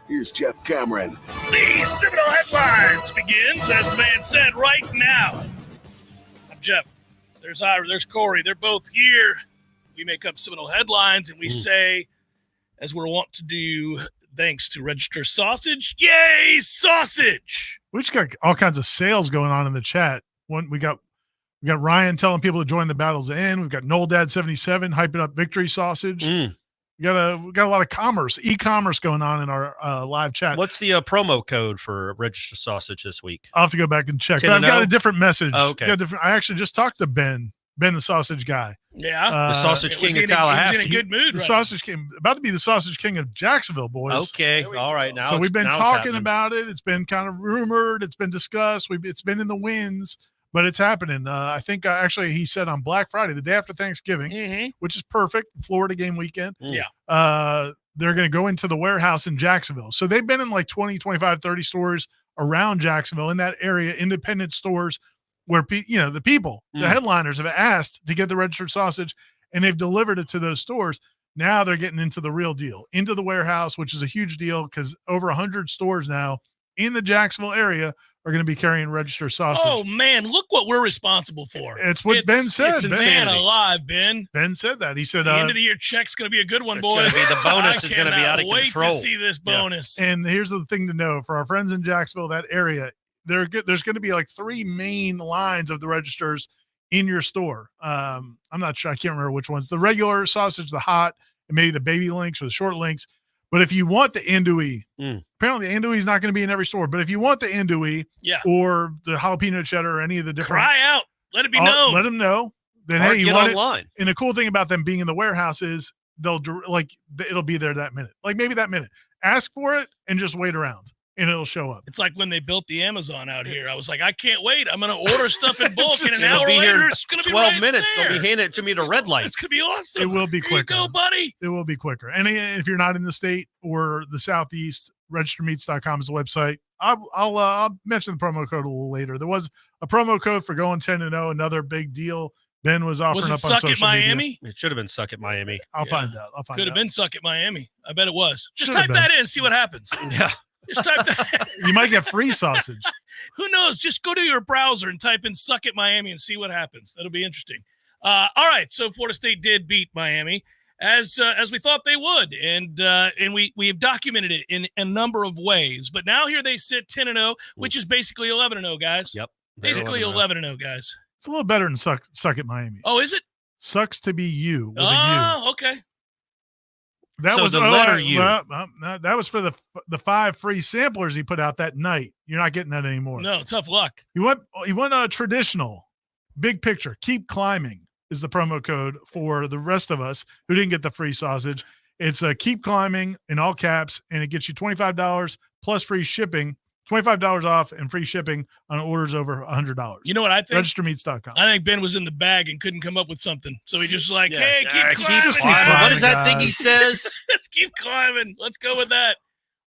Here's Jeff Cameron. The Seminole Headlines begins, as the man said, right now. I'm Jeff. There's Ira. There's Corey. They're both here. We make up Seminole Headlines, and we say, as we're wont to do, thanks to Register Sausage. Yay, sausage! We just got all kinds of sales going on in the chat. We got Ryan telling people to join the Battles In. We've got Noel Dad 77 hyping up Victory Sausage. We got a lot of e-commerce going on in our live chat. What's the promo code for Register Sausage this week? I'll have to go back and check. But I've got a different message. Oh, okay. I actually just talked to Ben the sausage guy. Yeah. The Sausage King of Tallahassee. He was in a good mood. The Sausage King, about to be the Sausage King of Jacksonville, boys. Okay. All right. Now so we've been talking about it. It's been kind of rumored. It's been discussed. It's been in the winds. But it's happening. I think actually he said on Black Friday, the day after Thanksgiving, which is perfect, Florida game weekend. Yeah. They're going to go into the warehouse in Jacksonville. So they've been in like 20, 25, 30 stores around Jacksonville in that area, independent stores where, the people, the headliners have asked to get the registered sausage, and they've delivered it to those stores. Now they're getting into the real deal, into the warehouse, which is a huge deal because over 100 stores now in the Jacksonville area are going to be carrying registered sausage. Oh, man, look what we're responsible for. It's what Ben said. Man alive, Ben. Ben said that. He said the end of the year check's going to be a good one, boys. The bonus is going to be out of control. I can't wait to see this bonus. Yeah. And here's the thing to know. For our friends in Jacksonville, that area, there's going to be like 3 main lines of the registers in your store. I'm not sure. I can't remember which ones. The regular sausage, the hot, and maybe the baby links or the short links. But if you want the andouille, apparently the andouille is not going to be in every store. But if you want the andouille or the jalapeno cheddar or any of the different, cry out, let it be known. Let them know. Then or hey, you get want online. it. And the cool thing about them being in the warehouse is it'll be there that minute, like maybe that minute. Ask for it and just wait around, and it'll show up. It's like when they built the Amazon out here. I was like, I can't wait. I'm going to order stuff in bulk, and an It'll hour be later, here it's going to be 12 right minutes. there. They'll be handing it to me at a red light. It's going to be awesome. It will be quicker. Here you go, buddy. It will be quicker. And if you're not in the state or the Southeast, registermeats.com is the website. I'll mention the promo code a little later. There was a promo code for going 10-0, another big deal. Ben was offering was it up Suck on at social Miami? media. It should have been Suck at Miami. I'll find out. Could have been Suck at Miami. I bet it was. Just Should've type been. that in and see what happens. Yeah. Just type that. You might get free sausage. Who knows? Just go to your browser and type in Suck at Miami and see what happens. That'll be interesting. All right. So Florida State did beat Miami as we thought they would. And we have documented it in a number of ways. But now here they sit 10-0, which is basically 11-0, guys. Yep. Basically 11-0, guys. It's a little better than Suck at Miami. Oh, is it? Sucks to be you with a U. Oh, okay. That So was the letter U. That was for the 5 free samplers he put out that night. You're not getting that anymore. No, tough luck. You want a traditional big picture. Keep climbing is the promo code for the rest of us who didn't get the free sausage. It's keep climbing in all caps, and it gets you $25 plus free shipping. $25 off and free shipping on orders over $100. You know what I think? Registermeats.com. I think Ben was in the bag and couldn't come up with something. So he just like, hey, keep climbing. Just keep climbing. What is that thing he says? Let's keep climbing. Let's go with that.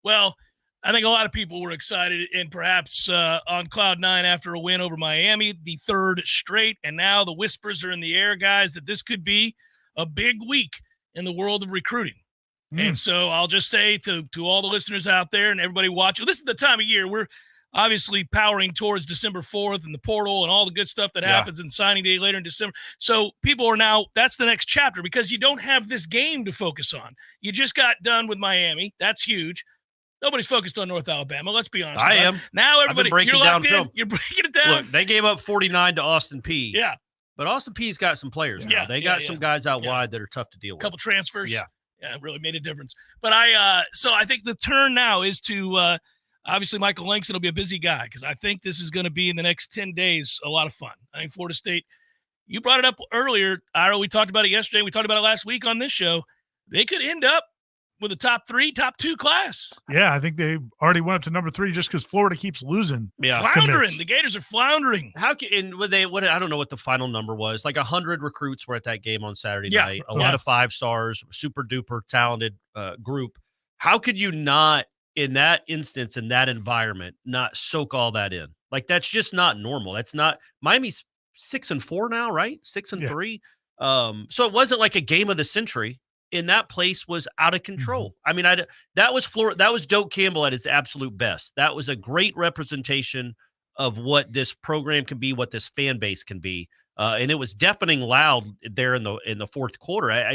Well, I think a lot of people were excited and perhaps on cloud 9 after a win over Miami, the 3rd straight. And now the whispers are in the air, guys, that this could be a big week in the world of recruiting. And so I'll just say to all the listeners out there and everybody watching, this is the time of year we're obviously powering towards December 4th and the portal and all the good stuff that happens in signing day later in December. So people are now, that's the next chapter because you don't have this game to focus on. You just got done with Miami. That's huge. Nobody's focused on North Alabama. Let's be honest. I am. Now everybody, you're locked in. Film. You're breaking it down. Look, they gave up 49 to Austin Peay. Yeah. But Austin Peay's got some players now. They got some guys out wide that are tough to deal with. A couple transfers. Yeah. Yeah, it really made a difference. But so I think the turn now is to obviously Michael Langston will be a busy guy because I think this is going to be in the next 10 days a lot of fun. I think Florida State, you brought it up earlier, Ira. We talked about it yesterday. We talked about it last week on this show. They could end up with a top 3, top 2 class. Yeah, I think they already went up to number 3 just because Florida keeps losing. Yeah, floundering. Commits. The Gators are floundering. How can I don't know what the final number was. Like 100 recruits were at that game on Saturday night. A lot of 5 stars, super duper talented group. How could you not, in that instance, in that environment, not soak all that in? Like that's just not normal. That's not Miami's 6-4 now, right? 6-3. So it wasn't like a game of the century. in that place was out of control. I mean, that was Doak Campbell at his absolute best. That was a great representation of what this program can be, what this fan base can be. And it was deafening loud there in the fourth quarter. I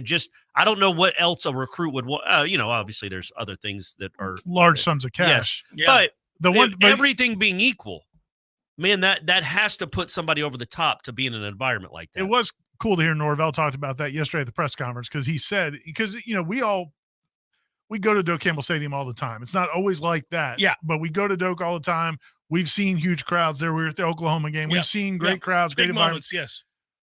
don't know what else a recruit would want. Obviously there's other things that are large sums of cash. Yes, but everything being equal, man, that has to put somebody over the top to be in an environment like that. It was cool to hear Norvell talked about that yesterday at the press conference, because he said, we go to Doak Campbell Stadium all the time. It's not always like that. Yeah. But we go to Doak all the time. We've seen huge crowds there. We were at the Oklahoma game. We've seen great crowds, great environments. Yes.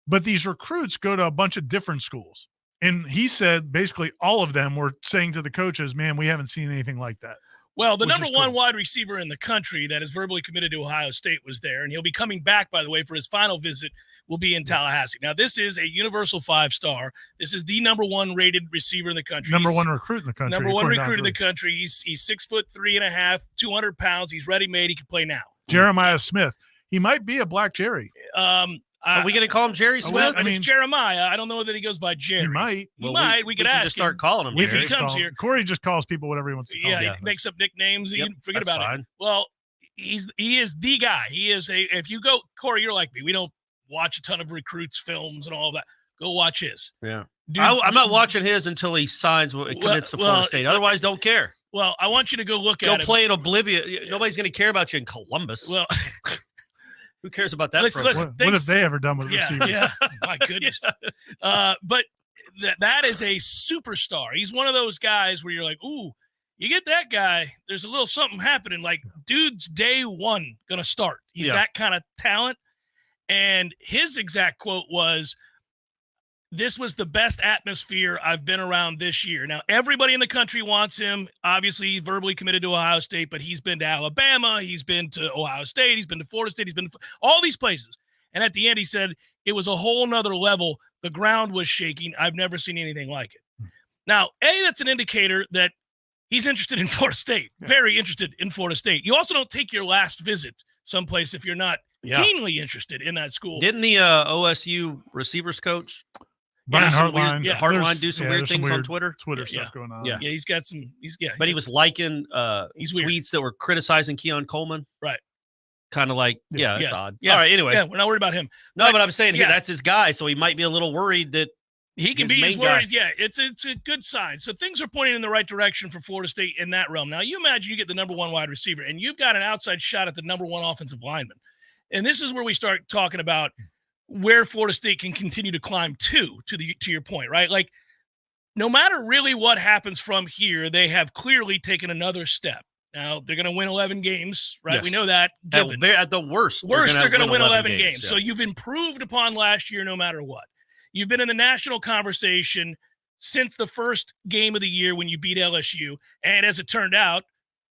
But these recruits go to a bunch of different schools. And he said basically all of them were saying to the coaches, man, we haven't seen anything like that. Well, the number one wide receiver in the country that is verbally committed to Ohio State was there, and he'll be coming back, by the way, for his final visit will be in Tallahassee. Now, this is a universal 5-star. This is the number one rated receiver in the country. Number one recruit in the country. Number one recruit in the country. He's 6'3.5", 200 pounds. He's ready-made. He can play now. Jeremiah Smith. He might be a Black Jerry. Are we going to call him Jerry Smith? Well, it's Jeremiah. I don't know that he goes by Jerry. He might. We could ask just start calling him if Jerry. he comes here. Corey just calls people whatever he wants to call them. He makes up nicknames. Forget about it. Well, he is the guy. He is if you go, Corey, you're like me. We don't watch a ton of recruits' films and all that. Go watch his. Yeah. Dude, I'm not watching his until he commits to Florida State. Otherwise, don't care. Well, I want you to go look at him. Go play in Oblivion. Nobody's going to care about you in Columbus. Well, who cares about that? What have they ever done with receivers? Yeah, my goodness. But that is a superstar. He's one of those guys where you're like, ooh, you get that guy, there's a little something happening. Like, dude's day one going to start. He's that kind of talent. And his exact quote was, this was the best atmosphere I've been around this year. Now, everybody in the country wants him. Obviously, verbally committed to Ohio State, but he's been to Alabama. He's been to Ohio State. He's been to Florida State. He's been to all these places. And at the end, he said, it was a whole nother level. The ground was shaking. I've never seen anything like it. Now, that's an indicator that he's interested in Florida State, very interested in Florida State. You also don't take your last visit someplace if you're not keenly interested in that school. Didn't the OSU receivers coach Brian Hartline. Hartline do some weird things on Twitter. Stuff going on. Yeah, he's got some. But he was liking tweets that were criticizing Keon Coleman. Right. Kind of like, it's odd. Yeah. All right. Anyway, we're not worried about him. But I'm saying that's his guy, so he might be a little worried that he can be his worried. Yeah, it's a good sign. So things are pointing in the right direction for Florida State in that realm. Now, you imagine you get the number one wide receiver, and you've got an outside shot at the number one offensive lineman, and this is where we start talking about where Florida State can continue to climb to your point, right? Like, no matter really what happens from here, they have clearly taken another step. Now, they're going to win 11 games, right? Yes. We know that. Given. At the worst. They're going to win 11 games. Yeah. So you've improved upon last year no matter what. You've been in the national conversation since the first game of the year when you beat LSU. And as it turned out,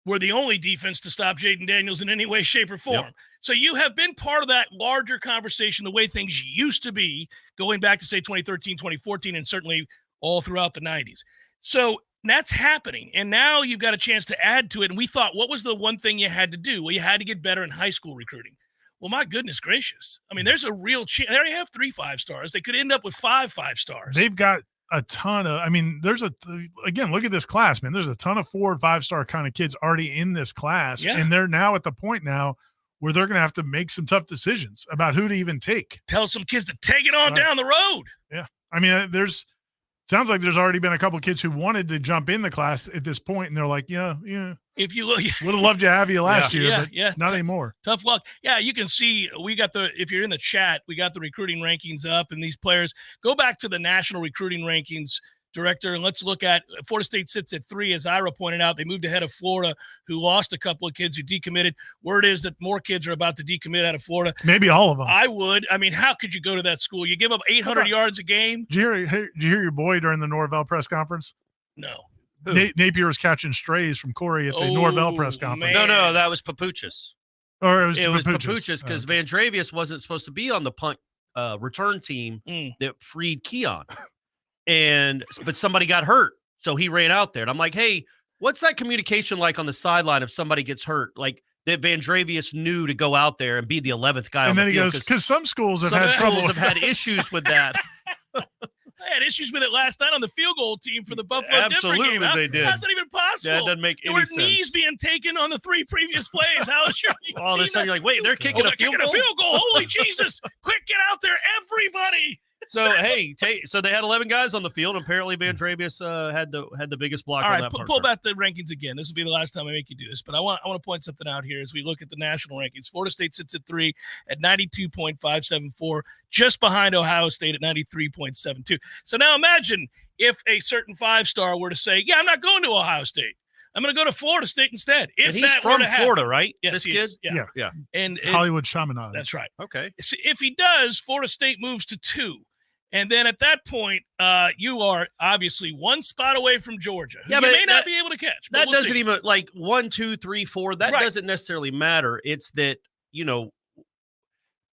we're the only defense to stop Jaden Daniels in any way, shape, or form. Yep. So you have been part of that larger conversation, the way things used to be, going back to, say, 2013, 2014, and certainly all throughout the 90s. So that's happening. And now you've got a chance to add to it. And we thought, what was the one thing you had to do? Well, you had to get better in high school recruiting. Well, my goodness gracious. I mean, there's a real chance. They already have 3 5-stars. They could end up with 5 5-stars. They've got a ton of, again, look at this class, man. There's a ton of 4 and 5-star kind of kids already in this class. Yeah. And they're now at the point now where they're going to have to make some tough decisions about who to even take. Tell some kids to take it on down the road. Yeah. I mean, sounds like there's already been a couple of kids who wanted to jump in the class at this point, and they're like, yeah. If you look, would have loved to have you last year, but not anymore. Tough luck. Yeah, you can see if you're in the chat, we got the recruiting rankings up, and these players go back to the national recruiting rankings director, and let's look at Florida State sits at 3, as Ira pointed out. They moved ahead of Florida, who lost a couple of kids who decommitted. Word is that more kids are about to decommit out of Florida. Maybe all of them. I would. I mean, how could you go to that school? You give up 800 yards a game. Did you hear your boy during the Norvell press conference? No. Napier was catching strays from Corey at the Norvell press conference. Man. No, that was Papuchis. Or it was Papuchis because Van Dravius wasn't supposed to be on the punt return team that freed Keon. But somebody got hurt, so he ran out there. And I'm like, hey, what's that communication like on the sideline if somebody gets hurt? Like that Van Dravius knew to go out there and be the 11th guy on the field. And then he goes, because some schools have had trouble. Some schools have had issues with that. had issues with it last night on the field goal team for the Buffalo Absolutely, Denver game. they did. How's that even possible? That doesn't make there any were sense. knees being taken on the 3 previous plays. How is your All of a sudden, you're like, wait, they're kicking a field goal? Holy Jesus. Quick, get out there, everybody. So, hey, so they had 11 guys on the field. Apparently, Van Travius had the biggest block All on right, that part. pull back the rankings again. This will be the last time I make you do this, but I want to point something out here as we look at the national rankings. Florida State sits at 3 at 92.574, just behind Ohio State at 93.72. So now imagine if a certain 5-star were to say, yeah, I'm not going to Ohio State. I'm going to go to Florida State instead. If and he's that from were to Florida, happen. right? Yes, this he kid? is. Yeah. And Hollywood Chaminade. That's right. Okay. So if he does, Florida State moves to 2. And then at that point, you are obviously 1 spot away from Georgia, who you may not be able to catch. That doesn't even, like 1, 2, 3, 4, that doesn't necessarily matter. It's that,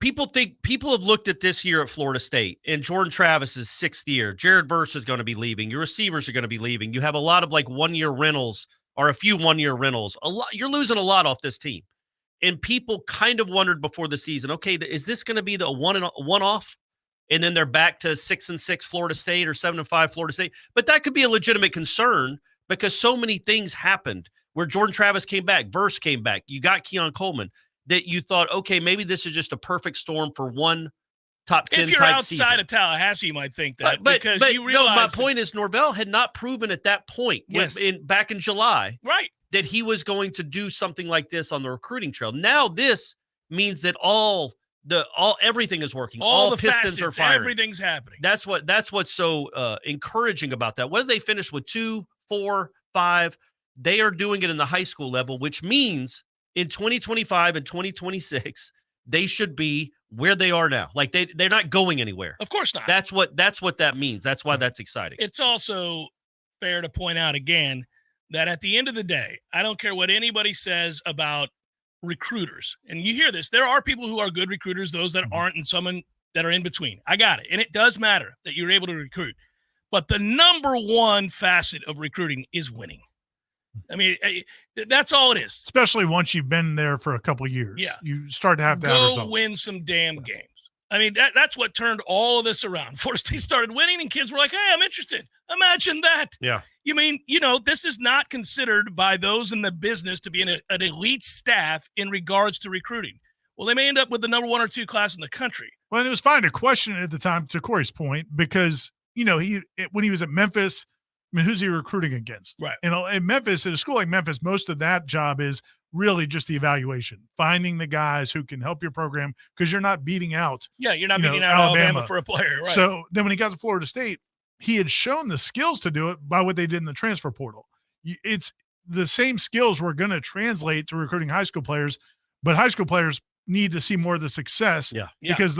people have looked at this year at Florida State, and Jordan Travis's 6th year. Jared Verse is going to be leaving. Your receivers are going to be leaving. You have a lot of like 1-year rentals or a few 1-year rentals. You're losing a lot off this team. And people kind of wondered before the season, okay, is this going to be the one-off? And then they're back to 6-6 Florida State or 7-5 Florida State. But that could be a legitimate concern because so many things happened where Jordan Travis came back, Verse came back. You got Keon Coleman that you thought, okay, maybe this is just a perfect storm for one top 10 If you're type outside season. of Tallahassee, you might think that. But you realize my point is Norvell had not proven at that point back in July that he was going to do something like this on the recruiting trail. Now this means that everything is working. All the pistons are firing. Everything's happening. That's what's so encouraging about that. Whether they finish with 2, 4, 5, they are doing it in the high school level, which means in 2025 and 2026, they should be where they are now. Like they're not going anywhere. Of course not. That's what that means. That's why that's exciting. It's also fair to point out again that at the end of the day, I don't care what anybody says about recruiters. And you hear this. There are people who are good recruiters, those that aren't, and some that are in between. I got it. And it does matter that you're able to recruit. But the number one facet of recruiting is winning. I mean, that's all it is. Especially once you've been there for a couple of years. Yeah. You start to have go results. Win some damn games. I mean, that's what turned all of this around. Florida State started winning, and kids were like, hey, I'm interested. Imagine that. Yeah. You mean, this is not considered by those in the business to be an elite staff in regards to recruiting. Well, they may end up with the number 1 or 2 class in the country. Well, and it was fine to question it at the time, to Corey's point, because, when he was at Memphis, I mean, who's he recruiting against? Right. And in Memphis, at a school like Memphis, most of that job is really just the evaluation, finding the guys who can help your program because you're not beating out. Yeah, you're not beating out Alabama for a player. Right. So then when he got to Florida State, he had shown the skills to do it by what they did in the transfer portal. It's the same skills we're going to translate to recruiting high school players, but high school players need to see more of the success because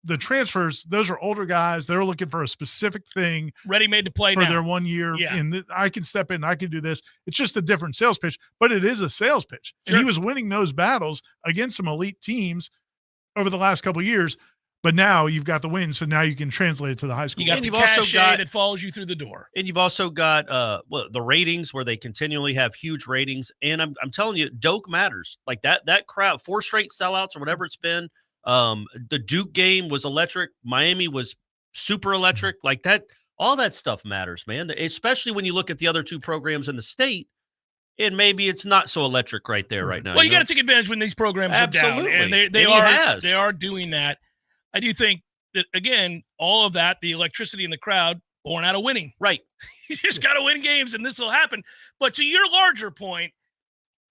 the transfers, those are older guys. They're looking for a specific thing. Ready-made to play for now. their 1 year. Yeah. And I can step in. I can do this. It's just a different sales pitch, but it is a sales pitch. Sure. And he was winning those battles against some elite teams over the last couple of years. But now you've got the win, so now you can translate it to the high school. You got and the you've also cachet that follows you through the door. And you've also got the ratings where they continually have huge ratings. And I'm telling you, Doak matters. Like that crowd, 4 straight sellouts or whatever it's been. The Duke game was electric. Miami was super electric. Like that, all that stuff matters, man. Especially when you look at the other 2 programs in the state. And maybe it's not so electric right there right now. Well, you got to take advantage when these programs are down. And they are doing that. I do think that, again, all of that, the electricity in the crowd, born out of winning. Right. You just got to win games, and this will happen. But to your larger point,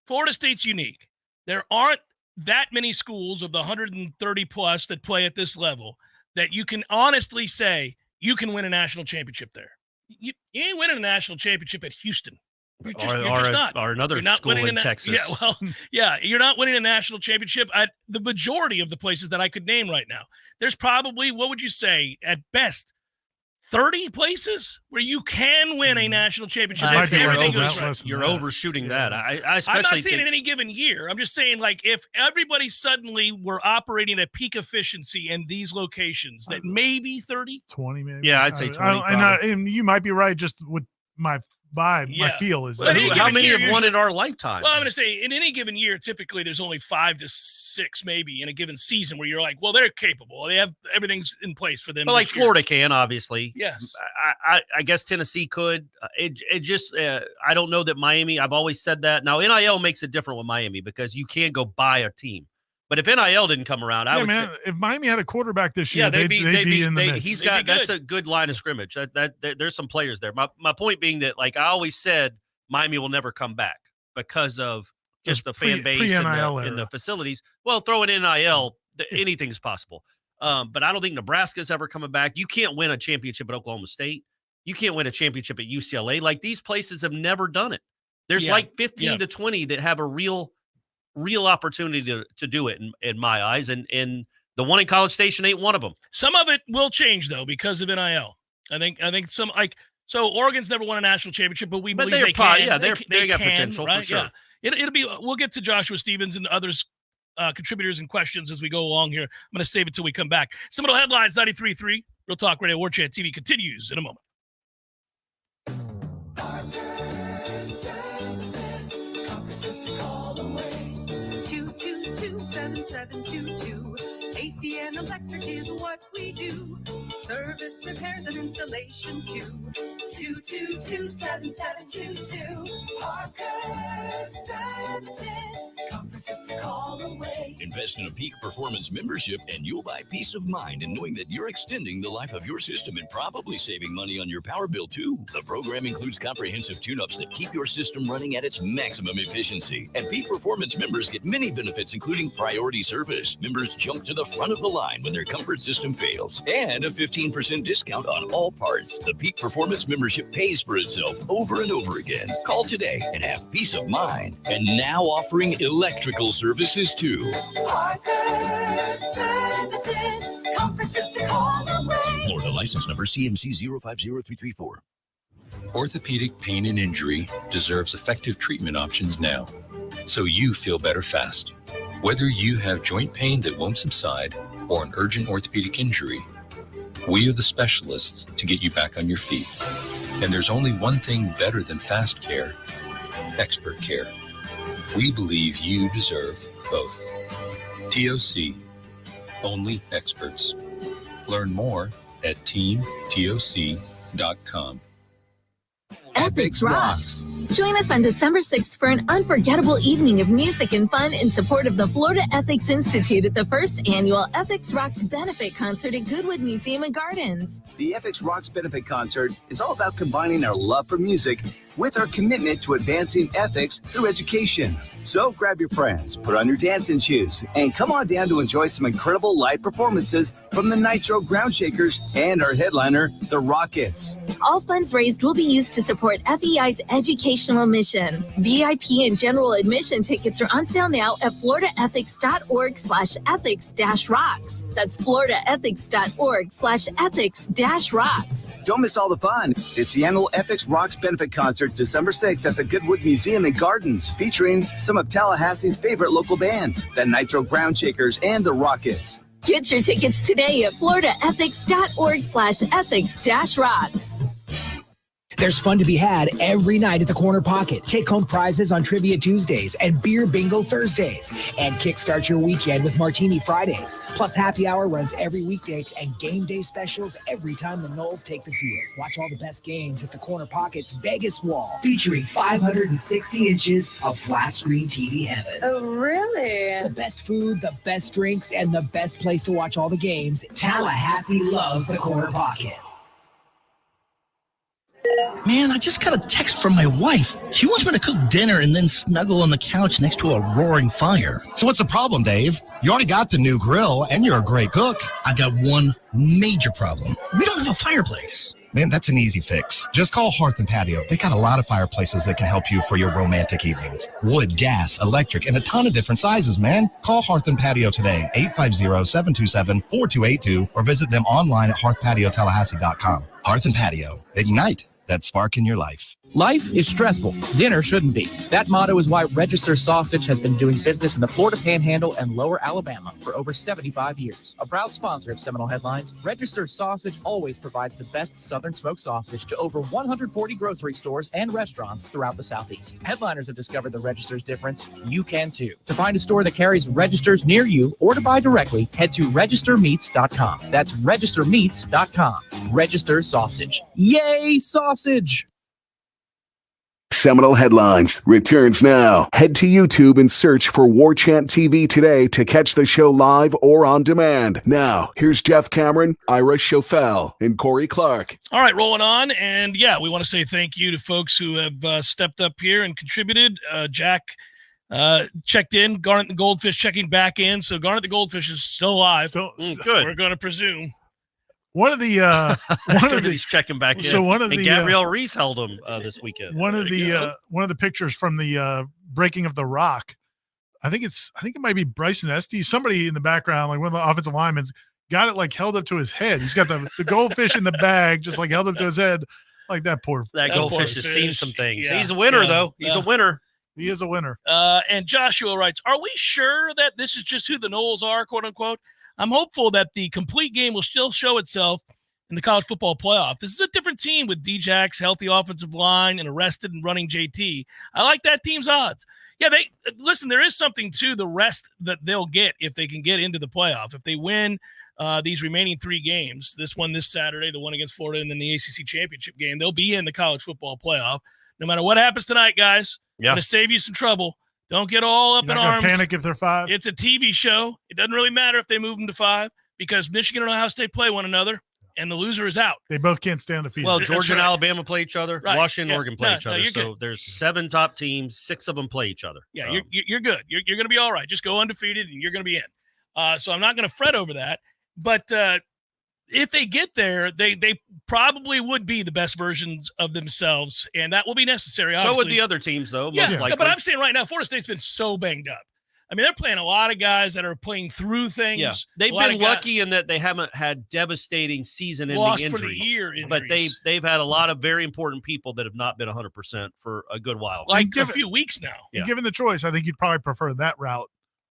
Florida State's unique. There aren't that many schools of the 130 plus that play at this level that you can honestly say you can win a national championship there. You ain't winning a national championship at Houston. You're just not. Or another school in Texas. Yeah, well, yeah, you're not winning a national championship at the majority of the places that I could name right now. There's probably, what would you say, at best, 30 places where you can win a national championship. You're overshooting that. I'm not saying in any given year. I'm just saying, like, if everybody suddenly were operating at peak efficiency in these locations, that maybe 30? 20 maybe. Yeah, I'd say 20. And you might be right just with my vibe, my feel is that. How many have won in our lifetime? Well, I'm going to say in any given year, typically there's only 5 to 6 maybe in a given season where you're like, well, they're capable. They have everything's in place for them. Well, like Florida can, obviously. Yes. I guess Tennessee could. It just I don't know that Miami. I've always said that. Now NIL makes it different with Miami because you can go buy a team. But if NIL didn't come around, I would say if Miami had a quarterback this year, they'd be in the mix. That's a good line of scrimmage. That there's some players there. My point being that, like I always said, Miami will never come back because of just the fan base and the facilities. Well, throwing in NIL, anything's possible. But I don't think Nebraska's ever coming back. You can't win a championship at Oklahoma State. You can't win a championship at UCLA. Like these places have never done it. There's like 15 to 20 that have a real opportunity to do it in my eyes, and the one in College Station ain't one of them. Some of it will change though because of NIL. I think some so Oregon's never won a national championship, but we believe they can. Yeah, they got potential right? for sure. Yeah. It'll be. We'll get to Joshua Stevens and others contributors and questions as we go along here. I'm going to save it till we come back. Seminole Headlines 93.3 Real Talk Radio Warchant TV continues in a moment. AC and electric is what we do. Service, repairs, and installation too. 222-7722. Parker Services. Comfort just a call away. Invest in a Peak Performance membership and you'll buy peace of mind in knowing that you're extending the life of your system and probably saving money on your power bill too. The program includes comprehensive tune-ups that keep your system running at its maximum efficiency. And Peak Performance members get many benefits, including priority service. Members jump to the front of the line when their comfort system fails. And a 15% discount on all parts. The Peak Performance membership pays for itself over and over again. Call today and have peace of mind. And now offering electrical services too. Parker Services. Comfort just a call away. Florida license number CMC 050334. Orthopedic pain and injury deserves effective treatment options now, so you feel better fast. Whether you have joint pain that won't subside or an urgent orthopedic injury, we are the specialists to get you back on your feet. And there's only one thing better than fast care: expert care. We believe you deserve both. TOC, only experts. Learn more at teamtoc.com. Ethics Rocks. Join us on December 6th for an unforgettable evening of music and fun in support of the Florida Ethics Institute at the first annual Ethics Rocks benefit concert at Goodwood Museum and Gardens. The Ethics Rocks benefit concert is all about combining our love for music with our commitment to advancing ethics through education. So grab your friends, put on your dancing shoes, and come on down to enjoy some incredible live performances from the Nitro Groundshakers and our headliner, the Rockets. All funds raised will be used to support FEI's educational mission. VIP and general admission tickets are on sale now at floridaethics.org/ethics-rocks. That's floridaethics.org/ethics-rocks. Don't miss all the fun. It's the annual Ethics Rocks benefit concert December 6th at the Goodwood Museum and Gardens, featuring some of Tallahassee's favorite local bands, the Nitro Groundshakers and the Rockets. Get your tickets today at floridaethics.org/ethics-rocks. There's fun to be had every night at the Corner Pocket. Take-home prizes on Trivia Tuesdays and Beer Bingo Thursdays. And kickstart your weekend with Martini Fridays. Plus, happy hour runs every weekday and game day specials every time the Noles take the field. Watch all the best games at the Corner Pocket's Vegas wall, featuring 560 inches of flat-screen TV heaven. Oh, really? The best food, the best drinks, and the best place to watch all the games. Tallahassee loves the Corner Pocket. Man, I just got a text from my wife. She wants me to cook dinner and then snuggle on the couch next to a roaring fire. So what's the problem, Dave? You already got the new grill and you're a great cook. I got one major problem. We don't have a fireplace. Man, that's an easy fix. Just call Hearth and Patio. They got a lot of fireplaces that can help you for your romantic evenings. Wood, gas, electric, and a ton of different sizes, man. Call Hearth and Patio today, 850-727-4282, or visit them online at hearthpatiotallahassee.com. Hearth and Patio. Ignite that spark in your life. Life is stressful. Dinner shouldn't be. That motto is why Register Sausage has been doing business in the Florida Panhandle and Lower Alabama for over 75 years. A proud sponsor of Seminole Headlines, Register Sausage always provides the best Southern smoked sausage to over 140 grocery stores and restaurants throughout the Southeast. Headliners have discovered the Register's difference. You can too. To find a store that carries Registers near you or to buy directly, head to registermeats.com. That's registermeats.com. Register Sausage. Yay, sausage! Seminole Headlines returns now. Head to YouTube and search for Warchant TV today to catch the show live or on demand. Now, here's Jeff Cameron, Ira Schofel, and Corey Clark. All right, rolling on. And yeah, we want to say thank you to folks who have stepped up here and contributed. Jack checked in. Garnet the Goldfish checking back in. So Garnet the Goldfish is still alive. Good. We're going to presume. One of the he's checking back in. So one of and the Gabrielle Reese held him this weekend. One of the pictures from the breaking of the rock. I think it might be Bryson Esty. Somebody in the background, like one of the offensive linemen, got it like held up to his head. He's got the goldfish in the bag, just like held up to his head, like that goldfish has seen some things. Yeah. He's a winner though. He's a winner. He is a winner. And Joshua writes, "Are we sure that this is just who the Noles are, quote unquote? I'm hopeful that the complete game will still show itself in the college football playoff. This is a different team with D-Jack's healthy offensive line and arrested and running JT. I like that team's odds." Yeah, there is something to the rest that they'll get if they can get into the playoff. If they win these remaining 3 games, this one this Saturday, the one against Florida, and then the ACC championship game, they'll be in the college football playoff. No matter what happens tonight, guys, I'm going to save you some trouble. Don't get all up in arms. Panic if they're 5. It's a TV show. It doesn't really matter if they move them to 5 because Michigan and Ohio State play one another, and the loser is out. They both can't stand defeated. Well, Georgia and Alabama play each other. Right. Washington and Oregon play each other. So good. there's 7 top teams. 6 of them play each other. Yeah, you're good. You're going to be all right. Just go undefeated, and you're going to be in. So I'm not going to fret over that. But if they get there, they probably would be the best versions of themselves, and that will be necessary, obviously. So would the other teams, though, most likely. But I'm saying right now, Florida State's been so banged up. I mean, they're playing a lot of guys that are playing through things. Yeah. They've been lucky in that they haven't had devastating season-ending injuries. For the year injuries. But they've had a lot of very important people that have not been 100% for a good while. Like a few weeks now. Yeah. Given the choice, I think you'd probably prefer that route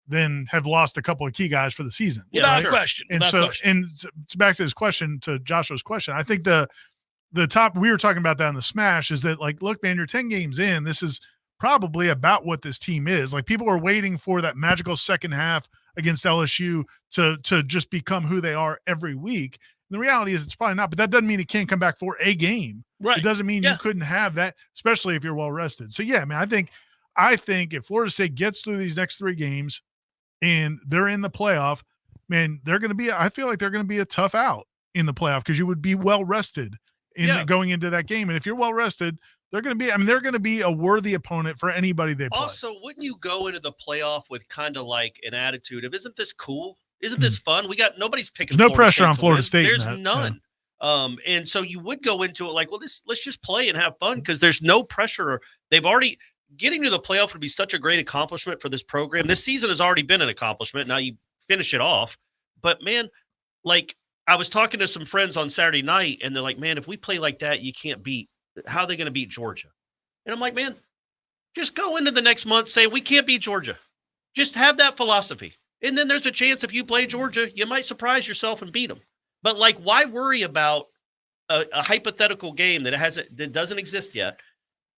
than have lost a couple of key guys for the season. Without question. And back to his question, to Joshua's question, I think the top, we were talking about that in the Smash, is that, like, look, man, you're 10 games in. This is probably about what this team is. Like, people are waiting for that magical second half against LSU to just become who they are every week. And the reality is it's probably not, but that doesn't mean it can't come back for a game. Right. It doesn't mean you couldn't have that, especially if you're well rested. So yeah, man, I think if Florida State gets through these next 3 games and they're in the playoff, man, I feel like they're going to be a tough out in the playoff because you would be well rested going into that game. And if you're well rested, they're going to be a worthy opponent for anybody they play. Also, wouldn't you go into the playoff with kind of like an attitude of, isn't this cool? Isn't this fun? Nobody's picking. There's no pressure on Florida State. There's none. Yeah. And so you would go into it like, well, let's just play and have fun because there's no pressure. They've already getting to the playoff would be such a great accomplishment for this program. This season has already been an accomplishment. Now you finish it off. But man, like I was talking to some friends on Saturday night and they're like, man, if we play like that, you can't beat. How are they going to beat Georgia? And I'm like, man, just go into the next month, say we can't beat Georgia. Just have that philosophy. And then there's a chance if you play Georgia, you might surprise yourself and beat them. But like, why worry about a hypothetical game that doesn't exist yet?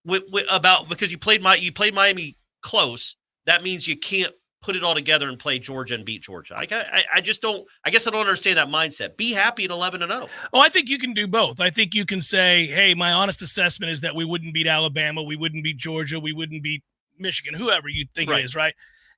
Because you played Miami close, that means you can't put it all together and play Georgia and beat Georgia. I just don't. I guess I don't understand that mindset. Be happy at 11-0. Oh, I think you can do both. I think you can say, "Hey, my honest assessment is that we wouldn't beat Alabama, we wouldn't beat Georgia, we wouldn't beat Michigan, whoever you think it is, right?"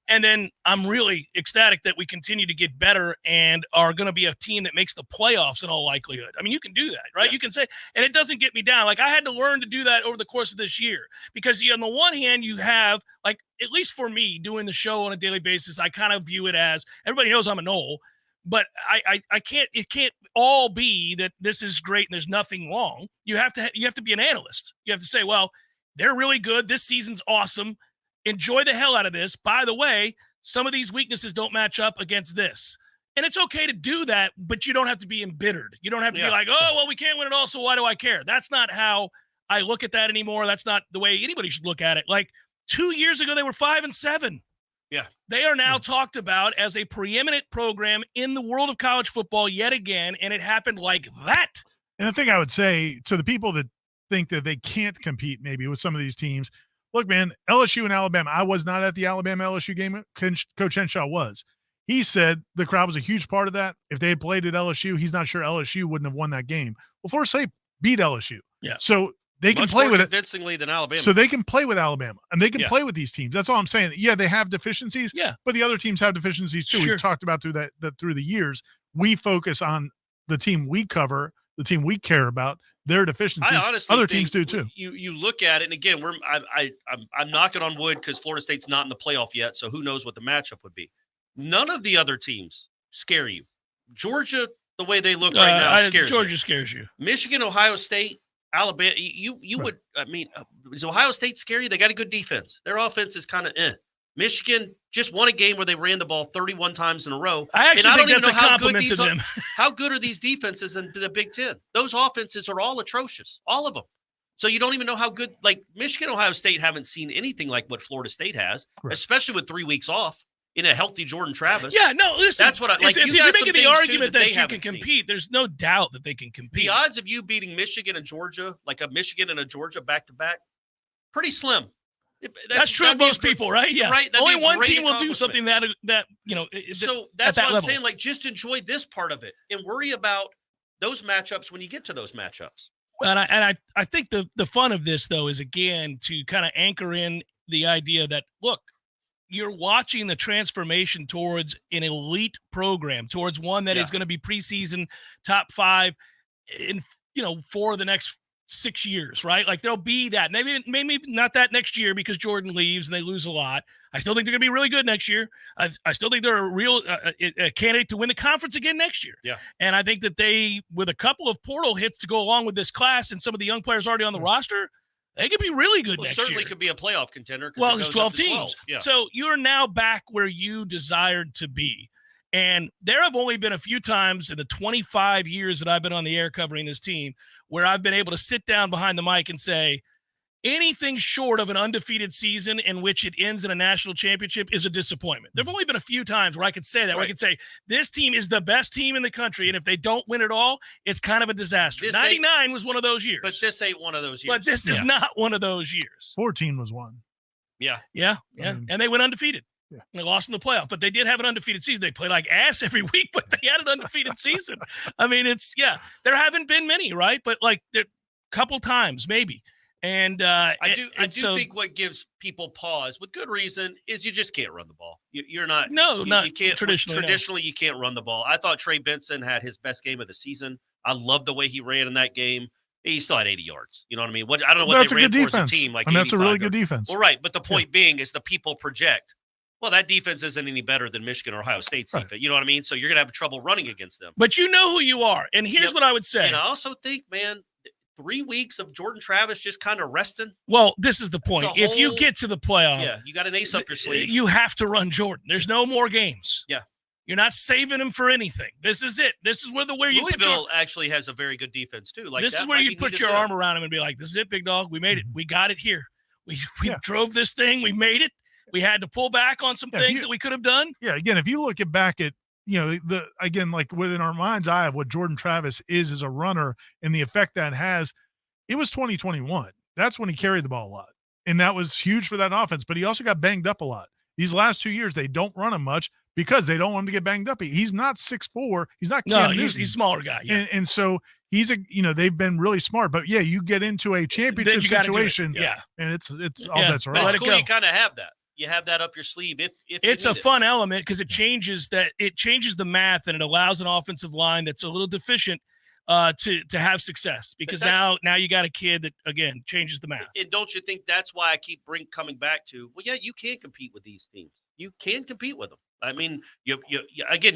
And then I'm really ecstatic that we continue to get better and are going to be a team that makes the playoffs in all likelihood. I mean, you can do that, right? Yeah. You can say, and it doesn't get me down. Like I had to learn to do that over the course of this year because on the one hand, you have like, at least for me doing the show on a daily basis, I kind of view it as everybody knows I'm a Nole, but it can't all be that this is great and there's nothing wrong. You have to be an analyst. You have to say, well, they're really good. This season's awesome. Enjoy the hell out of this. By the way, some of these weaknesses don't match up against this. And it's okay to do that, but you don't have to be embittered. You don't have to be like, oh, well, we can't win it all, so why do I care? That's not how I look at that anymore. That's not the way anybody should look at it. Like 2 years ago, they were 5-7. Yeah. They are now talked about as a preeminent program in the world of college football yet again, and it happened like that. And the thing I would say to the people that think that they can't compete maybe with some of these teams, look, man, LSU and Alabama, I was not at the Alabama-LSU game. Coach Henshaw was. He said the crowd was a huge part of that. If they had played at LSU, he's not sure LSU wouldn't have won that game. Well, Florida State beat LSU. Yeah. So they can Much play more with it. convincingly than Alabama. So they can play with Alabama, and they can Yeah. play with these teams. That's all I'm saying. Yeah, they have deficiencies. Yeah. But the other teams have deficiencies too. Sure. We've talked about through that through the years. We focus on the team we cover, the team we care about, their deficiencies. I honestly Other think teams do too. You look at it, and again, I'm knocking on wood because Florida State's not in the playoff yet, so who knows what the matchup would be. None of the other teams scare you. Georgia, the way they look right now, scares Georgia you. scares you. Michigan, Ohio State, Alabama. You Right. would. I mean, is Ohio State scary? They got a good defense. Their offense is kind of Michigan just won a game where they ran the ball 31 times in a row. I actually and I think don't even that's know a how good compliment to these them. How good are these defenses in the Big Ten? Those offenses are all atrocious, all of them. So you don't even know how good. Like Michigan, Ohio State haven't seen anything like what Florida State has, Correct. especially with 3 weeks off in a healthy Jordan Travis. Yeah, no, listen. That's what I like. If you you're got some making the things, too, argument that that they you can haven't seen. compete, there's no doubt that they can compete. The odds of you beating Michigan and Georgia, like a Michigan and a Georgia back to back, pretty slim. That's true of most people, right? Yeah. Right. That'd Only be a one great team will do accomplishment. something that So at that's that what I'm level. saying. Like, just enjoy this part of it and worry about those matchups when you get to those matchups. And I think the fun of this, though, is, again, to kind of anchor in the idea that, look, you're watching the transformation towards an elite program, towards one that is going to be preseason top 5 in, for the next 6 years, right? Like there'll be that. Maybe not that next year because Jordan leaves and they lose a lot. I still think they're going to be really good next year. I still think they're a real a candidate to win the conference again next year. Yeah. And I think that they, with a couple of portal hits to go along with this class and some of the young players already on the roster, they could be really good next certainly year. could be a playoff contender. Well, there's it 12 goes up to teams. Yeah. So you're now back where you desired to be. And there have only been a few times in the 25 years that I've been on the air covering this team where I've been able to sit down behind the mic and say, anything short of an undefeated season in which it ends in a national championship is a disappointment. There have only been a few times where I could say that, where I could say, this team is the best team in the country, and if they don't win it all, it's kind of a disaster. 99 was one of those years. But this ain't one of those years. But this is not one of those years. 14 was one. Yeah. Yeah. And they went undefeated. Yeah. They lost in the playoff, but they did have an undefeated season. They played like ass every week, but they had an undefeated season. I mean, there haven't been many, right? But like a couple times maybe. And I do think what gives people pause with good reason is you just can't run the ball. You're not. No, not you can't traditionally. Traditionally, you can't run the ball. I thought Trey Benson had his best game of the season. I love the way he ran in that game. He still had 80 yards. You know what I mean? I don't know what That's they a ran good for as defense. a team. Like, and that's a really 85 good defense. Well, right. But the point being is the people project, well, that defense isn't any better than Michigan or Ohio State's defense. You know what I mean? So you're going to have trouble running against them. But you know who you are. And here's what I would say. And I also think, man, 3 weeks of Jordan Travis just kind of resting. Well, this is the point. If you get to the playoff, you got an ace up your sleeve. You have to run Jordan. There's no more games. Yeah. You're not saving him for anything. This is it. This is where you put Louisville actually has a very good defense too. Like this is where you put your arm around him and be like, "This is it, big dog. We made it. We got it here. We drove this thing. We made it. We had to pull back on some things that we could have done." Yeah. Again, if you look back at like what in our mind's eye of what Jordan Travis is as a runner and the effect that has, it was 2021. That's when he carried the ball a lot, and that was huge for that offense. But he also got banged up a lot. These last 2 years, they don't run him much because they don't want him to get banged up. He's not 6'4". He's not. He's a smaller guy. Yeah. And so he's they've been really smart. But yeah, you get into a championship situation. And it's all bets are off. off. It's cool. You kind of have that. You have that up your sleeve. If it's a fun element because it changes the math and it allows an offensive line that's a little deficient to have success because now you got a kid that again changes the math. And don't you think that's why I keep coming back to? Well, yeah, you can compete with these teams. You can compete with them. I mean, you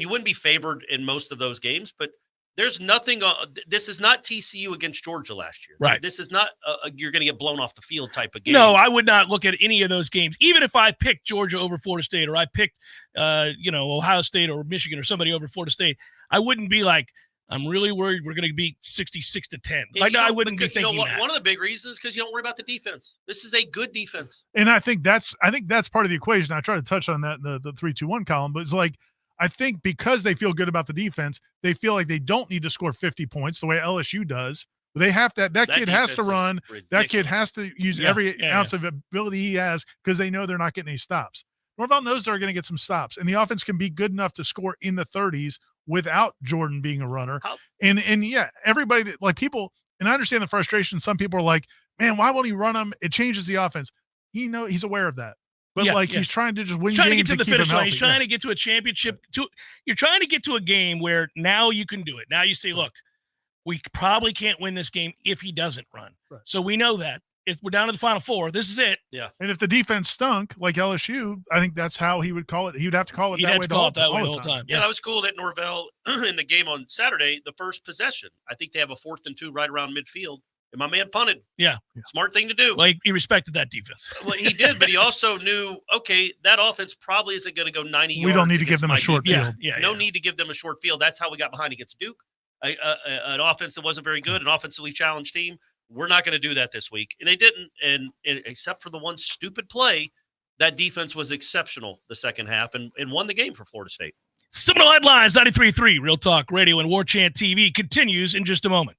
wouldn't be favored in most of those games, but there's nothing. This is not TCU against Georgia last year. Right. This is not you're going to get blown off the field type of game. No, I would not look at any of those games. Even if I picked Georgia over Florida State or I picked, Ohio State or Michigan or somebody over Florida State, I wouldn't be like, I'm really worried we're going to beat 66-10. Yeah, I wouldn't be thinking that. One of the big reasons is because you don't worry about the defense. This is a good defense. And I think that's part of the equation. I try to touch on that in the 3-2-1 column, but it's like, I think because they feel good about the defense, they feel like they don't need to score 50 points the way LSU does. They have to. That kid has to run. That kid has to use every ounce of ability he has because they know they're not getting any stops. Norvell knows they're going to get some stops, and the offense can be good enough to score in the 30s without Jordan being a runner. And yeah, everybody that, like, people, and I understand the frustration. Some people are like, man, why won't he run them? It changes the offense. He's aware of that. But he's trying to just win games. Trying to get to the finish line. He's trying to get to a championship. You're trying to get to a game where now you can do it. Now you say, look, we probably can't win this game if he doesn't run. Right. So we know that. If we're down to the Final Four, this is it. Yeah. And if the defense stunk like LSU, I think that's how he would call it. He would have to call it that way the whole time. Yeah, that was cool that Norvell in the game on Saturday, the first possession, I think they have a 4th and 2 right around midfield. And my man punted. Yeah. Smart thing to do. Like, he respected that defense. Well, he did, but he also knew, okay, that offense probably isn't going to go 90 yards. We don't need to give them a short field. No need to give them a short field. That's how we got behind against Duke. An offense that wasn't very good, an offensively challenged team. We're not going to do that this week. And they didn't. And except for the one stupid play, that defense was exceptional the second half and won the game for Florida State. Seminole Headlines, 93.3 Real Talk Radio and Warchant TV continues in just a moment.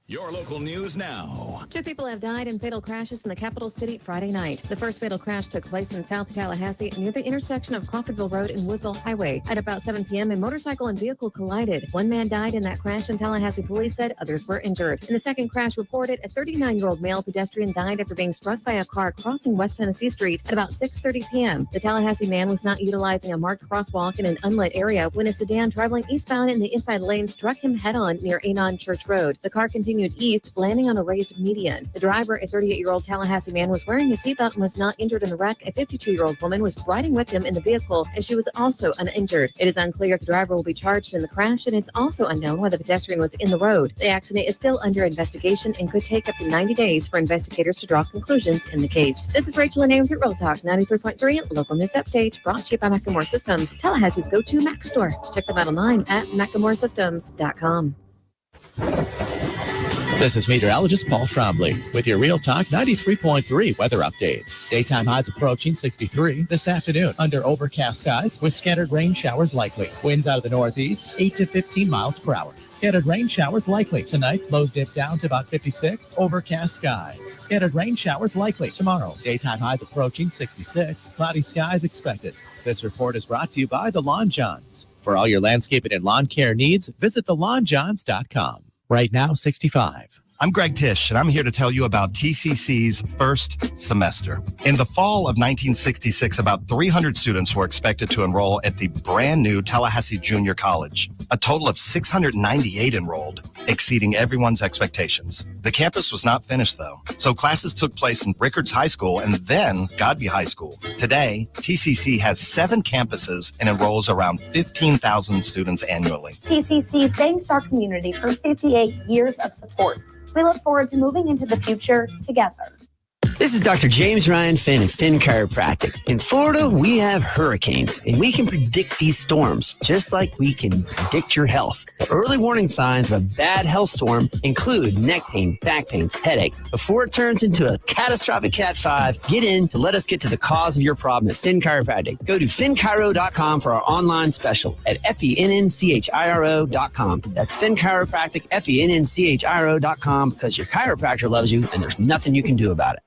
Your local news now. 2 people have died in fatal crashes in the capital city Friday night. The first fatal crash took place in South Tallahassee near the intersection of Crawfordville Road and Woodville Highway. At about 7 p.m., a motorcycle and vehicle collided. 1 man died in that crash, and Tallahassee police said others were injured. In the second crash reported, a 39-year-old male pedestrian died after being struck by a car crossing West Tennessee Street at about 6:30 p.m. The Tallahassee man was not utilizing a marked crosswalk in an unlit area when a sedan traveling eastbound in the inside lane struck him head-on near Anon Church Road. The car continued east, landing on a raised median. The driver, a 38-year-old Tallahassee man, was wearing a seatbelt and was not injured in the wreck. A 52-year-old woman was riding with him in the vehicle, and she was also uninjured. It is unclear if the driver will be charged in the crash, and it's also unknown whether the pedestrian was in the road. The accident is still under investigation and could take up to 90 days for investigators to draw conclusions in the case. This is Rachel Lene with your Real Talk 93.3 Local News Update, brought to you by Macklemore Systems, Tallahassee's go-to Mac store. Check them out online at MacklemoreSystems.com. This is meteorologist Paul Trombley with your Real Talk 93.3 weather update. Daytime highs approaching 63 this afternoon under overcast skies with scattered rain showers likely. Winds out of the northeast, 8 to 15 miles per hour. Scattered rain showers likely tonight. Lows dip down to about 56. Overcast skies. Scattered rain showers likely tomorrow. Daytime highs approaching 66. Cloudy skies expected. This report is brought to you by the Lawn Johns. For all your landscaping and lawn care needs, visit thelawnjohns.com. Right now, 65. I'm Greg Tisch, and I'm here to tell you about TCC's first semester. In the fall of 1966, about 300 students were expected to enroll at the brand new Tallahassee Junior College. A total of 698 enrolled, exceeding everyone's expectations. The campus was not finished, though, so classes took place in Rickards High School and then Godby High School. Today, TCC has 7 campuses and enrolls around 15,000 students annually. TCC thanks our community for 58 years of support. We look forward to moving into the future together. This is Dr. James Ryan Finn of Finn Chiropractic. In Florida, we have hurricanes, and we can predict these storms, just like we can predict your health. The early warning signs of a bad health storm include neck pain, back pains, headaches. Before it turns into a catastrophic Cat 5, get in to let us get to the cause of your problem at Finn Chiropractic. Go to finnchiro.com for our online special at FENNCHIRO.com. That's Finn Chiropractic, FENNCHIRO.com, because your chiropractor loves you, and there's nothing you can do about it.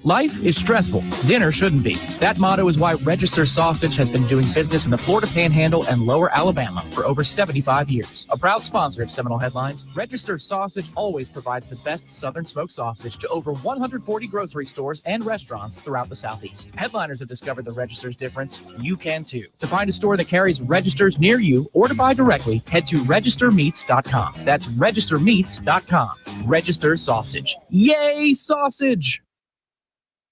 Life is stressful. Dinner shouldn't be. That motto is why Register Sausage has been doing business in the Florida Panhandle and Lower Alabama for over 75 years. A proud sponsor of Seminole Headlines, Register Sausage always provides the best Southern smoked sausage to over 140 grocery stores and restaurants throughout the Southeast. Headliners have discovered the Register's difference. You can too. To find a store that carries Registers near you or to buy directly, head to registermeats.com. That's registermeats.com. Register Sausage. Yay, sausage!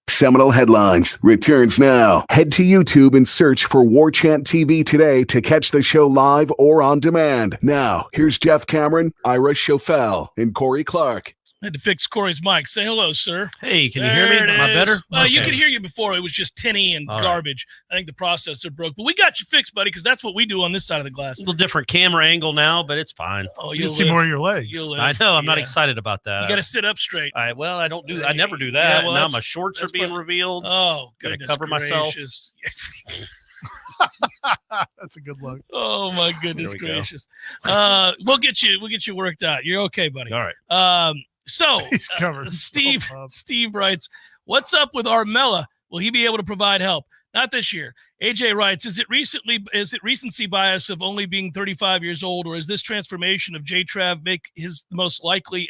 Seminole Headlines returns now. Head to YouTube and search for Warchant TV today to catch the show live or on demand. Now, here's Jeff Cameron, Ira Schofel, and Corey Clark. I had to fix Corey's mic. Say hello, sir. Hey, can you hear me? Am I better? You could hear you before. It was just tinny and garbage. I think the processor broke. But we got you fixed, buddy, because that's what we do on this side of the glass. A little different camera angle now, but it's fine. Oh, you can see more of your legs. I know. I'm not excited about that. You got to sit up straight. I don't do. I never do that. well, now my shorts are being revealed. Oh, goodness gotta cover gracious. myself. That's a good look. Oh my goodness gracious. We'll get you worked out. You're okay, buddy. All right. So He's covered. Steve writes, "What's up with Armella? Will he be able to provide help? Not this year." AJ writes, "Is it recency bias of only being 35 years old, or is this transformation of J-Trav make his most likely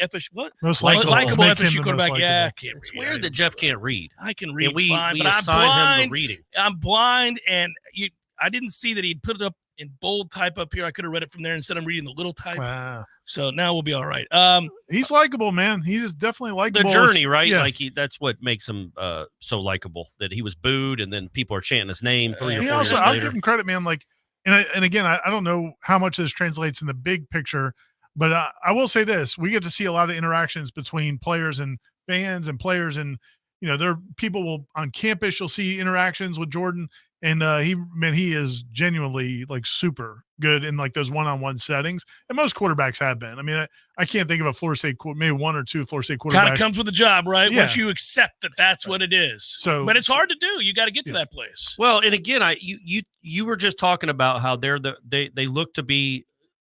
most likable FSU quarterback?" Yeah, I can't read. It's weird that Jeff can't read. I can read we fine, but I'm assign blind. him the reading. I'm blind, and I didn't see that he'd put it up in bold type up here. I could have read it from there instead. I'm reading the little type. Wow. So now we'll be all right. He's likable, man. He's definitely likable. The journey, right? Yeah. Like that's what makes him so likable. That he was booed, and then people are chanting his name 3 or 4 years later. I'll give him credit, man. Like, and again, I don't know how much this translates in the big picture, but I will say this: we get to see a lot of interactions between players and fans, and players, and there people will on campus. You'll see interactions with Jordan. And he is genuinely like super good in like those one-on-one settings. And most quarterbacks have been. I mean, I can't think of a Florida State, maybe one or two Florida State quarterbacks. Kind of comes with the job, right? Yeah. Once you accept that that's what it is. So, but it's hard to do. You got to get to that place. Well, and again, you were just talking about how they look to be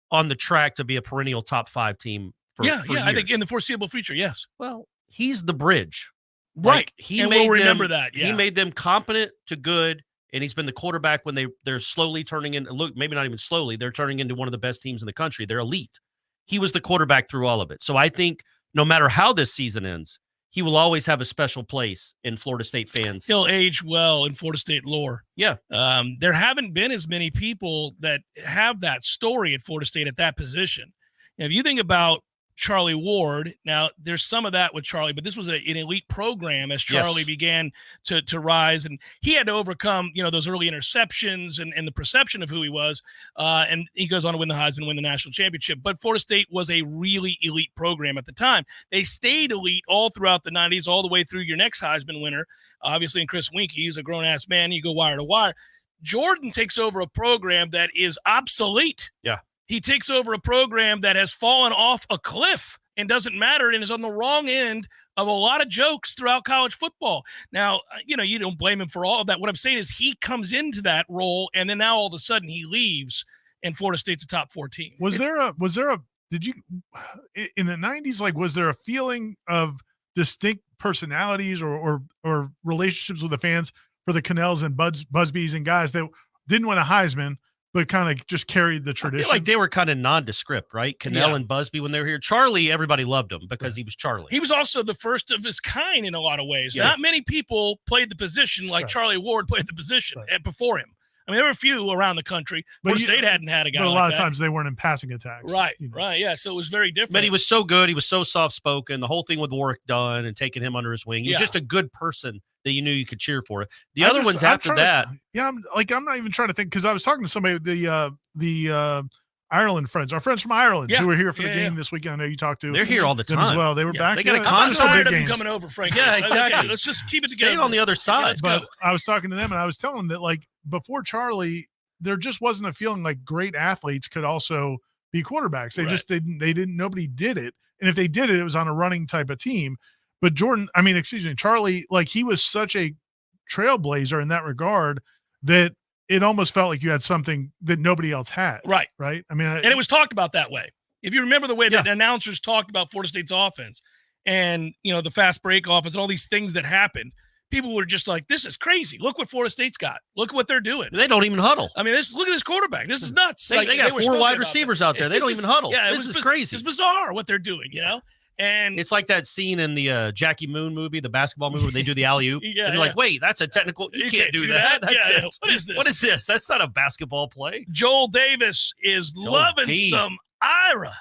on the track to be a perennial top 5 team. For years. I think in the foreseeable future, yes. Well, he's the bridge. Right. We'll remember that. Yeah. He made them competent to good. And he's been the quarterback when they're slowly turning into, look, maybe not even slowly, they're turning into one of the best teams in the country. They're elite. He was the quarterback through all of it. So I think no matter how this season ends, he will always have a special place in Florida State fans. He'll age well in Florida State lore. Yeah. There haven't been as many people that have that story at Florida State at that position. Now, if you think about Charlie Ward, now there's some of that with Charlie, but this was an elite program as Charlie began to rise, and he had to overcome those early interceptions and the perception of who he was, and he goes on to win the Heisman, win the national championship. But Florida State was a really elite program at the time. They stayed elite all throughout the 90s, all the way through your next Heisman winner, obviously, in Chris Winkie. He's a grown-ass man. You go wire to wire. Jordan takes over a program that is obsolete. Yeah. He takes over a program that has fallen off a cliff and doesn't matter and is on the wrong end of a lot of jokes throughout college football. Now, you don't blame him for all of that. What I'm saying is he comes into that role, and then now all of a sudden he leaves, and Florida State's a top 4 team. Did you in the 90s, like, was there a feeling of distinct personalities or relationships with the fans for the Cannells and Busbys and guys that didn't win a Heisman, but kind of just carried the tradition? I feel like they were kind of nondescript, right? Cannell and Busby, when they were here. Charlie, everybody loved him because he was Charlie. He was also the first of his kind in a lot of ways. Yeah. Not many people played the position like Charlie Ward played the position before him. I mean, there were a few around the country. Florida State hadn't had a guy like that. But a lot of times they weren't in passing attacks. Right, yeah. So it was very different. But he was so good. He was so soft-spoken. The whole thing with Warwick Dunn and taking him under his wing. He was just a good person that you knew you could cheer for. The other ones after that. I'm not even trying to think, because I was talking to somebody, the Ireland friends, our friends from Ireland who were here for the game this weekend. I know you talked to. They're here all the time as well. They were back. They got a I'm tired of them games. coming over, Frank. Yeah, exactly. Okay, let's just keep it together. Staying on the other side. But I was talking to them, and I was telling them that, like, before Charlie, there just wasn't a feeling like great athletes could also be quarterbacks. They just didn't. Nobody did it, and if they did it, it was on a running type of team. But Charlie, like, he was such a trailblazer in that regard that it almost felt like you had something that nobody else had. Right. I mean, and it was talked about that way. If you remember the way that announcers talked about Florida State's offense and, the fast break offense and all these things that happened, people were just like, this is crazy. Look what Florida State's got. Look what they're doing. They don't even huddle. I mean, look at this quarterback. This is nuts. They got 4 wide receivers out there. They don't even huddle. Yeah, this is crazy. It's bizarre what they're doing, And it's like that scene in the Jackie Moon movie, the basketball movie, where they do the alley-oop. And you're like, wait, that's a technical. You can't do that. That's What is this? What is this? That's not a basketball play. Joel Davis is loving some Ira.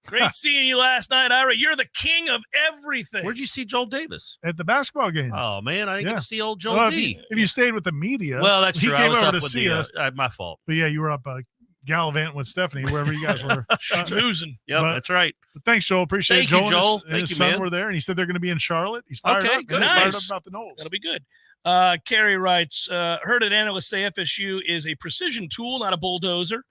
Great seeing you last night, Ira. You're the king of everything. Where'd you see Joel Davis? At the basketball game. Oh, man, I didn't get to see old Joel D. If you stayed with the media. Well, that's true. He came I was over up to with see us. My fault. But yeah, you were up gallivanting with Stephanie wherever you guys were. Schmoozing. Yep, that's right. But thanks, Joel. Appreciate Thank it. you, Joel. And his son were there, and he said they're going to be in Charlotte. He's fired up. Good. He's fired Nice. up about the Noles. That'll be good. Carrie writes, heard an analyst say FSU is a precision tool, not a bulldozer.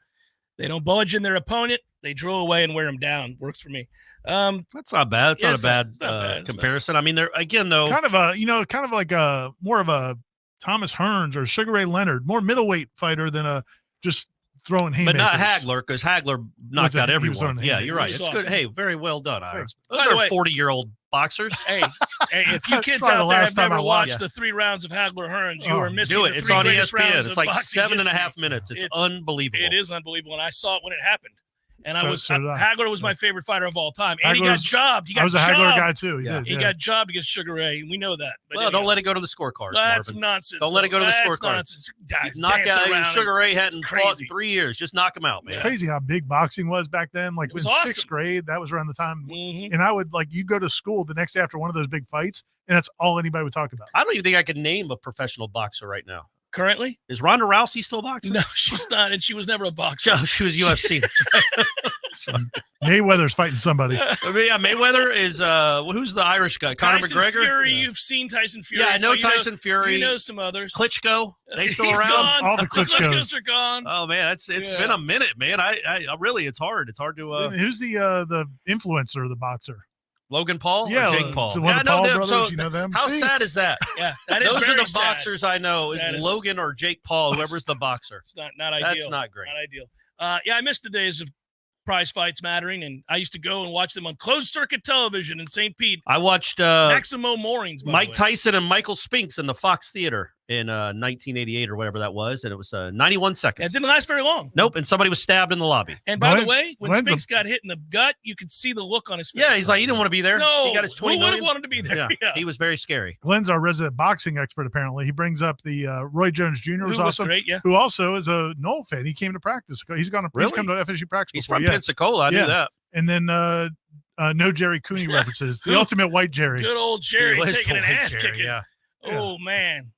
They don't budge in their opponent. They drill away and wear them down. Works for me. That's not bad. It's not a bad comparison. I mean, they're again though kind of like a more of a Thomas Hearns or Sugar Ray Leonard, more middleweight fighter than a just throwing haymakers. But not Hagler, because Hagler knocked out everyone. Yeah, you're right. It's awesome. good. Hey, very well done, Ira. Those By the are way, 40-year-old boxers. Hey, if you That's kids probably out the there have last time never I watched watched. the 3 rounds of Hagler Hearns, you are missing Do it. the It's 3 on greatest ESPN. rounds It's of like boxing 7.5 history. minutes. It's unbelievable. It is unbelievable, and I saw it when it happened. And So did I. Hagler was my favorite fighter of all time, and he got Hagler's- jobbed. He got I was a jobbed. Hagler guy too. He got jobbed against Sugar Ray. We know that. But Well, don't let it go to the scorecard. That's Marvin. nonsense. Don't let it go to the That's scorecard. Nonsense. Guys, Knock dancing out around Sugar Ray hadn't It's fought crazy. in 3 years. Just knock him out, man. It's crazy how big boxing was back then. Like It was in awesome. 6th grade, that was around the time. Mhm. And I would you go to school the next day after one of those big fights, and that's all anybody would talk about. I don't even think I could name a professional boxer right now. Currently, is Ronda Rousey still boxing? No, she's not, and she was never a boxer. She was UFC. Mayweather's fighting somebody. I mean, yeah, Mayweather is who's the Irish guy? Conor Tyson McGregor. Fury, you've seen Tyson Fury. Yeah, I know You Tyson Fury. You know some others. Klitschko. They still He's around? gone. All the Klitschkos. Klitschkos are gone. Oh man, it's been a minute, man. I really, it's hard. It's hard to. Who's the influencer, the boxer? Logan Paul Yeah, or Jake Paul? the one Yeah, of the I know Paul them. brothers, So you know them? How See? sad is that? Yeah, that is Those are very the sad. boxers I know. Is That is- Logan or Jake Paul, whoever's the boxer. It's not ideal. That's not great. Not ideal. Yeah, I miss the days of prize fights mattering, and I used to go and watch them on closed circuit television in St. Pete. I watched Maximo Moorings. by Mike the way. Tyson and Michael Spinks in the Fox Theater in 1988 or whatever that was, and it was 91 seconds. It didn't last very long. Nope, and somebody was stabbed in the lobby. And by the Glenn- way, when Glenn's Spinks got hit in the gut, you could see the look on his face. Yeah, he's like, he didn't want to be there. No, he got his 20 who would have million. wanted to be there? Yeah, Yeah. he was very scary. Glenn's our resident boxing expert. Apparently, he brings up the Roy Jones Jr. Who was was awesome, great, yeah. who also is a Nole fan. He came to practice. He's come to FSU practice. He's before, from yeah. Pensacola. I knew Yeah. that. And then no Jerry Cooney references. The Who? ultimate white Jerry. Good old Jerry He was taking the an white ass Jerry, kicking. yeah. Oh, man.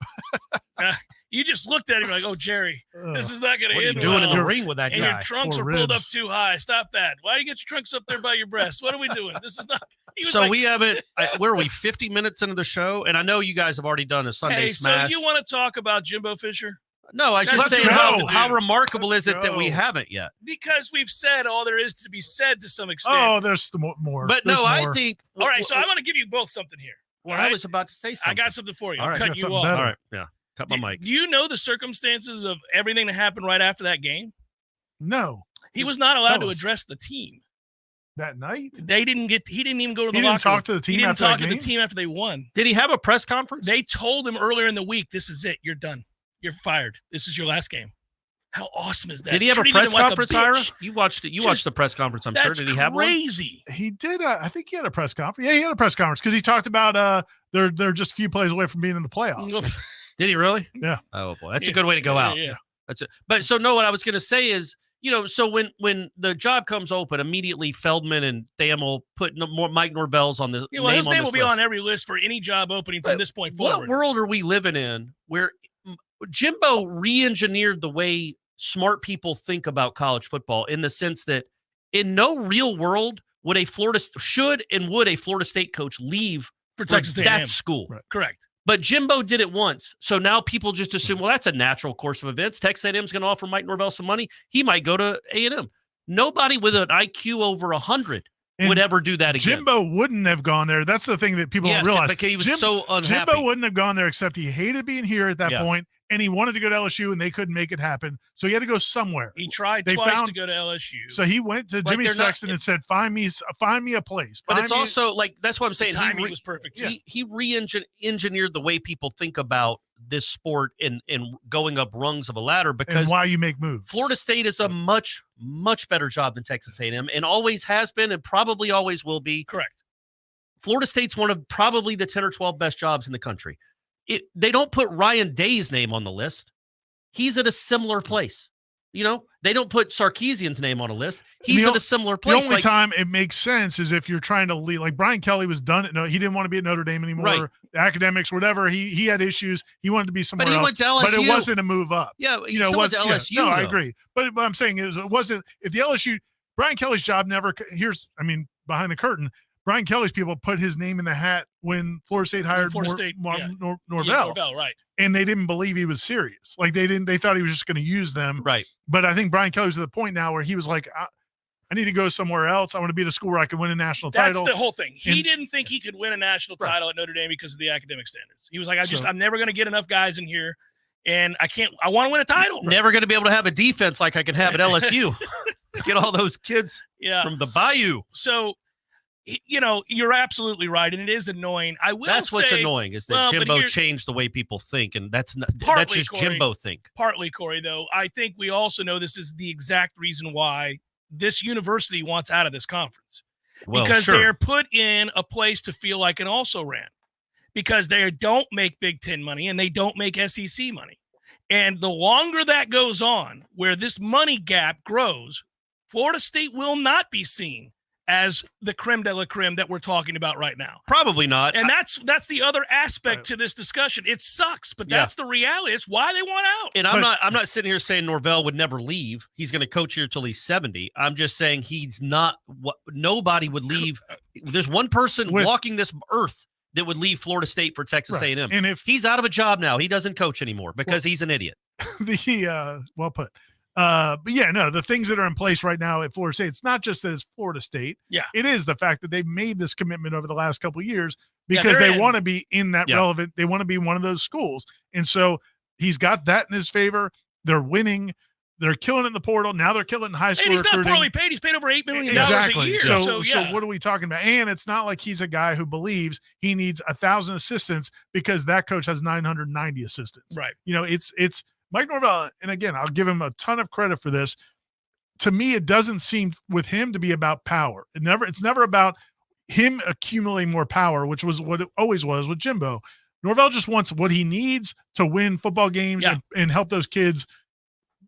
You just looked at him like, oh, Jerry, this is not going to What are you end doing in well. the ring with that And guy? your trunks Poor are pulled up ribs. too high. Stop that. Why do you get your trunks up there by your breast? What are we doing? This is not. He was So like, we haven't. Where are we? 50 minutes into the show, and I know you guys have already done a Sunday hey, Smash. so you want to talk about Jimbo Fisher? No, I was Let's just saying go. how remarkable Let's is it that we go. haven't yet? Because we've said all there is to be said to some extent. Oh, there's more. But There's no, I more. think. all right, so I want to give you both something here. Well, all right? I was about to say something. I got something for you. All I'm right. cutting Got you something off. better. All right, yeah. Cut my mic. Do you know the circumstances of everything that happened right after that game? No, He was not allowed Tell to us. address the team. that night. They didn't get. He didn't even go to the He didn't locker talk room. to the team He didn't after that talk to the game? team after they won. Did he have a press conference? They told him earlier in the week, "This is it. You're done. You're fired. This is your last game." How awesome is that? Did he have a Treated press him like conference, bitch. Ira? You watched it. You watched Just- the press conference. I'm sure. That's Did he have one? crazy. He did. I think he had a press conference. Yeah, he had a press conference because he talked about they're just a few plays away from being in the playoffs. Did he really? Yeah. Oh boy, that's a Yeah. good way to go out. Yeah. That's it. But so no, what I was going to say is, so when the job comes open, immediately Feldman and Thamel put more Mike Norvell's on this. Yeah, well, his on name this will be list. on every list for any job opening from But this point What forward. world are we living in where Jimbo re-engineered the way smart people think about college football, in the sense that in no real world would a Florida State coach leave For Texas A&M. that school? Right. Correct. But Jimbo did it once. So now people just assume, well, that's a natural course of events. Texas A&M is going to offer Mike Norvell some money. He might go to A&M. Nobody with an IQ over 100 And would ever do that again. Jimbo wouldn't have gone there. That's the thing that people Yes, don't realize. because he was so unhappy. Jimbo wouldn't have gone there except he hated being here at that Yeah. point, and he wanted to go to LSU, and they couldn't make it happen. So he had to go somewhere. He tried They twice found- to go to LSU. So he went to Like, Jimmy they're not- Sexton and said, "Find me a place." But Find it's me- also like, that's what I'm the saying. timing was perfect. too. He re-engineered the way people think about this sport and going up rungs of a ladder, because and why you make moves. Florida State is a much, much better job than Texas A&M, and always has been and probably always will be. Correct. Florida State's one of probably the 10 or 12 best jobs in the country. They don't put Ryan Day's name on the list. He's at a similar place. You know, they don't put Sarkisian's name on a list. He's in a similar place. The only time it makes sense is if you're trying to lead, like Brian Kelly was done. No, he didn't want to be at Notre Dame anymore. Right. The academics, whatever. He had issues. He wanted to be somewhere But he else. went to LSU. But it wasn't a move up. Yeah, you know, it was LSU. Yeah, no, I though. agree. But what I'm saying is, it wasn't. If the LSU, Brian Kelly's job never. Behind the curtain, Brian Kelly's people put his name in the hat when Florida State hired Norvell. Norvell, right? And they didn't believe he was serious. Like they thought he was just going to use them. Right. But I think Brian Kelly's at the point now where he was like, I need to go somewhere else. I want to be at a school where I can win a national title. That's the whole thing. He didn't think he could win a national title at Notre Dame because of the academic standards. He was like, I'm never going to get enough guys in here. And I want to win a title. Never going to be able to have a defense like I can have at LSU. Get all those kids from the Bayou. So, you know, you're absolutely right, and it is annoying. That's what's annoying is that Jimbo changed the way people think, and that's just Corey, Jimbo think. Partly, Corey, though, I think we also know this is the exact reason why this university wants out of this conference. Well, because sure. they're put in a place to feel like an also-ran. Because they don't make Big Ten money, and they don't make SEC money. And the longer that goes on, where this money gap grows, Florida State will not be seen as the creme de la creme that we're talking about right now. Probably not. And that's the other aspect to this discussion. It sucks, but that's the reality. It's why they want out. And I'm not sitting here saying Norvell would never leave. He's going to coach here till he's 70. I'm just saying he's not what nobody would leave. There's one person walking this earth that would leave Florida State for Texas A&M. And if he's out of a job now, he doesn't coach anymore because he's an idiot. Well put. But yeah, no, the things that are in place right now at Florida State, it's not just that it's Florida State. Yeah. It is the fact that they've made this commitment over the last couple of years because they want to be in that relevant. They want to be one of those schools. And so he's got that in his favor. They're winning. They're killing it in the portal. Now they're killing it in high school. And he's not recruiting. poorly paid. He's paid over $8 million Exactly. a year. So what are we talking about? And it's not like he's a guy who believes he needs 1,000 assistants because that coach has 990 assistants. Right. You know, it's Mike Norvell, and again, I'll give him a ton of credit for this. To me, it doesn't seem with him to be about power. It's never about him accumulating more power, which was what it always was with Jimbo. Norvell just wants what he needs to win football games and help those kids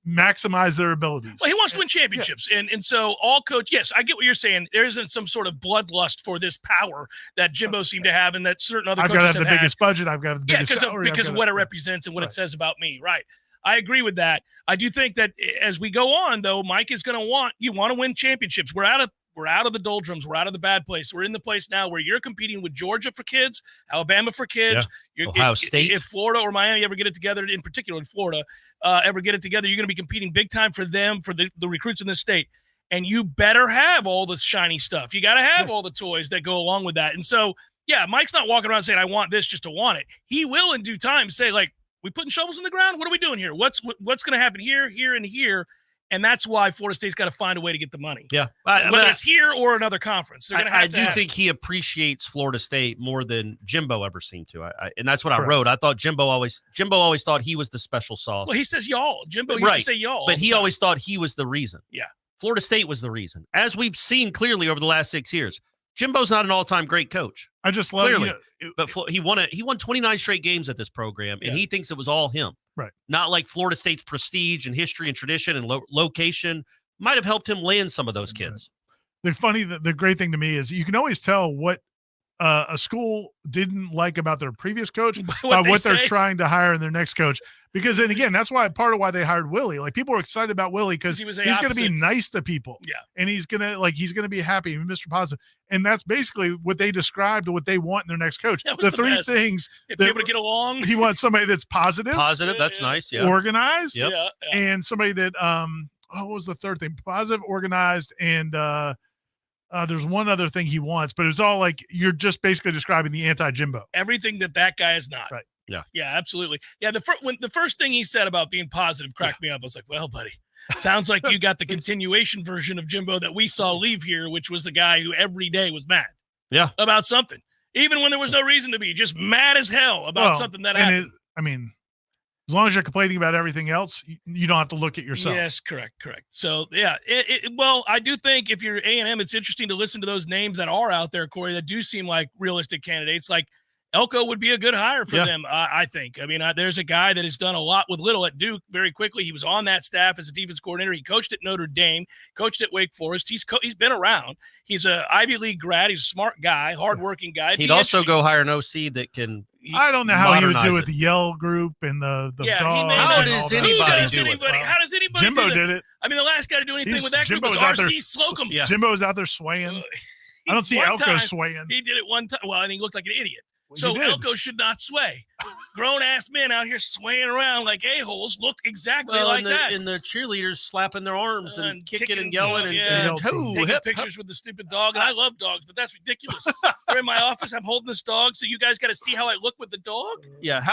maximize their abilities. Well, he wants to win championships. And so all coach, yes, I get what you're saying. There isn't some sort of bloodlust for this power that Jimbo seemed to have and that certain other coaches have the biggest budget. I've got the biggest salary. Because of what it represents and what it says about me. Right. I agree with that. I do think that as we go on, though, Mike is going to want to win championships. We're out of the doldrums. We're out of the bad place. We're in the place now where you're competing with Georgia for kids, Alabama for kids. Ohio State. If Florida or Miami ever get it together, in particular in Florida, ever get it together, you're going to be competing big time for them, for the recruits in this state. And you better have all the shiny stuff. You got to have all the toys that go along with that. And so, yeah, Mike's not walking around saying, I want this just to want it. He will in due time say, like, we putting shovels in the ground? What are we doing here? What's going to happen here, here, and here? And that's why Florida State's got to find a way to get the money. Yeah. Whether it's here or another conference. They're going to have to. I do think he appreciates Florida State more than Jimbo ever seemed to. And that's what I wrote. I thought Jimbo always thought he was the special sauce. Well, he says y'all. Jimbo used to say y'all. But he always thought he was the reason. Yeah. Florida State was the reason. As we've seen clearly over the last 6 years. Jimbo's not an all-time great coach. I just love clearly, but he won 29 straight games at this program, and he thinks it was all him. Right. Not like Florida State's prestige and history and tradition and location might have helped him land some of those kids. The great thing to me is you can always tell what a school didn't like about their previous coach by what they're trying to hire in their next coach. Because then again, that's why part of why they hired Willie. Like people were excited about Willie because he's going to be nice to people. Yeah. And he's going to be happy and Mr. Positive. And that's basically what they described what they want in their next coach. The three things. If they're able to get along. He wants somebody that's positive. Positive, that's nice. Yeah. Organized. Yep. And somebody that what was the third thing? Positive, organized, and there's one other thing he wants, but it's all like you're just basically describing the anti-Jimbo. Everything that guy is not. Right. Yeah. Yeah, absolutely. Yeah, the first thing he said about being positive cracked me up. I was like, well, buddy, sounds like you got the continuation version of Jimbo that we saw leave here, which was a guy who every day was mad. Yeah. About something. Even when there was no reason to be, just mad as hell about something that happened. As long as you're complaining about everything else, you don't have to look at yourself. Yes, correct. So, yeah, well, I do think if you're A&M, it's interesting to listen to those names that are out there, Corey, that do seem like realistic candidates. Like Elko would be a good hire for Yeah. them, I think. I mean, there's a guy that has done a lot with little at Duke very quickly. He was on that staff as a defense coordinator. He coached at Notre Dame, coached at Wake Forest. He's been around. He's an Ivy League grad. He's a smart guy, hardworking guy. He'd also go hire an OC that can. I don't know how he would do modernize with the Yell group and the dog. How does anybody do it? How does anybody Jimbo do that? did it. I mean, the last guy to do anything with that group was Jimbo's out there- R.C. Slocum. Yeah. Jimbo was out there swaying. I don't see One Elko time, swaying. He did it one time. Well, and he looked like an idiot. Well, So he did. Elko should not sway. Grown-ass men out here swaying around like a-holes look exactly like that. And the cheerleaders slapping their arms and kicking and yeah, yelling yeah. and taking pictures with the stupid dog. And I love dogs, but that's ridiculous. We're in my office. I'm holding this dog, so you guys got to see how I look with the dog. Yeah.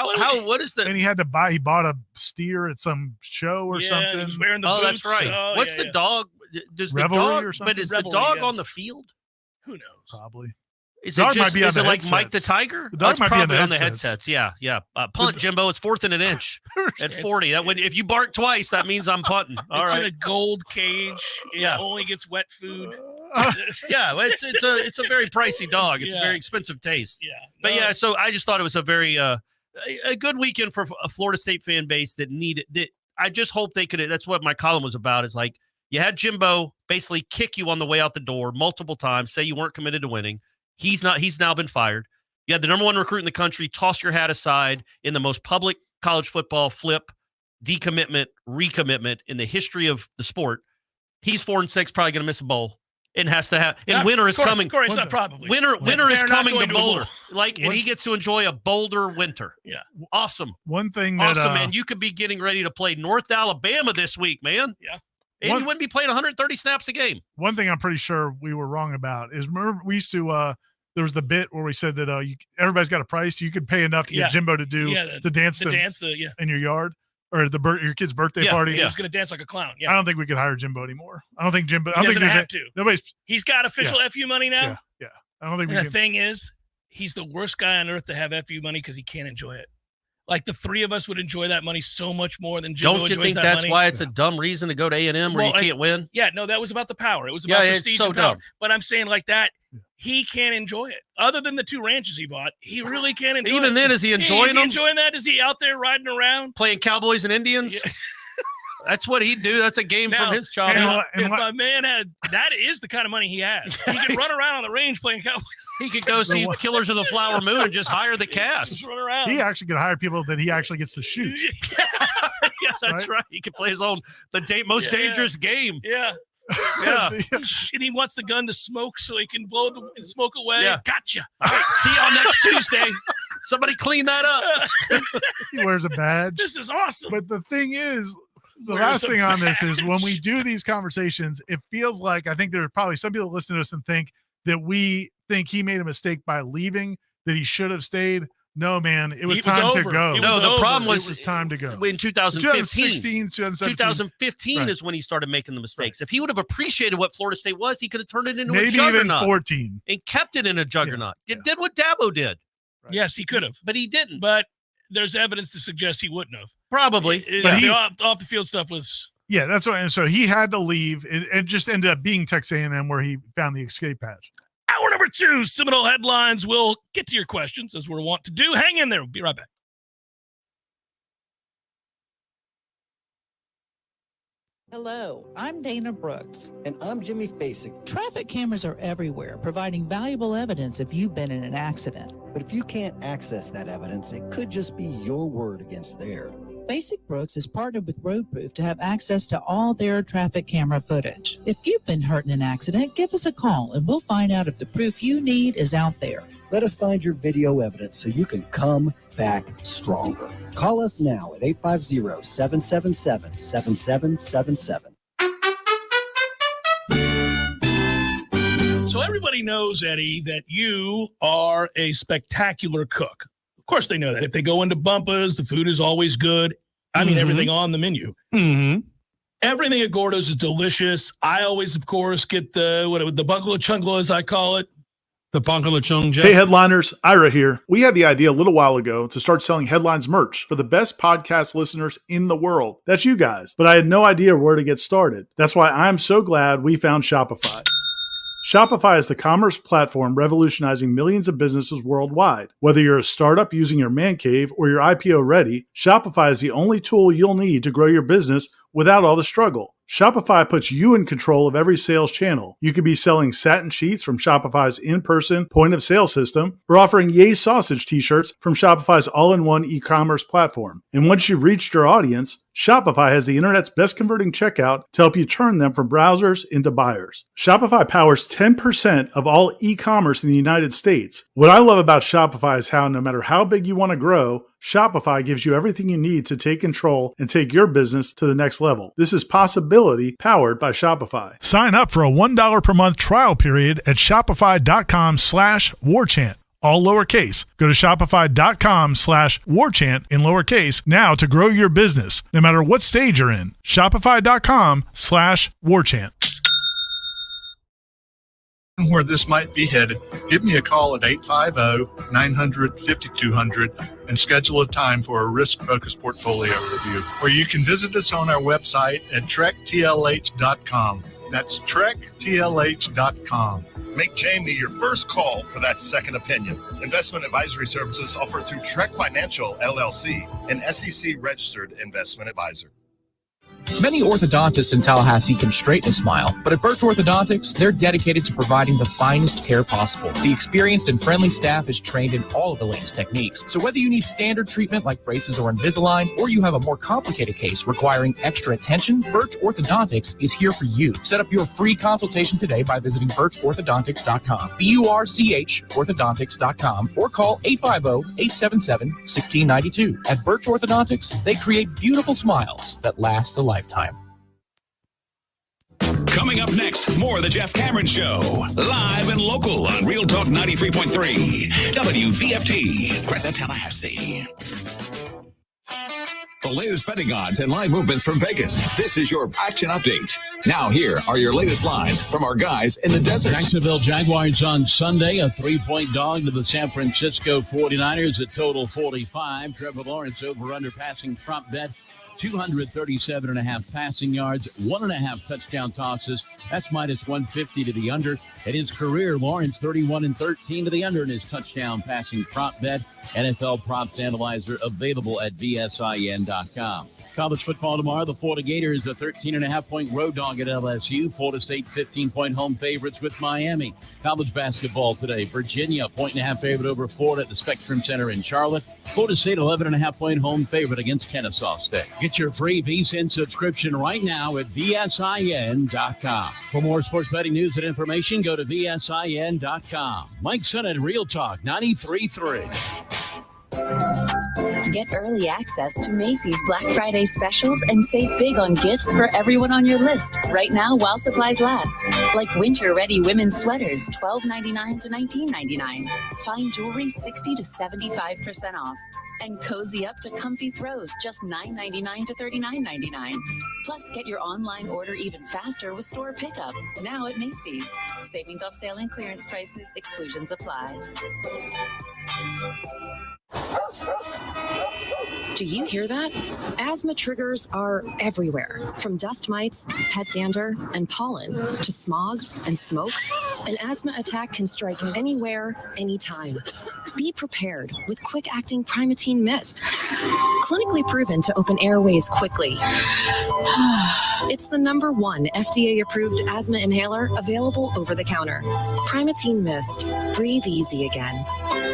What is the? And he bought a steer at some show or something. He was wearing the Oh, boots. that's right. Oh, What's yeah, the dog? Does Revelry the dog? or something? But is Revelry, the dog yeah. on the field? Who knows? Probably. Is Dog it might just, be on is the it like Mike the headsets. Tiger? The dog That's might be on probably the on the headsets. headsets. Yeah. Punt, Jimbo. It's 4th and an inch at 40. That if you bark twice, that means I'm punting. All It's right. in a gold cage. Yeah. It only gets wet food. Yeah, it's a very pricey dog. It's Yeah. a very expensive taste. Yeah. But yeah, so I just thought it was a very a good weekend for a Florida State fan base that needed that. I just hope they could. That's what my column was about. Is like you had Jimbo basically kick you on the way out the door multiple times, say you weren't committed to winning. He's not. He's now been fired. You had the number one recruit in the country. Toss your hat aside in the most public college football flip, decommitment, recommitment in the history of the sport. He's 4-6, probably going to miss a bowl. And has to have. And winter is coming. Corey, it's not probably. Winter is They're not coming going to to a bowl. Boulder. And he gets to enjoy a Boulder winter. Yeah. Awesome. One thing that Awesome, man. You could be getting ready to play North Alabama this week, man. Yeah. And you wouldn't be playing 130 snaps a game. one thing I'm pretty sure we were wrong about is remember we used to there was the bit where we said that everybody's got a price. You could pay enough to get Jimbo to do the dance in your yard or your kid's birthday party. He was going to dance like a clown. Yeah. I don't think we could hire Jimbo anymore. I don't think Jimbo. He doesn't have to. Nobody's. He's got official FU money now. Yeah. I don't think And we the can. thing is, he's the worst guy on earth to have FU money because he can't enjoy it. Like the three of us would enjoy that money so much more than Jimbo Don't you enjoys think that that's money. why it's a dumb reason to go to A&M where you can't win? Yeah, no, that was about the power. It was about prestige so and power. dumb. But I'm saying like that, he can't enjoy it. Other than the 2 ranches he bought, he really can't enjoy it. Even then, is he enjoying Is them? he enjoying that? Is he out there riding around? Playing Cowboys and Indians? That's what he'd do. That's a game from his childhood. If my man had, that is the kind of money he has. He can run around on the range playing Cowboys. He could go see Killers of the Flower Moon and just hire the cast. Just run around. He actually could hire people that he actually gets to shoot. Yeah, that's right. He could play his own most dangerous game. Yeah. Yeah. And he wants the gun to smoke so he can blow the smoke away. Yeah. Gotcha. All right. See y'all next Tuesday. Somebody clean that up. He wears a badge. This is awesome. But the thing is, the Wears last a thing on this is when we badge. do these conversations, it feels like I think there are probably some people that listen to us and think that we think he made a mistake by leaving, that he should have stayed. No, man, it was time to go. No, the problem was it was time to go. In 2015, 2017 is when he started making the mistakes. If he would have appreciated what Florida State was, he could have turned it into a Maybe juggernaut. even 14 and kept it in a juggernaut. It did what Dabo did. Yes, he could have. But he didn't. But there's evidence to suggest he wouldn't have. Probably. But The off the field stuff was. Yeah, that's what. And so he had to leave. It just ended up being Texas A&M where he found the escape hatch. Hour number 2, Seminole Headlines. We'll get to your questions as we're wont to do. Hang in there. We'll be right back. Hello, I'm Dana Brooks. And I'm Jimmy Basic. Traffic cameras are everywhere, providing valuable evidence if you've been in an accident. But if you can't access that evidence, it could just be your word against theirs. Basic Brooks is partnered with Roadproof to have access to all their traffic camera footage. If you've been hurt in an accident, give us a call and we'll find out if the proof you need is out there. Let us find your video evidence so you can come back stronger. Call us now at 850-777-7777. So everybody knows, Eddie, that you are a spectacular cook. Of course they know that. If they go into Bumpa's, the food is always good. I mean, everything on the menu. Mm-hmm. Everything at Gordo's is delicious. I always, of course, get the bungalow chunglo, as I call it. The bungalow chung. Hey, headliners, Ira here. We had the idea a little while ago to start selling Headlines merch for the best podcast listeners in the world. That's you guys. But I had no idea where to get started. That's why I'm so glad we found Shopify. Shopify is the commerce platform revolutionizing millions of businesses worldwide. Whether you're a startup using your man cave or you're IPO ready, Shopify is the only tool you'll need to grow your business without all the struggle. Shopify puts you in control of every sales channel. You could be selling satin sheets from Shopify's in-person point-of-sale system or offering Yay Sausage t-shirts from Shopify's all-in-one e-commerce platform. And once you've reached your audience, Shopify has the internet's best converting checkout to help you turn them from browsers into buyers. Shopify powers 10% of all e-commerce in the United States. What I love about Shopify is how no matter how big you want to grow, Shopify gives you everything you need to take control and take your business to the next level. This is Possibility powered by Shopify. Sign up for a $1 per month trial period at shopify.com/warchant. All lowercase. Go to shopify.com/warchant in lowercase now to grow your business, no matter what stage you're in. Shopify.com/warchant. Where this might be headed, give me a call at 850-900-5200 and schedule a time for a risk-focused portfolio review. Or you can visit us on our website at trektlh.com. That's trektlh.com. Make Jamie your first call for that second opinion. Investment advisory services offered through Trek Financial, LLC, an SEC-registered investment advisor. Many orthodontists in Tallahassee can straighten a smile, but at Birch Orthodontics, they're dedicated to providing the finest care possible. The experienced and friendly staff is trained in all of the latest techniques. So whether you need standard treatment like braces or Invisalign, or you have a more complicated case requiring extra attention, Birch Orthodontics is here for you. Set up your free consultation today by visiting birchorthodontics.com, BURCH orthodontics.com, or call 850-877-1692. At Birch Orthodontics, they create beautiful smiles that last a lifetime. Coming up next, more of the Jeff Cameron Show. Live and local on Real Talk 93.3. WVFT, Gretna, Tallahassee. The latest betting odds and line movements from Vegas. This is your action update. Now here are your latest lines from our guys in the desert. Jacksonville Jaguars on Sunday, a 3-point dog to the San Francisco 49ers at total 45. Trevor Lawrence over-under passing prop bet. 237.5 passing yards, 1.5 touchdown tosses. That's minus 150 to the under. At his career, Lawrence 31-13 to the under in his touchdown passing prop bet. NFL props analyzer available at VSIN.com. College football tomorrow. The Florida Gators, a 13.5-point road dog at LSU. Florida State, 15-point home favorites with Miami. College basketball today. Virginia, 1.5 favorite over Florida at the Spectrum Center in Charlotte. Florida State, 11.5-point home favorite against Kennesaw State. Get your free VSiN subscription right now at VSIN.com. For more sports betting news and information, go to VSIN.com. Mike Sennett, Real Talk 93.3. Get early access to Macy's Black Friday specials and save big on gifts for everyone on your list right now while supplies last. Like winter-ready women's sweaters, $12.99 to $19.99. Fine jewelry, 60 to 75% off. And cozy up to comfy throws, just $9.99 to $39.99. Plus, get your online order even faster with store pickup, now at Macy's. Savings off sale and clearance prices, exclusions apply. Do you hear that? Asthma triggers are everywhere, from dust mites, pet dander, and pollen to smog and smoke. An asthma attack can strike anywhere, anytime. Be prepared with quick-acting Primatene Mist. Clinically proven to open airways quickly. It's the #1 FDA-approved asthma inhaler available over the counter. Primatene Mist. Breathe easy again.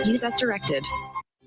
Use as directed.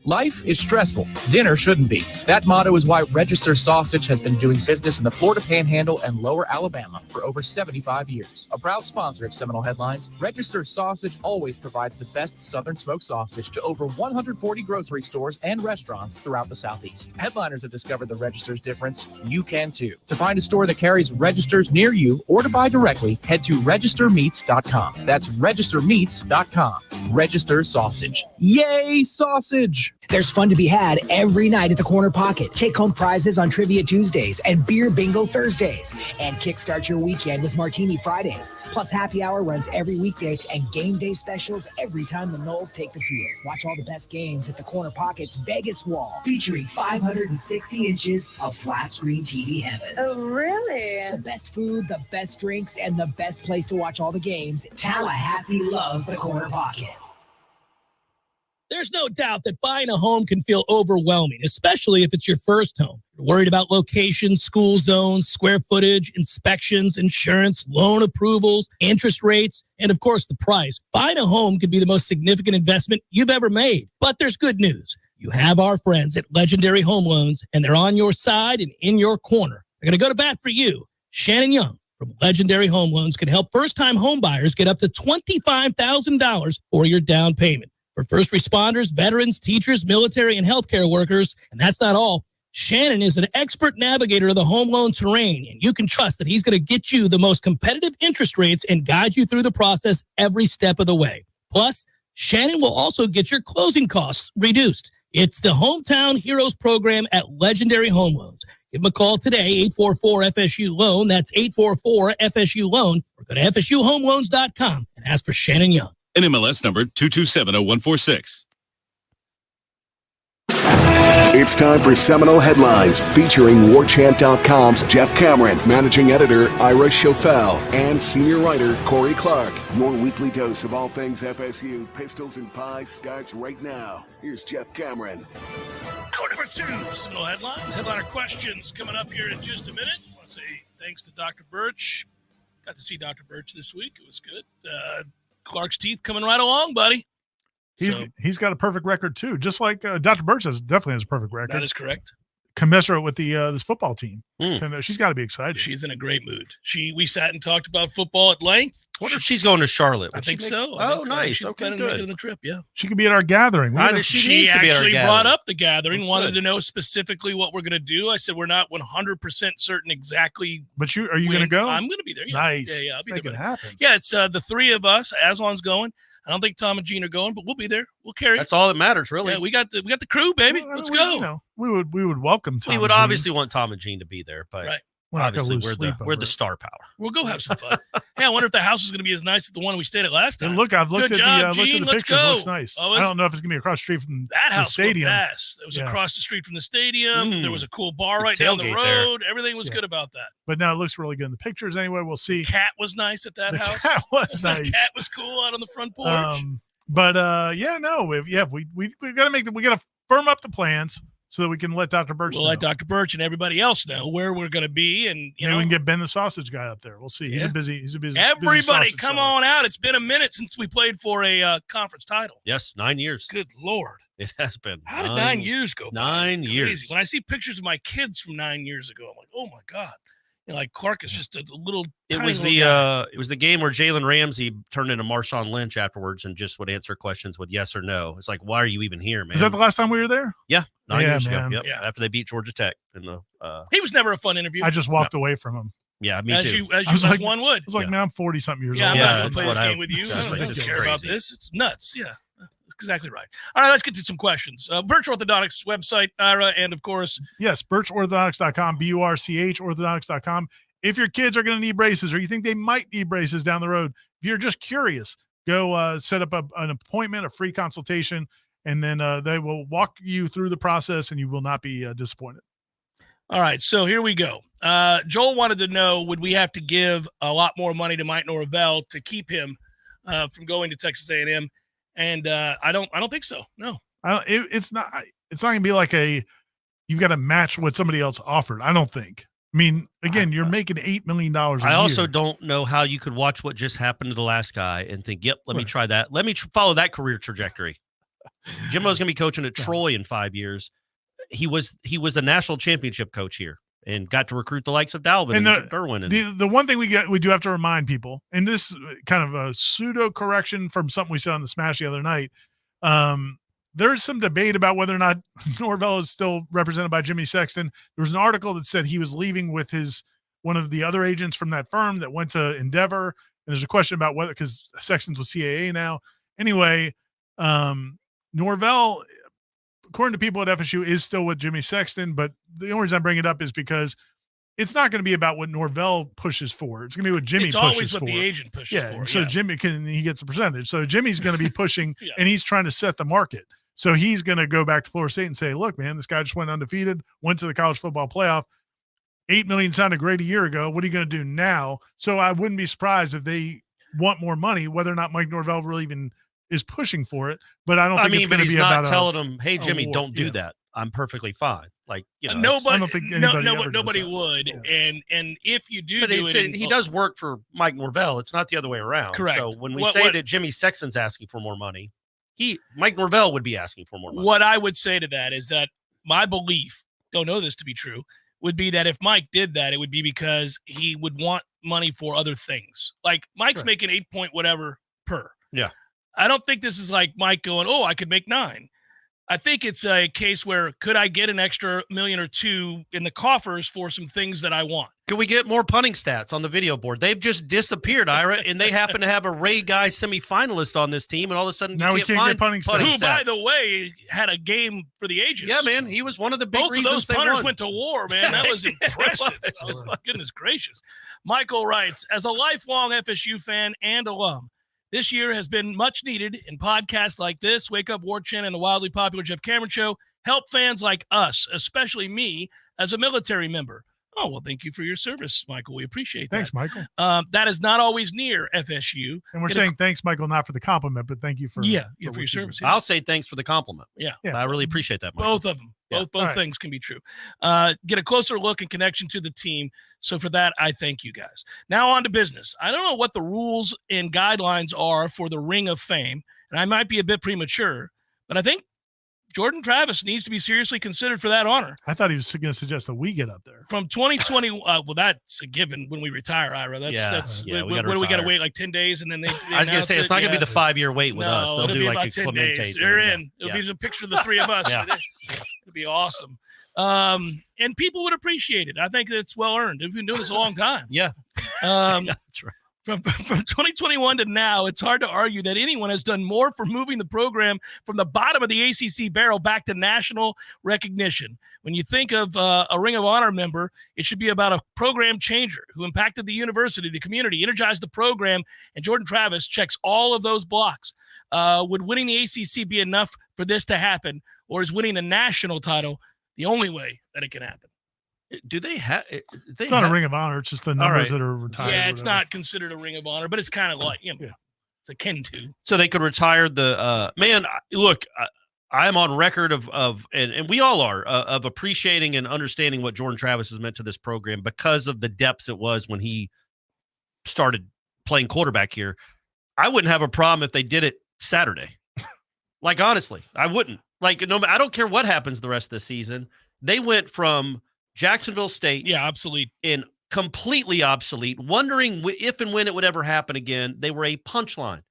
Life is stressful. Dinner shouldn't be. That motto is why Register Sausage has been doing business in the Florida Panhandle and Lower Alabama for over 75 years. A proud sponsor of Seminole Headlines, Register Sausage always provides the best Southern smoked sausage to over 140 grocery stores and restaurants throughout the Southeast. Headliners have discovered the Register's difference. You can too. To find a store that carries Registers near you or to buy directly, head to registermeats.com. That's registermeats.com. Register Sausage. Yay, sausage! Birch. There's fun to be had every night at the Corner Pocket. Take home prizes on Trivia Tuesdays and Beer Bingo Thursdays. And kickstart your weekend with Martini Fridays. Plus happy hour runs every weekday and game day specials every time the Noles take the field. Watch all the best games at the Corner Pocket's Vegas Wall, featuring 560 inches of flat screen TV heaven. Oh, really? The best food, the best drinks, and the best place to watch all the games. Tallahassee loves the Corner Pocket. There's no doubt that buying a home can feel overwhelming, especially if it's your first home. You're worried about location, school zones, square footage, inspections, insurance, loan approvals, interest rates, and of course the price. Buying a home could be the most significant investment you've ever made. But there's good news. You have our friends at Legendary Home Loans, and they're on your side and in your corner. They're going to go to bat for you. Shannon Young from Legendary Home Loans can help first-time home buyers get up to $25,000 for your down payment. For first responders, veterans, teachers, military, and healthcare workers. And that's not all. Shannon is an expert navigator of the home loan terrain, and you can trust that he's going to get you the most competitive interest rates and guide you through the process every step of the way. Plus, Shannon will also get your closing costs reduced. It's the Hometown Heroes program at Legendary Home Loans. Give them a call today, 844-FSU-LOAN. That's 844-FSU-LOAN. Or go to FSUHomeLoans.com and ask for Shannon Young. NMLS number 2270146. It's time for Seminole Headlines, featuring Warchant.com's Jeff Cameron, managing editor Ira Schofel, and senior writer Corey Clark. Your weekly dose of all things FSU, pistols, and pies starts right now. Here's Jeff Cameron. Hour number 2, Seminole Headlines. Headliner questions coming up here in just a minute. I want to say thanks to Dr. Birch. Got to see Dr. Birch this week. It was good. Clark's teeth coming right along, buddy. He's got a perfect record too, just like Dr. Birch definitely has a perfect record. That is correct. Commensurate with the this football team. She's got to be excited. She's in a great mood. We sat and talked about football at length. What if she's going to Charlotte? I think so. Oh, nice. Okay, good. Making the trip, yeah. She could be at our gathering. She actually brought up the gathering, wanted to know specifically what we're going to do. I said we're not 100% certain exactly. But are you going to go? I'm going to be there. Yeah. Nice. Yeah, I'll be Make there. it happen. Yeah, it's the three of us. Aslan's going. I don't think Tom and Gene are going, but we'll be there. We'll carry. That's all that matters, really. Yeah, we got the crew, baby. Well, Let's go. We would welcome Tom. We would obviously want Tom and Gene to be there, but obviously we're the star power. We'll go have some fun. Hey, I wonder if the house is going to be as nice as the one we stayed at last time. Look, I've looked Good at job, the Gene. pictures. It looks nice. I don't know if it's going to be across the street from that house. the stadium. Fast. It was across the street from the stadium. There was a cool bar right down the road. Everything was good about that. But now it looks really good in the pictures. Anyway, we'll see. The cat was nice at that house. Cat was nice. The cat was cool out on the front porch. We got to firm up the plans so that we can let Dr. Birch know. Let Dr. Birch and everybody else know where we're going to be, and we can get Ben the sausage guy up there. We'll see. He's a busy. Everybody, come on out! It's been a minute since we played for a conference title. Yes, 9 years. Good Lord, it has been. How did 9 years go? 9 years. Crazy. When I see pictures of my kids from 9 years ago, I'm like, oh my God. Like Clark is just a little. It was the game where Jalen Ramsey turned into Marshawn Lynch afterwards and just would answer questions with yes or no. It's like, why are you even here, man? Is that the last time we were there? Yeah, 9 years ago. Man. Yep. Yeah. After they beat Georgia Tech in the. He was never a fun interview. I just walked away from him. Yeah, me too. As one would. I was like, man, I'm 40-something years old. I'm not going to play this game with you. I don't care about this. It's nuts. Yeah. Exactly right. All right, let's get to some questions. Birch Orthodontics website, Ira, and of course. Yes, birchorthodontics.com, BURCH orthodontics.com. If your kids are going to need braces or you think they might need braces down the road, if you're just curious, go set up an appointment, a free consultation, and then they will walk you through the process and you will not be disappointed. All right, so here we go. Joel wanted to know, would we have to give a lot more money to Mike Norvell to keep him from going to Texas A&M? And I don't think so. No, it's not going to be like you've got to match what somebody else offered. I don't think. I mean, again, you're making $8 million a year. I also don't know how you could watch what just happened to the last guy and think, yep, let me try that. Let me follow that career trajectory. Jimbo's going to be coaching at Troy in 5 years. He was a national championship coach here and got to recruit the likes of Dalvin and Derwin. The one thing we do have to remind people, and this kind of a pseudo correction from something we said on the Smash the other night, there's some debate about whether or not Norvell is still represented by Jimmy Sexton. There was an article that said he was leaving with one of the other agents from that firm that went to Endeavor. And there's a question about whether, because Sexton's with CAA now. Anyway, Norvell, according to people at FSU, is still with Jimmy Sexton. But the only reason I bring it up is because it's not going to be about what Norvell pushes for. It's going to be what Jimmy pushes for. It's always what the agent pushes for. So Jimmy he gets a percentage. So Jimmy's going to be pushing, and he's trying to set the market. So he's going to go back to Florida State and say, look, man, this guy just went undefeated, went to the college football playoff. $8 million sounded great a year ago. What are you going to do now? So I wouldn't be surprised if they want more money, whether or not Mike Norvell really even is pushing for it. But I don't think it's going to be about he's not telling him, hey, Jimmy, don't do that. I'm perfectly fine. Like, nobody, I don't think nobody would. Yeah. And if you do, he does work for Mike Norvell. It's not the other way around. Correct. So when we say that Jimmy Sexton's asking for more money, Mike Norvell would be asking for more money. What I would say to that is that my belief, don't know this to be true, would be that if Mike did that, it would be because he would want money for other things. Like Mike's making 8 point whatever per. Yeah. I don't think this is like Mike going, oh, I could make 9. I think it's a case where could I get an extra $1 million or $2 million in the coffers for some things that I want? Could we get more punting stats on the video board? They've just disappeared, Ira, and they happen to have a Ray Guy semifinalist on this team, and all of a sudden now we can't get punting stats. Who, by the way, had a game for the ages. Yeah, man, he was one of the big Both reasons of those punters went to war, man. That was impressive. Goodness gracious. Michael writes, as a lifelong FSU fan and alum, this year has been much needed, in podcasts like this, Wake Up Warchant, and the wildly popular Jeff Cameron Show help fans like us, especially me, as a military member. Oh, well, thank you for your service, Michael. We appreciate that. Thanks, Michael. That is not always near FSU. And we're saying thanks, Michael, not for the compliment, but thank you for your service. Yeah. I'll say thanks for the compliment. Yeah. I really appreciate that, Michael. Both of them. Both things can be true. Get a closer look and connection to the team. So for that, I thank you guys. Now on to business. I don't know what the rules and guidelines are for the Ring of Fame, and I might be a bit premature, but I think Jordan Travis needs to be seriously considered for that honor. I thought he was going to suggest that we get up there. From 2020, well, that's a given when we retire, Ira. We got to wait like 10 days, and then they I was going to say, it's not going to be the 5-year wait with us. They'll do like a Clemente. They're in. It'll be a picture of the three of us. It'll be awesome. And people would appreciate it. I think it's well earned. We've been doing this a long time. Yeah. That's right. From 2021 to now, it's hard to argue that anyone has done more for moving the program from the bottom of the ACC barrel back to national recognition. When you think of a Ring of Honor member, it should be about a program changer who impacted the university, the community, energized the program, and Jordan Travis checks all of those blocks. Would winning the ACC be enough for this to happen, or is winning the national title the only way that it can happen? Do they have? It's not a Ring of Honor. It's just the numbers that are retired. Yeah, it's not considered a Ring of Honor, but it's kind of like, it's akin to. So they could retire the man. Look, I'm on record and we all are of appreciating and understanding what Jordan Travis has meant to this program because of the depths it was when he started playing quarterback here. I wouldn't have a problem if they did it Saturday. Like, honestly, I wouldn't. Like, no, I don't care what happens the rest of the season. They went from Jacksonville State, obsolete, and completely obsolete. Wondering if and when it would ever happen again. They were a punchline.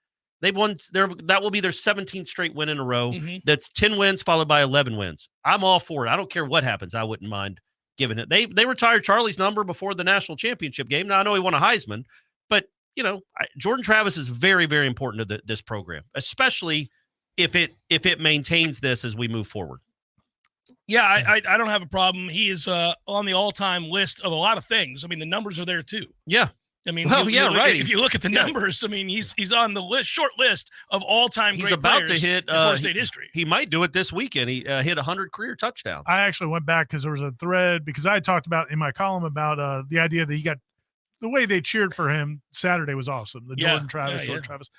They've won. That will be their 17th straight win in a row. Mm-hmm. That's 10 wins followed by 11 wins. I'm all for it. I don't care what happens. I wouldn't mind giving it. They retired Charlie's number before the national championship game. Now I know he won a Heisman, but Jordan Travis is very, very important to this program, especially if it maintains this as we move forward. Yeah, I don't have a problem. He is on the all-time list of a lot of things. I mean, the numbers are there too. Yeah. I mean, right. If you look at the numbers, I mean, he's on the short list of all-time great about players to hit in Florida State history. He might do it this weekend. He hit 100 career touchdowns. I actually went back because there was a thread because I talked about in my column about the idea that he got the way they cheered for him Saturday was awesome. The Jordan Travis, Jordan Travis,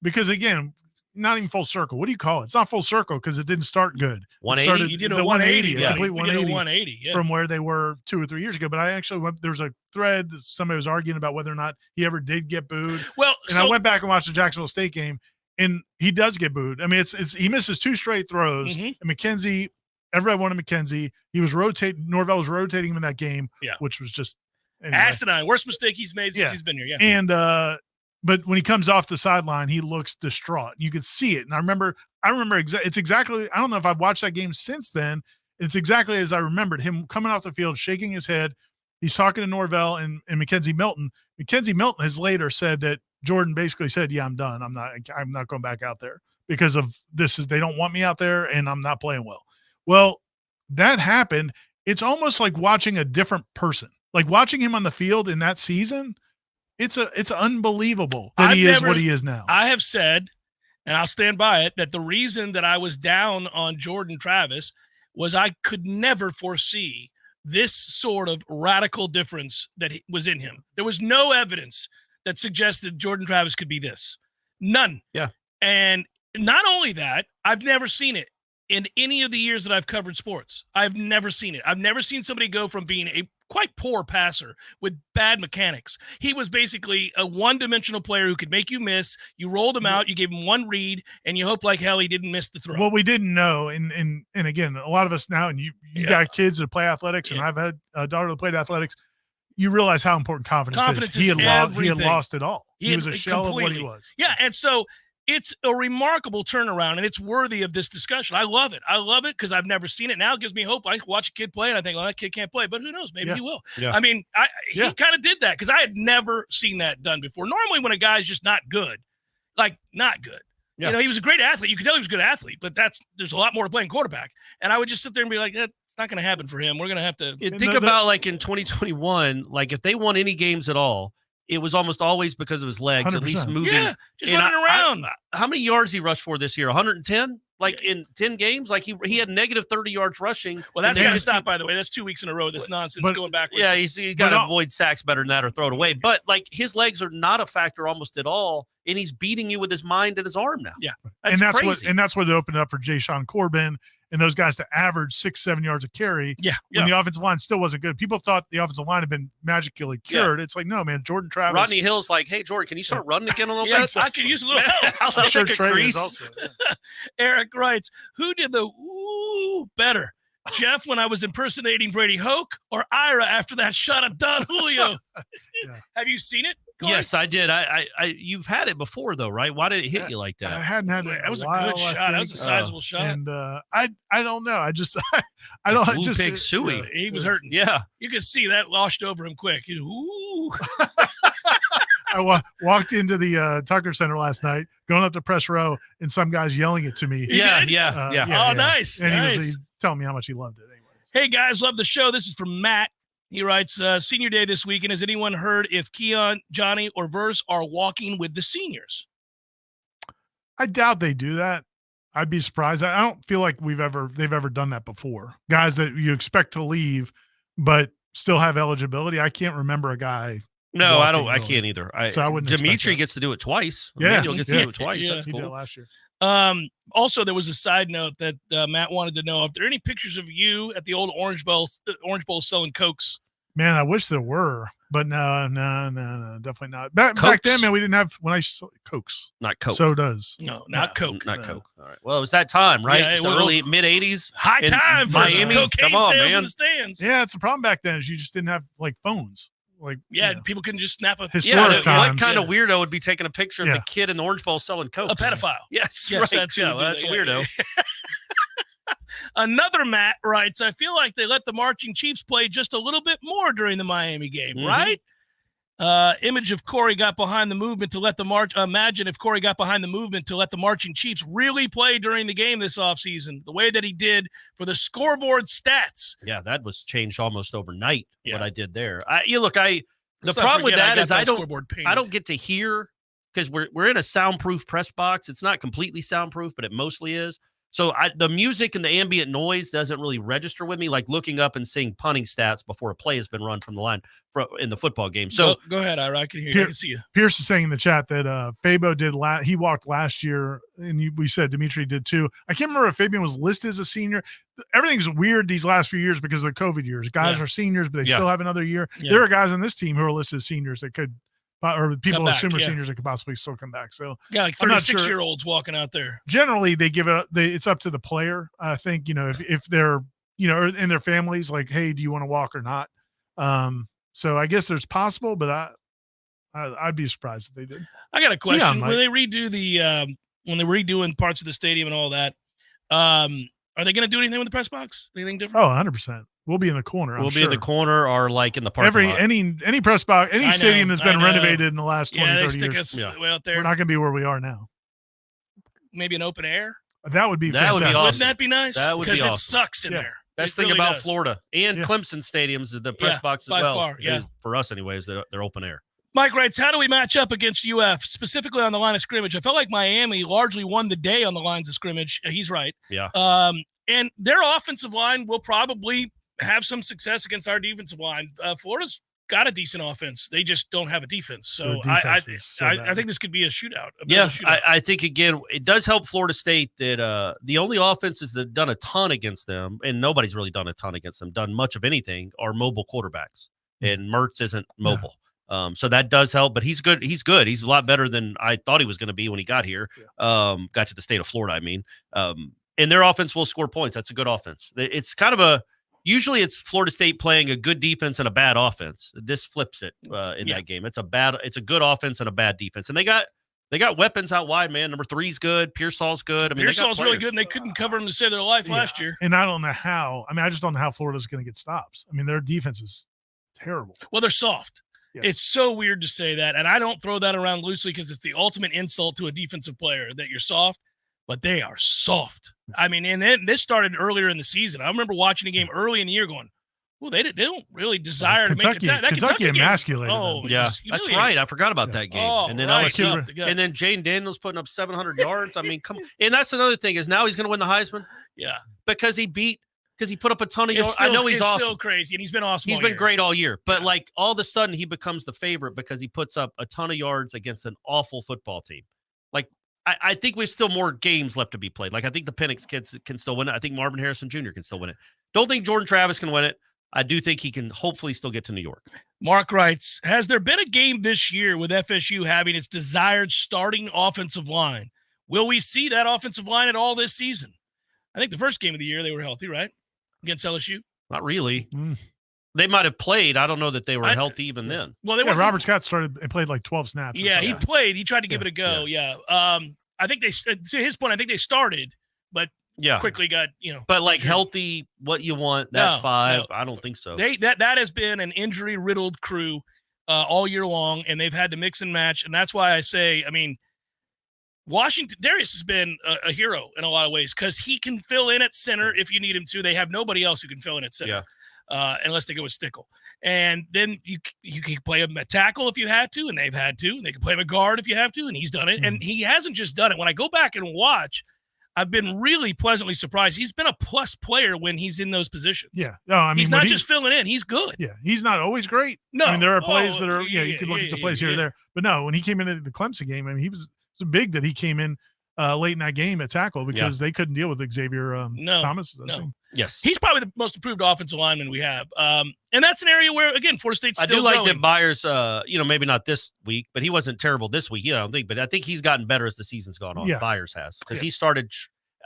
because again. Not even full circle. What do you call it? It's not full circle because it didn't start good. 180. You did a 180, a complete 180, 180 from where they were 2 or 3 years ago. But I actually went. There's a thread that somebody was arguing about whether or not he ever did get booed. Well, and I went back and watched the Jacksonville State game, and he does get booed. I mean, it's he misses 2 straight throws. Mm-hmm. And McKenzie, everybody wanted McKenzie. He was rotating. Norvell was rotating him in that game, which was just asinine. Worst mistake he's made since he's been here. Yeah, and but when he comes off the sideline, he looks distraught. You could see it. And I remember it's exactly, I don't know if I've watched that game since then. It's exactly as I remembered him coming off the field, shaking his head. He's talking to Norvell and Mackenzie Milton. Mackenzie Milton has later said that Jordan basically said, yeah, I'm done. I'm not going back out there because of this they don't want me out there and I'm not playing well. Well, that happened. It's almost like watching a different person. Like watching him on the field in that season, it's unbelievable that he is what he is now. I have said, and I'll stand by it, that the reason that I was down on Jordan Travis was I could never foresee this sort of radical difference that was in him. There was no evidence that suggested Jordan Travis could be this. None. Yeah. And not only that, I've never seen it in any of the years that I've covered sports. I've never seen it. I've never seen somebody go from being a quite poor passer with bad mechanics. He was basically a one-dimensional player who could make you miss. You rolled him out, you gave him one read, and you hope like hell he didn't miss the throw. What we didn't know, and again, a lot of us now, and you got kids that play athletics, and I've had a daughter that played athletics, you realize how important confidence is. He had lost it all. He was a shell of what he was. Yeah, and so it's a remarkable turnaround, and it's worthy of this discussion. I love it. I love it because I've never seen it. Now it gives me hope. I watch a kid play, and I think, well, that kid can't play. But who knows? Maybe he will. Yeah. I mean, he kind of did that because I had never seen that done before. Normally when a guy's just not good, like not good. Yeah. You know, he was a great athlete. You could tell he was a good athlete, but there's a lot more to playing quarterback. And I would just sit there and be like, it's not going to happen for him. We're going to have to think about like in 2021, like if they won any games at all, it was almost always because of his legs, 100%. at least moving. Yeah, just running around. How many yards he rushed for this year? 110? Like in 10 games? Like he had negative 30 yards rushing. Well, that's got to stop, by the way. That's 2 weeks in a row. This nonsense going backwards. Yeah, he's got to avoid sacks better than that or throw it away. But like his legs are not a factor almost at all, and he's beating you with his mind and his arm now. Yeah, that's crazy. what it opened up for Jayshon Corbin and those guys to average 6-7 yards a carry. Yeah, when the offensive line still wasn't good. People thought the offensive line had been magically cured. It's like, no, man. Jordan Travis. Rodney Hill's like, hey, Jordan, can you start running again a little bit? I could use a little help. I'll sure take a Trey crease. is also. Eric writes, who did the better? Jeff when I was impersonating Brady Hoke or Ira after that shot of Don Julio? Have you seen it? Yes, I did. I you've had it before though, right? Why did it hit you like that? I hadn't had it. That was a good shot. That was a sizable shot. And I don't know. I just I don't Blue just Pig Suey. He was hurting. Yeah, you could see that washed over him quick. Ooh. I walked into the Tucker Center last night, going up to press row, and some guy's yelling it to me. Yeah. Oh, nice. And nice. he was telling me how much he loved it. Anyway. Hey guys, love the show. This is from Matt. He writes, senior day this weekend. Has anyone heard if Keon, Johnny, or Verse are walking with the seniors? I doubt they do that. I'd be surprised. I don't feel like they've ever done that before. Guys that you expect to leave, but still have eligibility. I can't remember a guy. No, I don't. I can't either. So I wouldn't. Dimitri gets to do it twice. Yeah, Emmanuel gets to do it twice. Yeah. That's He did it cool. last year. Also, there was a side note that Matt wanted to know if there are any pictures of you at the old Orange Bowl selling Cokes. Man, I wish there were, but no, definitely not. Back then, man, we didn't have Cokes. Not Coke. Sodas. No, not Coke. Not Coke. All right. Well, it was that time, right? Yeah, So early mid '80s. High time for some Miami. cocaine Come on, sales man. in the stands. Yeah, it's the problem back then is you just didn't have like phones. Like people couldn't just snap a Historic times. What kind of weirdo would be taking a picture of Yeah. the kid in the Orange Bowl selling Coke? A pedophile. Yes, Yes, right. that's who would do That's that. a weirdo. Another Matt writes, I feel like they let the Marching Chiefs play just a little bit more during the Miami game, right? Image of Corey got behind the movement to let the imagine if Corey got behind the movement to let the Marching Chiefs really play during the game this offseason, the way that he did for the scoreboard stats. Yeah, that was changed almost overnight. Yeah. What I did there. The Let's not problem with forget that got is I scoreboard painted. don't get to hear because we're in a soundproof press box. It's not completely soundproof, but it mostly is. So the music and the ambient noise doesn't really register with me, like looking up and seeing punting stats before a play has been run from the line in the football game. So go ahead, Ira. I can hear you. I can see you. Pierce is saying in the chat that Fabo did he walked last year, and we said Dimitri did too. I can't remember if Fabian was listed as a senior. Everything's weird these last few years because of the COVID years. Guys are seniors, but they still have another year. Yeah. There are guys on this team who are listed as seniors that could, or people Come back, assume are yeah. seniors that could possibly still come back. So Yeah, like I'm not 36-year-olds walking out there. Generally, they give it. It's up to the player. I think if they're in their families, like, hey, do you want to walk or not? So I guess there's possible, but I'd be surprised if they did. I got a question. Yeah, when they redo when they're redoing parts of the stadium and all that, are they going to do anything with the press box? Anything different? Oh, 100%. We'll be in the corner. we'll be in the corner or like in the parking lot. Any press box, any stadium that's been renovated in the last 20, they 30 stick years. us way out there. We're not going to be where we are now. Maybe an open air. That would be That would be fantastic. awesome. Wouldn't that be nice? That would be Because it awesome. sucks in Yeah. there. Best It thing really about does. Florida and Yeah. Clemson stadiums, the press Yeah, box as by well. far, yeah. is- for us, anyways, they're open air. Mike writes, how do we match up against UF, specifically on the line of scrimmage? I felt like Miami largely won the day on the lines of scrimmage. He's right. Yeah. And their offensive line will probably have some success against our defensive line. Florida's got a decent offense. They just don't have a defense. So Their defense is so I bad. think this could be a shootout. Yeah, I think, again, it does help Florida State that the only offenses that have done a ton against them, and nobody's really done a ton against them, done much of anything, are mobile quarterbacks. And Mertz isn't mobile. So that does help, but he's good. He's good. He's a lot better than I thought he was going to be when he got here. Got to the state of Florida, I mean. And their offense will score points. That's a good offense. It's kind of usually it's Florida State playing a good defense and a bad offense. This flips it in that game. It's a good offense and a bad defense. And they got weapons out wide, man. Number 3's good. Pearsall's good. I mean, Pearsall's really good, and they couldn't cover him to save their life last year. And I don't know how. I mean, I just don't know how Florida's going to get stops. I mean, their defense is terrible. Well, they're soft. Yes. It's so weird to say that, and I don't throw that around loosely because it's the ultimate insult to a defensive player that you're soft, but they are soft. I mean, and then this started earlier in the season. I remember watching a game early in the year going, well, they don't really desire to make that Kentucky game. emasculated Oh, them. Yeah, that's right. I forgot about that game. Oh, and then right. and then Jane Daniels putting up 700 yards. I mean, come on. And that's another thing is now he's going to win the Heisman. Yeah, because he put up a ton of yards. I know he's awesome. Still crazy, and he's been awesome. He's been great all year, but like all of a sudden he becomes the favorite because he puts up a ton of yards against an awful football team. Like I think we still more games left to be played. Like I think the Penix kids can still win it. I think Marvin Harrison Jr. can still win it. Don't think Jordan Travis can win it. I do think he can hopefully still get to New York. Mark writes, has there been a game this year with FSU having its desired starting offensive line? Will we see that offensive line at all this season? I think the first game of the year they were healthy, right? Against LSU? Not really. They might have played. I don't know that they were healthy even then. Well, they Robert Scott started and played like 12 snaps. Yeah, he played. He tried to give it a go. Yeah. I think to his point, I think they started, but quickly got, But like healthy, what you want, that 5, I don't think so. That has been an injury-riddled crew all year long, and they've had to mix and match, and that's why I say, I mean, Washington, Darius has been a hero in a lot of ways because he can fill in at center if you need him to. They have nobody else who can fill in at center unless they go with Stickle. And then you can play him at tackle if you had to, and they've had to. And they can play him at guard if you have to, and he's done it. And he hasn't just done it. When I go back and watch, I've been really pleasantly surprised. He's been a plus player when he's in those positions. Yeah. No, I mean, he's not just filling in. He's good. Yeah. He's not always great. No. I mean, there are plays that are, you can look at some plays here or there. But no, when he came into the Clemson game, I mean, it was big that he came in late in that game at tackle because they couldn't deal with Xavier Thomas. Yes. He's probably the most improved offensive lineman we have. And that's an area where, again, Florida State's still I do like growing. that Byers, maybe not this week, but he wasn't terrible this week. I don't think. But I think he's gotten better as the season's gone on. Yeah. Byers has because he started.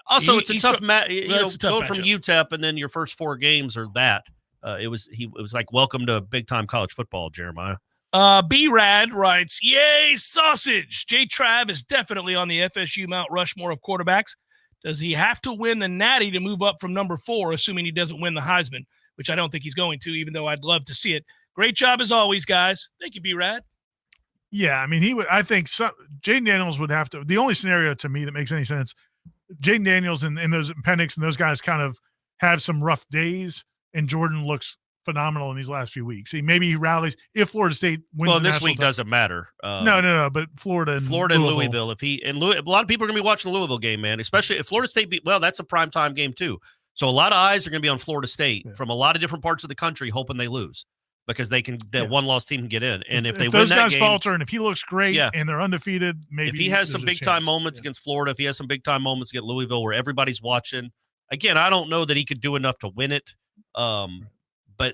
Also, it's a tough match. it's a tough going from matchup. UTEP and then your first 4 games are that. It was like welcome to big time college football, Jeremiah. B-Rad writes, yay, sausage. J. Trav is definitely on the FSU Mount Rushmore of quarterbacks. Does he have to win the Natty to move up from number 4, assuming he doesn't win the Heisman, which I don't think he's going to, even though I'd love to see it. Great job as always, guys. Thank you, B-Rad. Yeah, I mean, Jaden Daniels would have to. The only scenario to me that makes any sense, Jaden Daniels and those Penix and those guys kind of have some rough days, and Jordan looks phenomenal in these last few weeks. He rallies if Florida State wins. Well, this week doesn't matter. No, but Florida and Louisville. A lot of people are going to be watching the Louisville game, man. Especially if Florida State that's a primetime game too. So a lot of eyes are going to be on Florida State from a lot of different parts of the country, hoping they lose because that one-loss team can get in. And if they win those that guys game, falter, and if he looks great and they're undefeated, maybe if he has some big-time moments against Florida, if he has some big-time moments against Louisville where everybody's watching, again, I don't know that he could do enough to win it. But,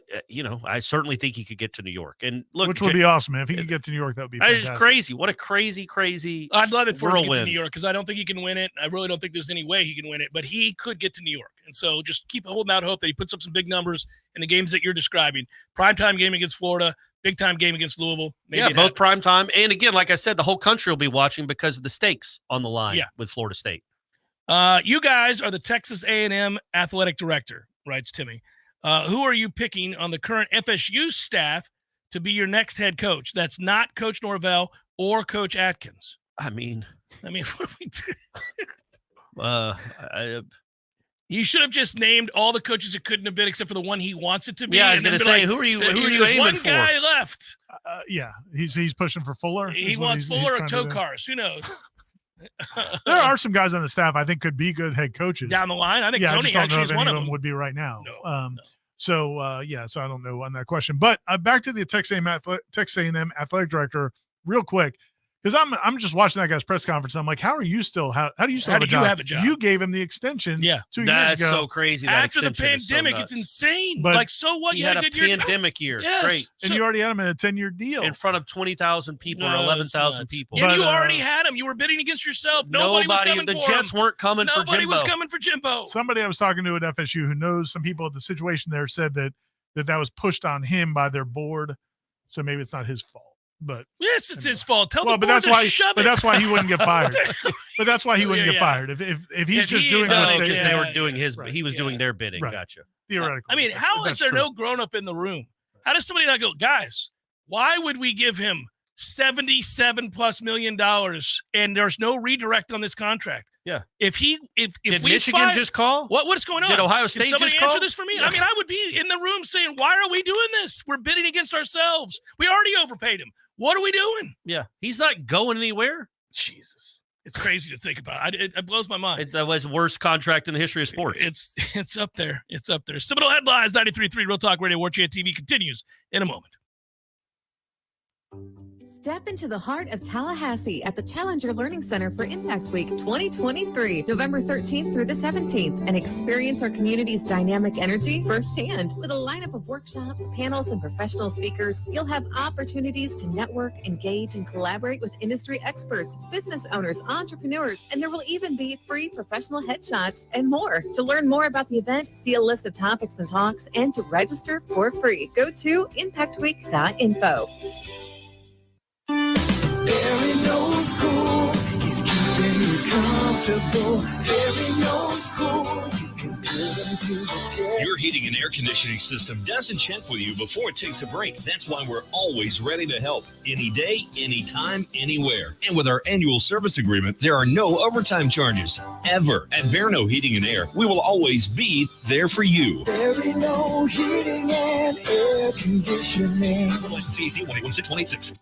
I certainly think he could get to New York. And look, which would be awesome, man. If he could get to New York, that would be fantastic. It's crazy. What a crazy I'd love it for him to get to New York because I don't think he can win it. I really don't think there's any way he can win it, but he could get to New York. And so just keep holding out hope that he puts up some big numbers in the games that you're describing. Primetime game against Florida, big-time game against Louisville. Maybe both primetime. And, again, like I said, the whole country will be watching because of the stakes on the line with Florida State. You guys are the Texas A&M athletic director, writes Timmy. Who are you picking on the current FSU staff to be your next head coach? That's not Coach Norvell or Coach Atkins. I mean, what do we do? You should have just named all the coaches it couldn't have been except for the one he wants it to be. Yeah, I was going to say, who are you aiming one for? guy left. He's pushing for Fuller. He wants Fuller or Tokars. Who knows? There are some guys on the staff I think could be good head coaches down the line. I think Tony actually is one of them. Would be right now. No. So I don't know on that question. But back to the Texas A&M athletic director real quick. Because I'm just watching that guy's press conference. I'm like, how do you still have a job? Have a job? You gave him the extension 2 years ago. That's so crazy. After the pandemic, it's insane. But so what? You had a good year. pandemic year. Yes. Great. And you already had him in a 10-year deal. In front of 20,000 people or 11,000 people. And you already had him. You were bidding against yourself. Nobody was coming the for Jets him. weren't coming for Jimbo. Nobody was coming for Jimbo. Somebody I was talking to at FSU who knows some people at the situation there said that was pushed on him by their board. So maybe it's not his fault. But yes, it's his fault. Tell the board that's to why. shove it. But that's why he wouldn't get fired. But that's why he wouldn't get fired if he's just doing what they were doing he was doing their bidding. Right. Gotcha. Theoretically. I mean, how is there no grown up in the room? How does somebody not go, guys? Why would we give him $77+ million and there's no redirect on this contract? Yeah. If did Michigan just call? What's going on? Did Ohio State Can somebody just answer call? this for me? I mean, I would be in the room saying, "Why are we doing this? We're bidding against ourselves. We already overpaid him. What are we doing?" Yeah, he's not going anywhere. Jesus, it's crazy to think about. It blows my mind. That was the worst contract in the history of sports. It's up there. It's up there. Seminole Headlines 93.3 Real Talk Radio Warchant TV continues in a moment. Step into the heart of Tallahassee at the Challenger Learning Center for Impact Week 2023, November 13th through the 17th, and experience our community's dynamic energy firsthand. With a lineup of workshops, panels, and professional speakers, you'll have opportunities to network, engage, and collaborate with industry experts, business owners, entrepreneurs, and there will even be free professional headshots and more. To learn more about the event, see a list of topics and talks, and to register for free, go to impactweek.info. Barry knows cool. He's keeping you comfortable. Barry knows cool. You can put him to the test. Your heating and air conditioning system doesn't check with you before it takes a break. That's why we're always ready to help. Any day, anytime, anywhere. And with our annual service agreement, there are no overtime charges. Ever. At Barno Heating and Air, we will always be there for you. Barry knows heating and air conditioning. License CAC 1816186.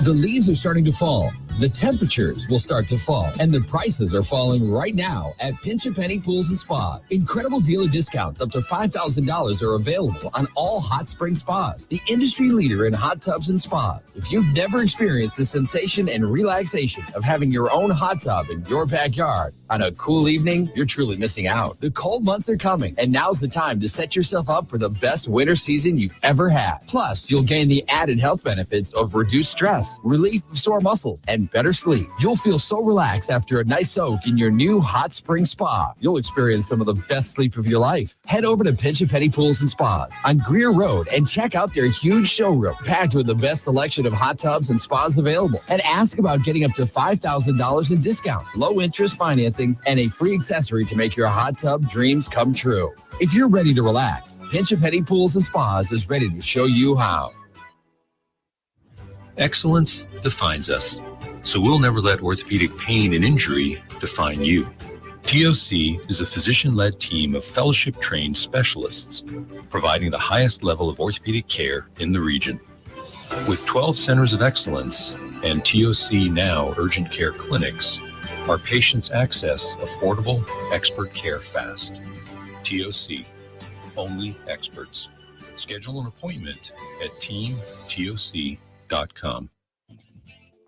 The leaves are starting to fall, the temperatures will start to fall, and the prices are falling right now at Pinch a Penny Pools and Spas. Incredible dealer discounts up to $5,000 are available on all hot spring spas, the industry leader in hot tubs and spas. If you've never experienced the sensation and relaxation of having your own hot tub in your backyard on a cool evening, you're truly missing out. The cold months are coming, and now's the time to set yourself up for the best winter season you've ever had. Plus, you'll gain the added health benefits of reduced stress, relief of sore muscles, and better sleep. You'll feel so relaxed after a nice soak in your new hot spring spa. You'll experience some of the best sleep of your life. Head over to Pinch a Penny Pools and Spas on Greer Road and check out their huge showroom packed with the best selection of hot tubs and spas available. And ask about getting up to $5,000 in discount, low interest financing, and a free accessory to make your hot tub dreams come true. If you're ready to relax, Pinch a Penny Pools and Spas is ready to show you how. Excellence defines us, so we'll never let orthopedic pain and injury define you. TOC is a physician-led team of fellowship-trained specialists, providing the highest level of orthopedic care in the region. With 12 centers of excellence and TOC Now urgent care clinics, our patients access affordable, expert care fast. TOC, only experts. Schedule an appointment at teamtoc.com.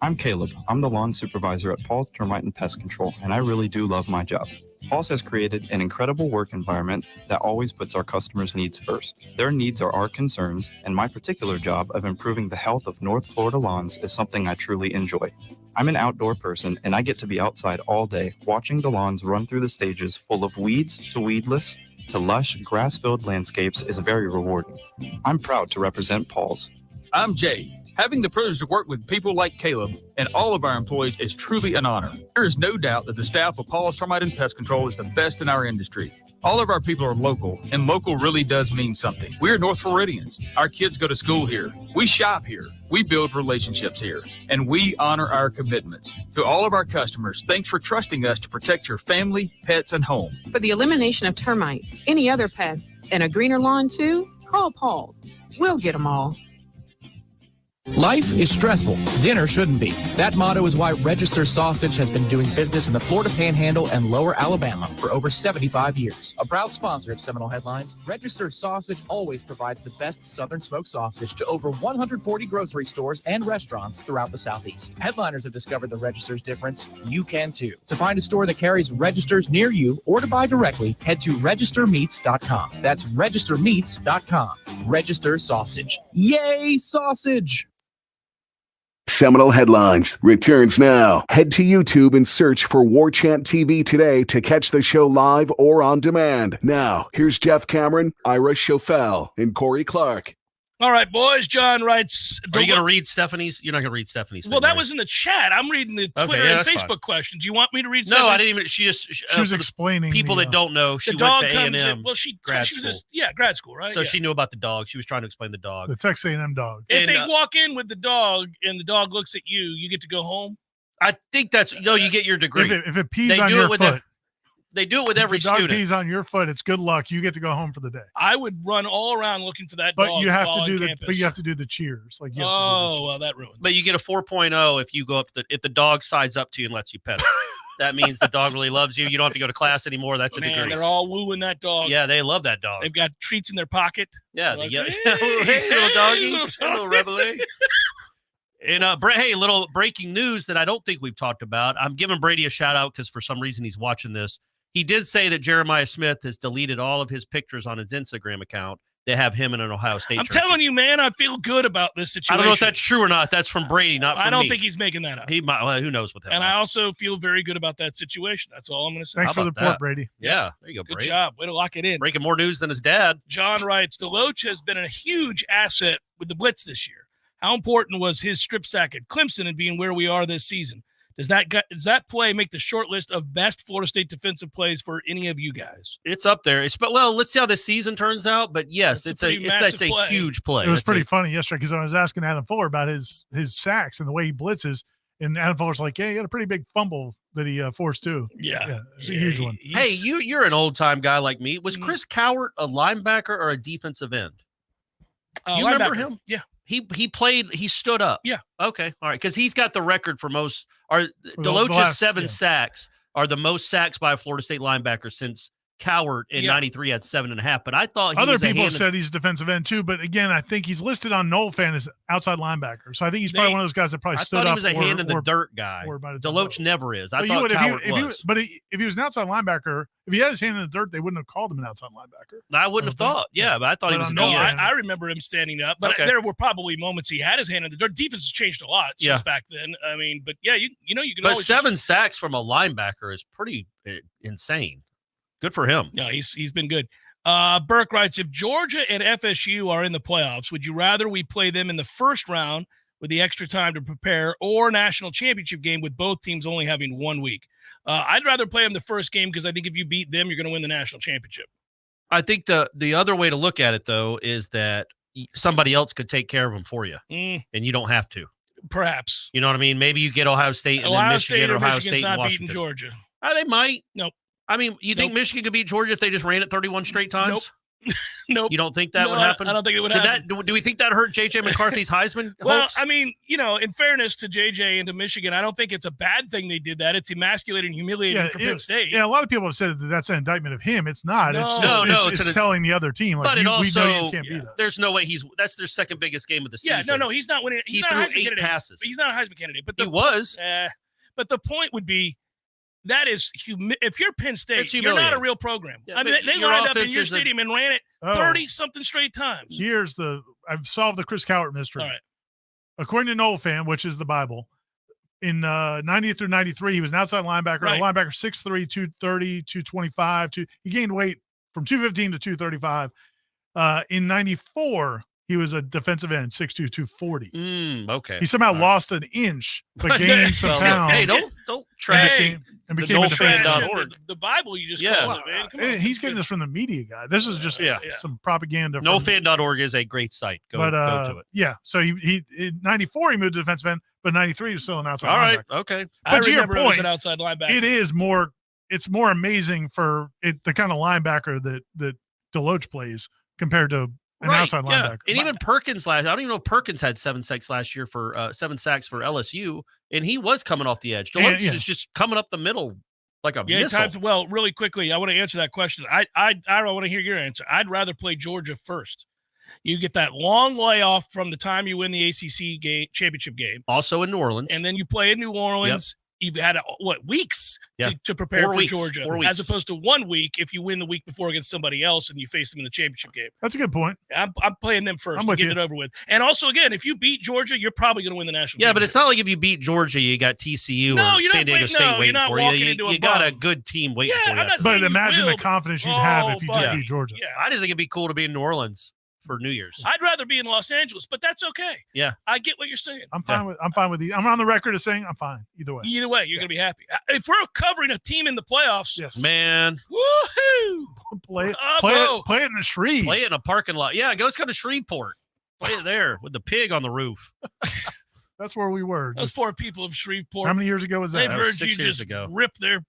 I'm Caleb. I'm the lawn supervisor at Paul's Termite and Pest Control, and I really do love my job. Paul's has created an incredible work environment that always puts our customers' needs first. Their needs are our concerns, and my particular job of improving the health of North Florida lawns is something I truly enjoy. I'm an outdoor person, and I get to be outside all day, watching the lawns run through the stages full of weeds to weedless to lush, grass-filled landscapes is very rewarding. I'm proud to represent Paul's. I'm Jay. Having the privilege to work with people like Caleb and all of our employees is truly an honor. There is no doubt that the staff of Paul's Termite and Pest Control is the best in our industry. All of our people are local, and local really does mean something. We're North Floridians. Our kids go to school here. We shop here. We build relationships here, and we honor our commitments. To all of our customers, thanks for trusting us to protect your family, pets, and home. For the elimination of termites, any other pests, and a greener lawn too, call Paul's. We'll get them all. Life is stressful. Dinner shouldn't be. That motto is why Register Sausage has been doing business in the Florida Panhandle and Lower Alabama for over 75 years. A proud sponsor of Seminole Headlines, Register Sausage always provides the best Southern smoked sausage to over 140 grocery stores and restaurants throughout the Southeast. Headliners have discovered the Register's difference. You can too. To find a store that carries Registers near you or to buy directly, head to registermeats.com. That's registermeats.com. Register Sausage. Yay, sausage! Seminole Headlines returns now. Head to YouTube and search for Warchant TV today to catch the show live or on demand. Now, here's Jeff Cameron, Ira Schofel, and Corey Clark. All right, boys. John writes. Are you going to read Stephanie's? You're not going to read Stephanie's. Well, that was in the chat. I'm reading the Twitter and Facebook questions. You want me to read? No, I didn't even. She was explaining. People that don't know, she dog went to comes A&M. in. Well, she grad was school. grad school, right? So she knew about the dog. She was trying to explain the dog. The Texas A&M dog. If they walk in with the dog and the dog looks at you, you get to go home. I think that's you get your degree. If it pees on your foot. They do it with every if the dog student. pees on your foot, it's good luck. You get to go home for the day. I would run all around looking for that but dog. You have to do campus. But you have to do the cheers. Like well, that ruins. But you get a 4.0 if you go up if the dog sides up to you and lets you pet it. That means the dog really loves you. You don't have to go to class anymore. That's a degree. They're all wooing that dog. Yeah, they love that dog. They've got treats in their pocket. Yeah, like, hey, little doggy, little rebel. And hey, little breaking news that I don't think we've talked about. I'm giving Brady a shout out because for some reason he's watching this. He did say that Jeremiah Smith has deleted all of his pictures on his Instagram account that have him in an Ohio State jersey. telling you, man, I feel good about this situation. I don't know if that's true or not. That's from Brady, not from me. I don't think he's making that up. He might. Well, who knows with him? And I also feel very good about that situation. That's all I'm going to say. Thanks for the report, Brady. Yeah, there you go, Good Brady. job. Way to lock it in. Breaking more news than his dad. John writes, Deloach has been a huge asset with the Blitz this year. How important was his strip sack at Clemson and being where we are this season? Does that play make the short list of best Florida State defensive plays for any of you guys? It's up there. Let's see how this season turns out. But yes, it's a huge play. It was pretty funny yesterday because I was asking Adam Fuller about his sacks and the way he blitzes, and Adam Fuller's like, "Yeah, he had a pretty big fumble that he forced too." Yeah, it's a huge one. Hey, you're an old time guy like me. Was Chris Cowart a linebacker or a defensive end? You remember him? Yeah. He played. He stood up. Yeah. Okay. All right. Because he's got the record for most. Deloach's 7 sacks are the most sacks by a Florida State linebacker since Cowart in '93 had 7.5. But I thought other people have said he's a defensive end too. But again, I think he's listed on Noel fan as outside linebacker. So I think he's probably one of those guys that probably stood up. I thought he was a hand in the dirt guy. Deloach never is. I thought Cowart was. But if he was an outside linebacker, if he had his hand in the dirt, they wouldn't have called him an outside linebacker. I wouldn't have thought. Yeah, but I thought he was. I remember him standing up, but there were probably moments he had his hand in the dirt. Defense has changed a lot since back then. I mean, but yeah, you can. But always 7 sacks from a linebacker is pretty insane. Good for him. No, he's been good. Burke writes, if Georgia and FSU are in the playoffs, would you rather we play them in the first round with the extra time to prepare or national championship game with both teams only having 1 week? I'd rather play them the first game because I think if you beat them, you're going to win the national championship. I think the other way to look at it, though, is that somebody else could take care of them for you, and you don't have to. Perhaps. You know what I mean? Maybe you get Ohio State and then Michigan or Ohio State and Washington. Beating Georgia. They might. Nope. I mean, you think Michigan could beat Georgia if they just ran it 31 straight times? Nope. Nope. You don't think that would happen? I don't think it would happen. Do we think that hurt J.J. McCarthy's Heisman hopes? I mean, in fairness to J.J. and to Michigan, I don't think it's a bad thing they did that. It's emasculating and humiliating for Penn State. Yeah, a lot of people have said that that's an indictment of him. It's not. It's telling the other team. Like, but we know you can't beat us. There's no way that's their second biggest game of the season. Yeah, no, he's not winning. He threw 8 passes. He's not a Heisman candidate. But he was. But the point would be, that is, if you're Penn State, you're not a real program. Yeah, I mean, they lined up in your stadium and ran it 30-something straight times. I've solved the Chris Cowart mystery. All right. According to Noel fan, which is the Bible, in 90 through 93, he was an outside linebacker. Right. A linebacker 6'3", 230, 225. He gained weight from 215 to 235. In 94, He was a defensive end, 6'2", 240. Okay. He somehow lost an inch, but gained some pounds. Hey, don't trash and became a defensive. The Bible you just Yeah. called it, man. Come on. He's getting this from the media guy. This is just some propaganda. NoFan.org is a great site. Go to it. Yeah. So he in 94 he moved to defensive end, but 93 he was still an outside All right. linebacker. Okay. But to your remember it was point, an outside linebacker. it is more. It's more amazing for the kind of linebacker that Deloach plays compared to an outside linebacker. And even Perkins I don't even know if Perkins had 7 sacks last year for 7 sacks for LSU, and he was coming off the edge. Deloach is just coming up the middle like a missile. Well, really quickly, I want to answer that question. I want to hear your answer. I'd rather play Georgia first. You get that long layoff from the time you win the ACC championship game. Also in New Orleans. And then you play in New Orleans. Yep. You've had, weeks to prepare 4 for weeks. Georgia, 4 weeks. as opposed to 1 week if you win the week before against somebody else and you face them in the championship game. That's a good point. I'm playing them first to get it over with. And also, again, if you beat Georgia, you're probably going to win the national championship. But it's not like if you beat Georgia, you got TCU or San Diego State waiting for you. You got a good team waiting for you. But imagine the confidence you'd have if you just beat Georgia. Yeah. I just think it'd be cool to be in New Orleans for New Year's. I'd rather be in Los Angeles, but that's okay. Yeah. I get what you're saying. I'm fine with the. I'm on the record as saying I'm fine either way. Either way, you're going to be happy. If we're covering a team in the playoffs, yes, man, woohoo! Play it in the Shreve. Play it in a parking lot. Yeah, let's go to Shreveport. Play it there with the pig on the roof. That's where we were. Those poor people of Shreveport. How many years ago was that? They've heard 6 you years just ago. rip their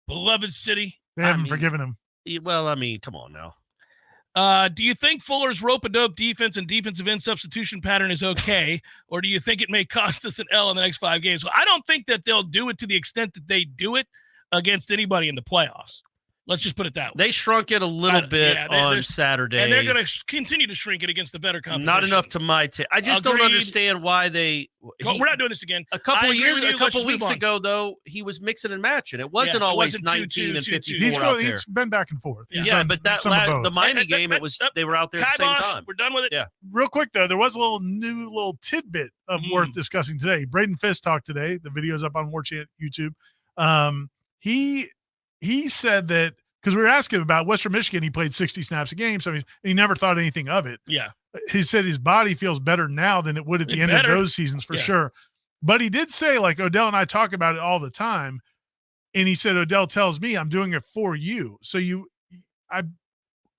beloved city. They haven't forgiven him. Well, I mean, come on now. Do you think Fuller's rope-a-dope defense and defensive end substitution pattern is okay, or do you think it may cost us an L in the next 5 games? Well, I don't think that they'll do it to the extent that they do it against anybody in the playoffs. Let's just put it that way. They shrunk it a little bit on Saturday. And they're going to continue to shrink it against the better competition. Not enough to my taste. I just don't understand why they – we're not doing this again. A couple weeks ago, though, he was mixing and matching. It wasn't always 19 and 54 out there. He's been back and forth. Yeah, but the Miami game, they were out there at the same time. We're done with it. Yeah. Real quick, though, there was a new little tidbit of worth discussing today. Braden Fisk talked today. The video's up on Warchant YouTube. He said that – because we were asking about Western Michigan, he played 60 snaps a game, so he never thought anything of it. Yeah. He said his body feels better now than it would at the end of those seasons for sure. But he did say, like, Odell and I talk about it all the time, and he said, Odell tells me I'm doing it for you. So I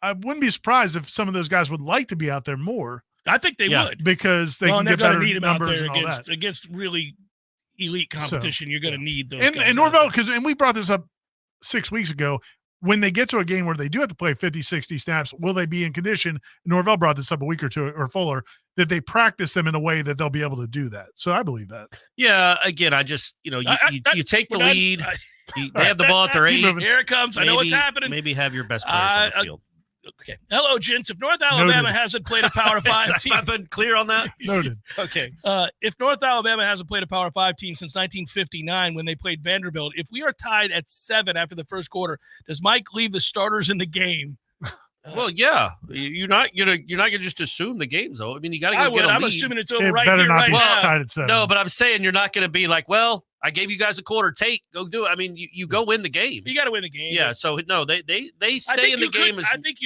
wouldn't be surprised if some of those guys would like to be out there more. I think they would. Because they can get better need him out there numbers against really elite competition. You're going to need those guys. And Norvell, and we brought this up 6 weeks ago, when they get to a game where they do have to play 50, 60 snaps, will they be in condition? Norvell brought this up a week or two, or Fuller, that they practice them in a way that they'll be able to do that. So I believe that. Yeah, again, I just, you take the lead. They have the ball at their 8. Here it comes. I know what's happening. Maybe have your best players on the field. Okay. Hello, gents. If North Alabama hasn't played a Power 5 team. I've been clear on that. Noted. Okay. If North Alabama hasn't played a Power 5 team since 1959 when they played Vanderbilt, if we are tied at 7 after the first quarter, does Mike leave the starters in the game? Well, yeah. You're not gonna just assume the game's over. I mean, you got to go get a lead. I'm assuming it's over right here, right now. Tied at 7. No, but I'm saying you're not going to be like, well, I gave you guys a quarter. Go do it. I mean, you go win the game. You got to win the game. Yeah. So no, they stay in the game. I think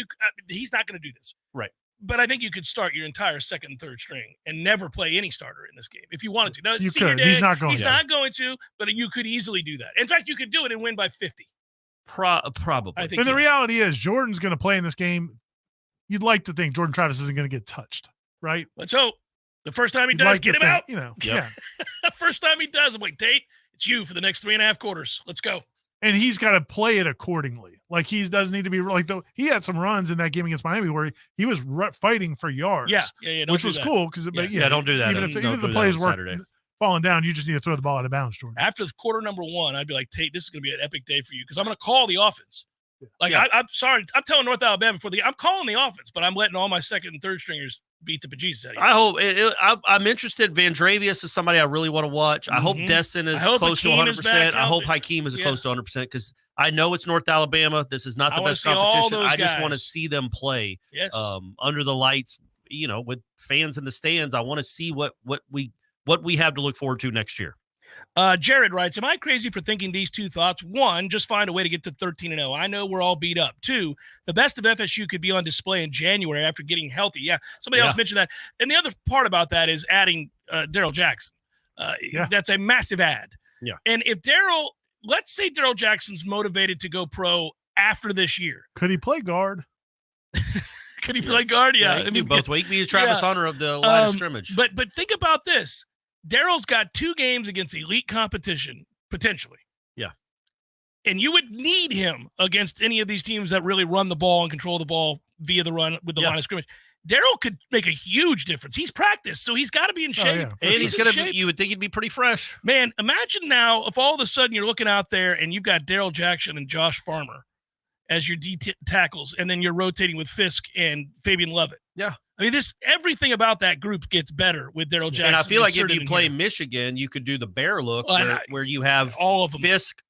he's not going to do this. Right. But I think you could start your entire second and third string and never play any starter in this game if you wanted to. Now, you senior could. Day, He's not going to, but you could easily do that. In fact, you could do it and win by 50. Probably. I think and the reality is Jordan's going to play in this game. You'd like to think Jordan Travis isn't going to get touched, right? Let's hope. The first time he does, get him out. Yeah. First time he does, I'm like, Tate, it's you for the next 3.5 quarters. Let's go. And he's got to play it accordingly. Like he doesn't need to be like he had some runs in that game against Miami where he was fighting for yards. Yeah. Which was cool because don't do that. Even if the plays weren't falling down, you just need to throw the ball out of bounds, Jordan. After quarter number 1, I'd be like, Tate, this is going to be an epic day for you because I'm going to call the offense. I'm sorry. I'm telling North Alabama I'm calling the offense, but I'm letting all my second and third stringers beat the bejesus out of you. I hope I'm interested. Vandrevius is somebody I really want to watch. I hope Destin is close to 100%. I hope Hakeem is close to 100% because I know it's North Alabama. This is not the best competition. I just want to see them play under the lights, with fans in the stands. I want to see what we have to look forward to next year. Jared writes, am I crazy for thinking these two thoughts? One, just find a way to get to 13-0. I know we're all beat up. Two, the best of FSU could be on display in January after getting healthy. Yeah, somebody else mentioned that. And the other part about that is adding Daryl Jackson. That's a massive add. Yeah. And if let's say Daryl Jackson's motivated to go pro after this year. Could he play guard? Could he play guard? Yeah. He can do both. He can be the Travis Hunter of the line of scrimmage. But think about this. Daryl's got 2 games against elite competition, potentially. Yeah. And you would need him against any of these teams that really run the ball and control the ball via the run with the line of scrimmage. Daryl could make a huge difference. He's practiced, so he's got to be in shape. And he's going to be, you would think he'd be pretty fresh. Man, imagine now if all of a sudden you're looking out there and you've got Daryl Jackson and Josh Farmer as your D tackles, and then you're rotating with Fisk and Fabian Lovett. Yeah. I mean, everything about that group gets better with Daryl Jackson. And I feel like if you play Michigan, you could do the bear look where you have all of them. Fisk,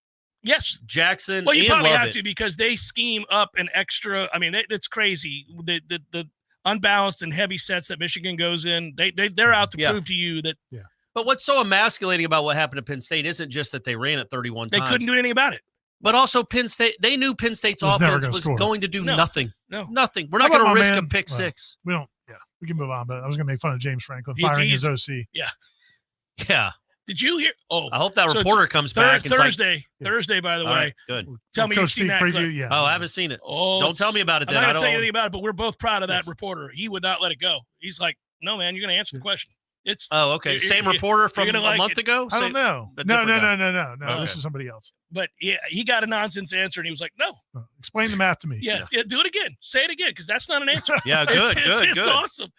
Jackson, well, you and probably Lovett. have to because they scheme up an extra. I mean, it's crazy. The unbalanced and heavy sets that Michigan goes in, they're out to prove to you that. Yeah. But what's so emasculating about what happened to Penn State isn't just that they ran it 31 times. They couldn't do anything about it. But also Penn State, they knew Penn State's offense was going to do nothing. No. Nothing. We're not going to risk a pick Well, six. We don't. Yeah, we can move on. But I was going to make fun of James Franklin firing his OC. Yeah. Yeah. Did you hear? Oh, I hope that reporter comes back. Thursday. Thursday, by the way. All right, good. Tell me you've seen that clip. Yeah. Oh, I haven't seen it. Oh, don't tell me about it. I'm Then not I going don't to tell you anything about it, but we're both proud of that reporter. He would not let it go. He's like, no, man, you're going to answer the question. It's okay. Same reporter from a month ago? I don't know. No. This is somebody else. But yeah, he got a nonsense answer, and he was like, no. Explain the math to me. Yeah, do it again. Say it again, because that's not an answer. Yeah, good, it's awesome.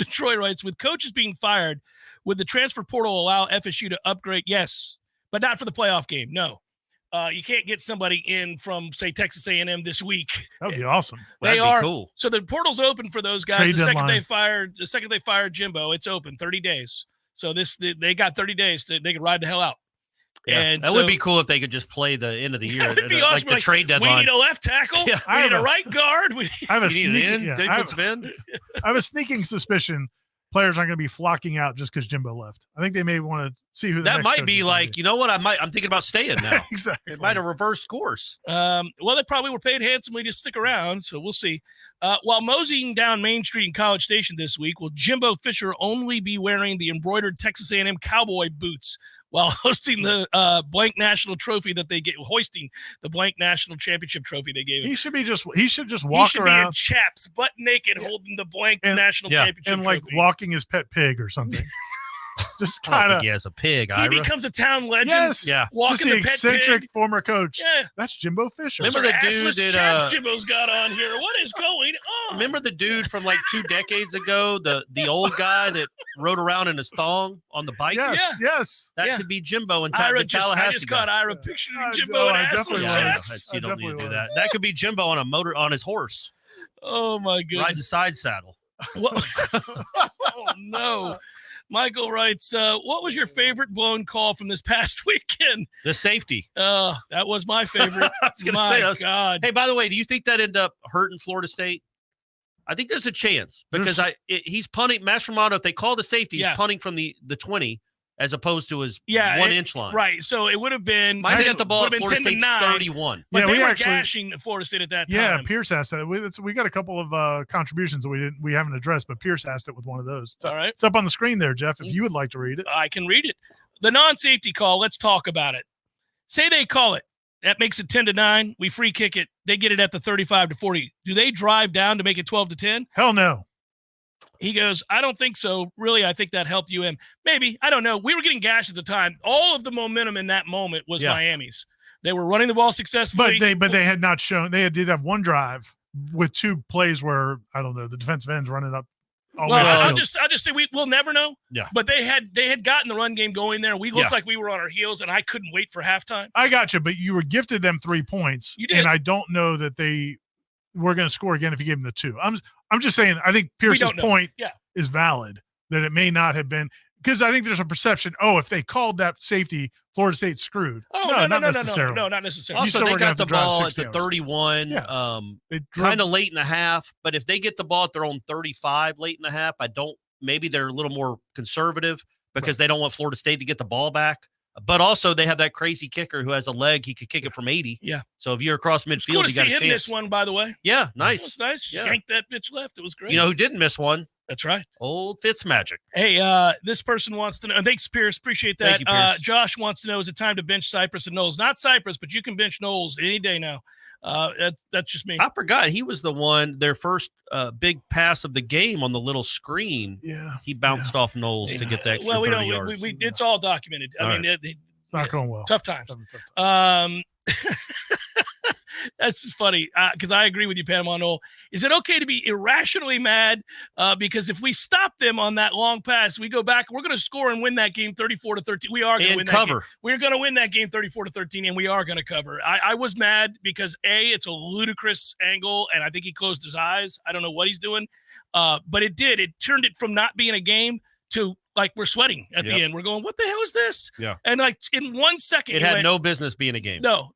Troy writes, with coaches being fired, would the transfer portal allow FSU to upgrade? Yes, but not for the playoff game. No. You can't get somebody in from, say, Texas A&M this week. That would be awesome. That'd be cool. So the portal's open for those guys. Trade The second deadline. they fired Jimbo, it's open 30 days. So they got 30 days. They could ride the hell out. Yeah, and that would be cool if they could just play the end of the year. That would be like awesome. the trade deadline. We need a left tackle. Yeah. We need a right guard. I have a You need an sneaking, end, yeah, I have a sneaking suspicion players aren't going to be flocking out just because Jimbo left. I think they may want to see who the that next might coach be is like, you know what? I'm thinking about staying now. Exactly. It might have reversed course. Well, they probably were paid handsomely to stick around, so we'll see. While moseying down Main Street in College Station this week, will Jimbo Fisher only be wearing the embroidered Texas A&M cowboy boots while hosting the blank national trophy that they get, hoisting the blank national championship trophy they gave him? He should just walk He should be in around chaps, butt naked, holding the blank national championship and like trophy. walking his pet pig or something. Just I don't kind of. think he has a pig. He Ira. becomes a town legend. Yes. Yeah. Just Walking the the pet eccentric pig. former coach. Yeah. That's Jimbo Fisher. Remember Sort of the dude assless that, chaps Jimbo's got on here. What is going on? Remember the dude from like 2 decades ago, the old guy that rode around in his thong on the bike? Yes. That could be Jimbo in Ira the Tallahassee. I just guy. caught Ira picturing Jimbo know, and I assless definitely chaps. You don't need to do that. That could be Jimbo on a motor on his horse, Oh my riding goodness. side saddle. Oh no. Michael writes, what was your favorite blown call from this past weekend? The safety. That was my favorite. I was going to My say that. God. Hey, by the way, do you think that ended up hurting Florida State? I think there's a chance because he's punting. Mastromato, if they call the safety, he's punting from the 20 as opposed to his 1 inch line. Right. So it would have been. Might have got the ball at would have been Florida 10 to State's 9, 31. But Yeah, they we were actually- gashing Florida State at that time. Yeah, Pierce asked that. We got a couple of contributions that we haven't addressed, but Pierce asked it with one of those. All right. It's up on the screen there, Jeff, if you would like to read it. I can read it. The non-safety call, let's talk about it. Say they call it. That makes it 10 to 9. We free kick it. They get it at the 35 to 40. Do they drive down to make it 12 to 10? Hell no. He goes, I don't think so. Really, I think that helped UM. Maybe. I don't know. We were getting gashed at the time. All of the momentum in that moment was Miami's. They were running the ball successfully. But they had not shown. They did have one drive with 2 plays where, I don't know, the defensive ends running up. Well, I'll just say we'll never know. Yeah. But they had gotten the run game going there. We looked like we were on our heels, and I couldn't wait for halftime. I got you, but you were gifted them 3 points. You did. And I don't know that they were going to score again if you gave them the 2. I'm just saying, I think Pierce's point is valid, that it may not have been, because I think there's a perception, if they called that safety, Florida State's screwed. No, not necessarily. No, not necessarily. Also, they got the ball at the 31, They kind of late in the half. But if they get the ball at their own 35 late in the half, maybe they're a little more conservative. because they don't want Florida State to get the ball back. But also, they have that crazy kicker who has a leg. He could kick it from 80. Yeah. So if you're across midfield, Cool to you got see a him chance. miss one, by the way. Yeah, nice. It was nice. Yeah. Yanked that bitch left. It was great. You know who didn't miss one? That's right. Old Fitzmagic. Hey, this person wants to know. Thanks, Pierce. Appreciate that. Thank you, Pierce. Josh wants to know, is it time to bench Cypress and Noles? Not Cypress, but you can bench Noles any day now. That's just me. I forgot he was the one, their first big pass of the game on the little screen. Yeah. He bounced off Noles to get the extra 30 yards. It's all documented. I mean, not going well. Tough times. That's just funny because I agree with you, Panama Noel. Is it okay to be irrationally mad? Because if we stop them on that long pass, we go back, we're going to score and win that game 34-13. We are going to win that game. We're going to win that game 34-13, and we are going to cover. I was mad because, it's a ludicrous angle, and I think he closed his eyes. I don't know what he's doing. But it did. It turned it from not being a game to, like, we're sweating at the end. We're going, what the hell is this? Yeah. And, like, in 1 second. It had no business being a game. No,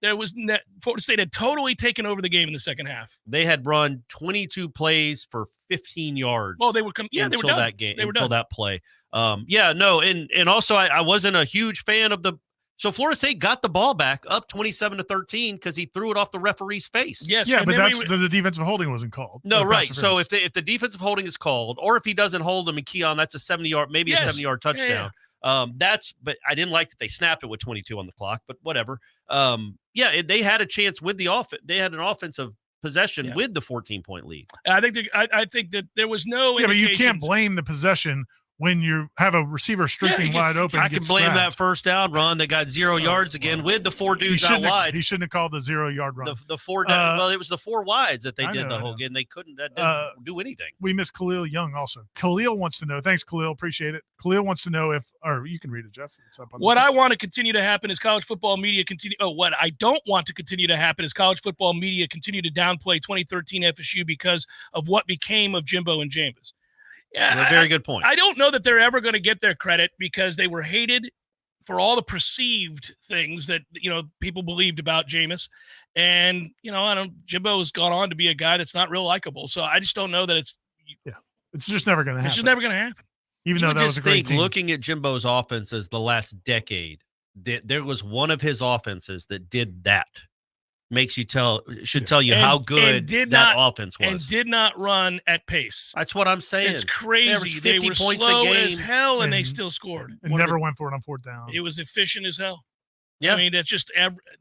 Florida State had totally taken over the game in the second half. They had run 22 plays for 15 yards. Well, they were they were until done. that game, They were until done. that play. And also I wasn't a huge fan of the. So Florida State got the ball back up 27-13 because he threw it off the referee's face. Yes. Yeah, but that's the defensive holding wasn't called. No, right. So if the defensive holding is called, or if he doesn't hold him and key on, that's a 70-yard, maybe a 70-yard touchdown. But I didn't like that they snapped it with 22 on the clock, but whatever. They had a chance with the offense. They had an offensive possession with the 14-point lead. I think that there was no. Yeah, but you can't blame the possession when you have a receiver streaking wide open. I can blame that first down run that got 0 yards again with the four dudes out wide. He shouldn't have called the 0-yard run. The four down. Well, it was the four wides that they did the whole game. They couldn't do anything. We missed Khalil Young also. Khalil wants to know. Thanks, Khalil. Appreciate it. Khalil wants to know or you can read it, Jeff. It's up on what I want to continue to happen is college football media continue. What I don't want to continue to happen is college football media continue to downplay 2013 FSU because of what became of Jimbo and Jameis. Yeah, very good point. I don't know that they're ever going to get their credit because they were hated for all the perceived things that, people believed about Jameis. And, Jimbo has gone on to be a guy that's not real likable. So I just don't know that it's just never going to happen. It's just never going to happen. Even though that was a great team. Looking at Jimbo's offenses the last decade, there was one of his offenses that did that. Should tell you how good that offense was. And did not run at pace. That's what I'm saying. It's crazy. They were slow as hell, and they still scored. And never went for it on fourth down. It was efficient as hell. Yeah. I mean, that's just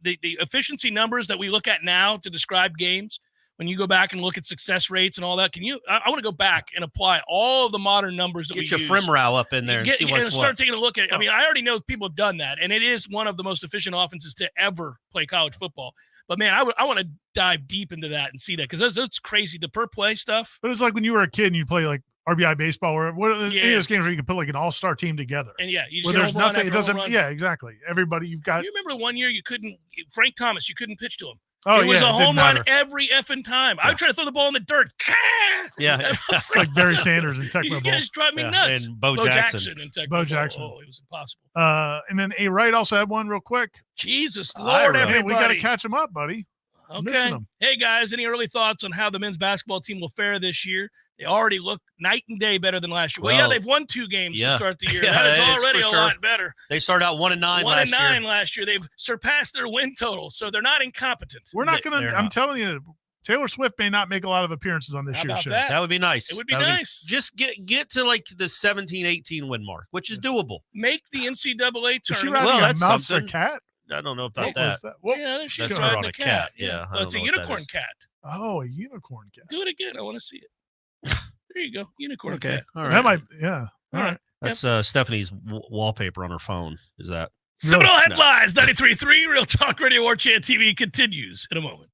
the efficiency numbers that we look at now to describe games. When you go back and look at success rates and all that, I want to go back and apply all of the modern numbers that we use. Get your Frimrow up in there and see what's start taking a look at it. I mean, I already know people have done that, and it is one of the most efficient offenses to ever play college football. But, man, I want to dive deep into that and see that because that's crazy, the per-play stuff. But it's like when you were a kid and you play, like, RBI baseball or any of those games where you can put, like, an all-star team together. And, you just there's nothing. It doesn't – yeah, exactly. Everybody you've got – You remember one year Frank Thomas, you couldn't pitch to him. Oh, it was a home run matter. every effing time. I would try to throw the ball in the dirt. Yeah. It's like Barry Sanders and Tecmo Bowl. You guys drive me nuts. And Bo Jackson and Tecmo Bo Jackson. Oh, it was impossible. And then A. Wright also had one real quick. Jesus Lord, everybody. Hey, we got to catch him up, buddy. Okay. Hey, guys, any early thoughts on how the men's basketball team will fare this year? They already look night and day better than last year. Well, they've won 2 games to start the year. That is already a lot better. They started out 1-9 last year. 1-9 last year. They've surpassed their win total, so they're not incompetent. We're not going to – I'm telling you, Taylor Swift may not make a lot of appearances on this year's show. That would be nice. It would be nice. Just get to like the 17-18 win mark, which is doable. Make the NCAA tournament. Is she riding a mouse or cat? I don't know about that. Yeah, she's That's riding on a cat. Yeah. It's a unicorn cat. Oh, a unicorn cat. Do it again. I want to see it. There you go. Unicorn Okay. cat. All right. That might, yeah. All right. That's Stephanie's wallpaper on her phone. Is that? Seminole Headlines, 93.3 Real Talk Radio Warchant TV continues in a moment.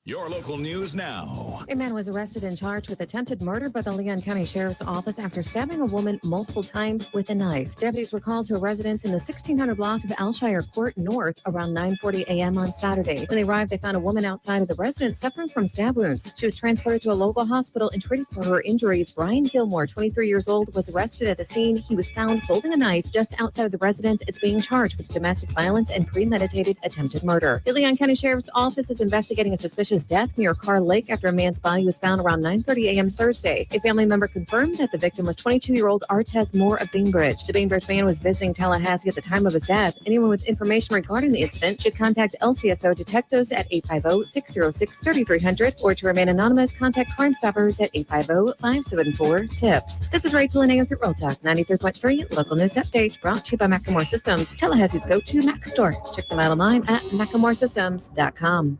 Your local news now. A man was arrested and charged with attempted murder by the Leon County Sheriff's Office after stabbing a woman multiple times with a knife. Deputies were called to a residence in the 1600 block of Alshire Court North around 9:40 a.m. on Saturday. When they arrived, they found a woman outside of the residence suffering from stab wounds. She was transported to a local hospital and treated for her injuries. Brian Gilmore, 23 years old, was arrested at the scene. He was found holding a knife just outside of the residence. It's being charged with domestic violence and premeditated attempted murder. The Leon County Sheriff's Office is investigating a suspicious mysterious death near Carr Lake after a man's body was found around 9:30 a.m. Thursday. A family member confirmed that the victim was 22-year-old Artez Moore of Bainbridge. The Bainbridge man was visiting Tallahassee at the time of his death. Anyone with information regarding the incident should contact LCSO detectives at 850-606-3300 or to remain anonymous, contact Crime Stoppers at 850-574-TIPS. This is Rachel and through Real Talk 93.3 Local News Update, brought to you by Macklemore Systems, Tallahassee's go-to Mac store. Check them out online at MacklemoreSystems.com.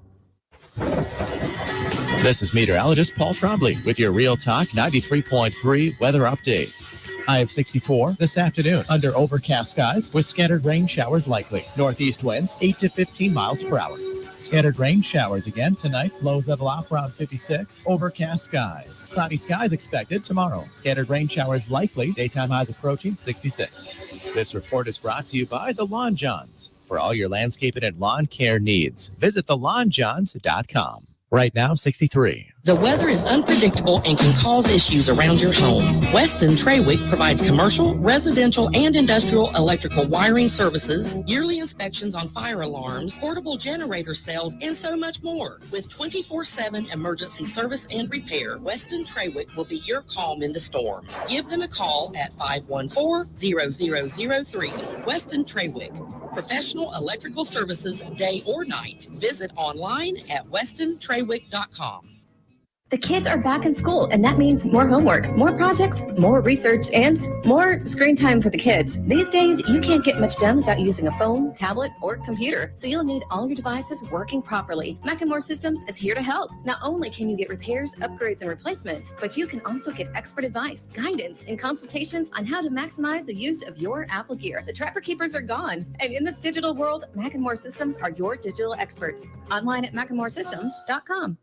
This is meteorologist Paul Trombley with your Real Talk 93.3 weather update. High of 64 this afternoon under overcast skies with scattered rain showers likely. Northeast winds 8 to 15 miles per hour. Scattered rain showers again tonight. Lows level off around 56. Overcast skies. Cloudy skies expected tomorrow. Scattered rain showers likely. Daytime highs approaching 66. This report is brought to you by the Lawn Johns. For all your landscaping and lawn care needs, visit thelawnjohns.com. Right now, 63. The weather is unpredictable and can cause issues around your home. Weston Trawick provides commercial, residential, and industrial electrical wiring services, yearly inspections on fire alarms, portable generator sales, and so much more. With 24/7 emergency service and repair, Weston Trawick will be your calm in the storm. Give them a call at 514-0003. Weston Trawick. Professional electrical services day or night. Visit online at westontrawick.com. The kids are back in school, and that means more homework, more projects, more research, and more screen time for the kids. These days, you can't get much done without using a phone, tablet, or computer, so you'll need all your devices working properly. Macklemore Systems is here to help. Not only can you get repairs, upgrades, and replacements, but you can also get expert advice, guidance, and consultations on how to maximize the use of your Apple gear. The Trapper Keepers are gone, and in this digital world, Macklemore Systems are your digital experts. Online at MacklemoreSystems.com.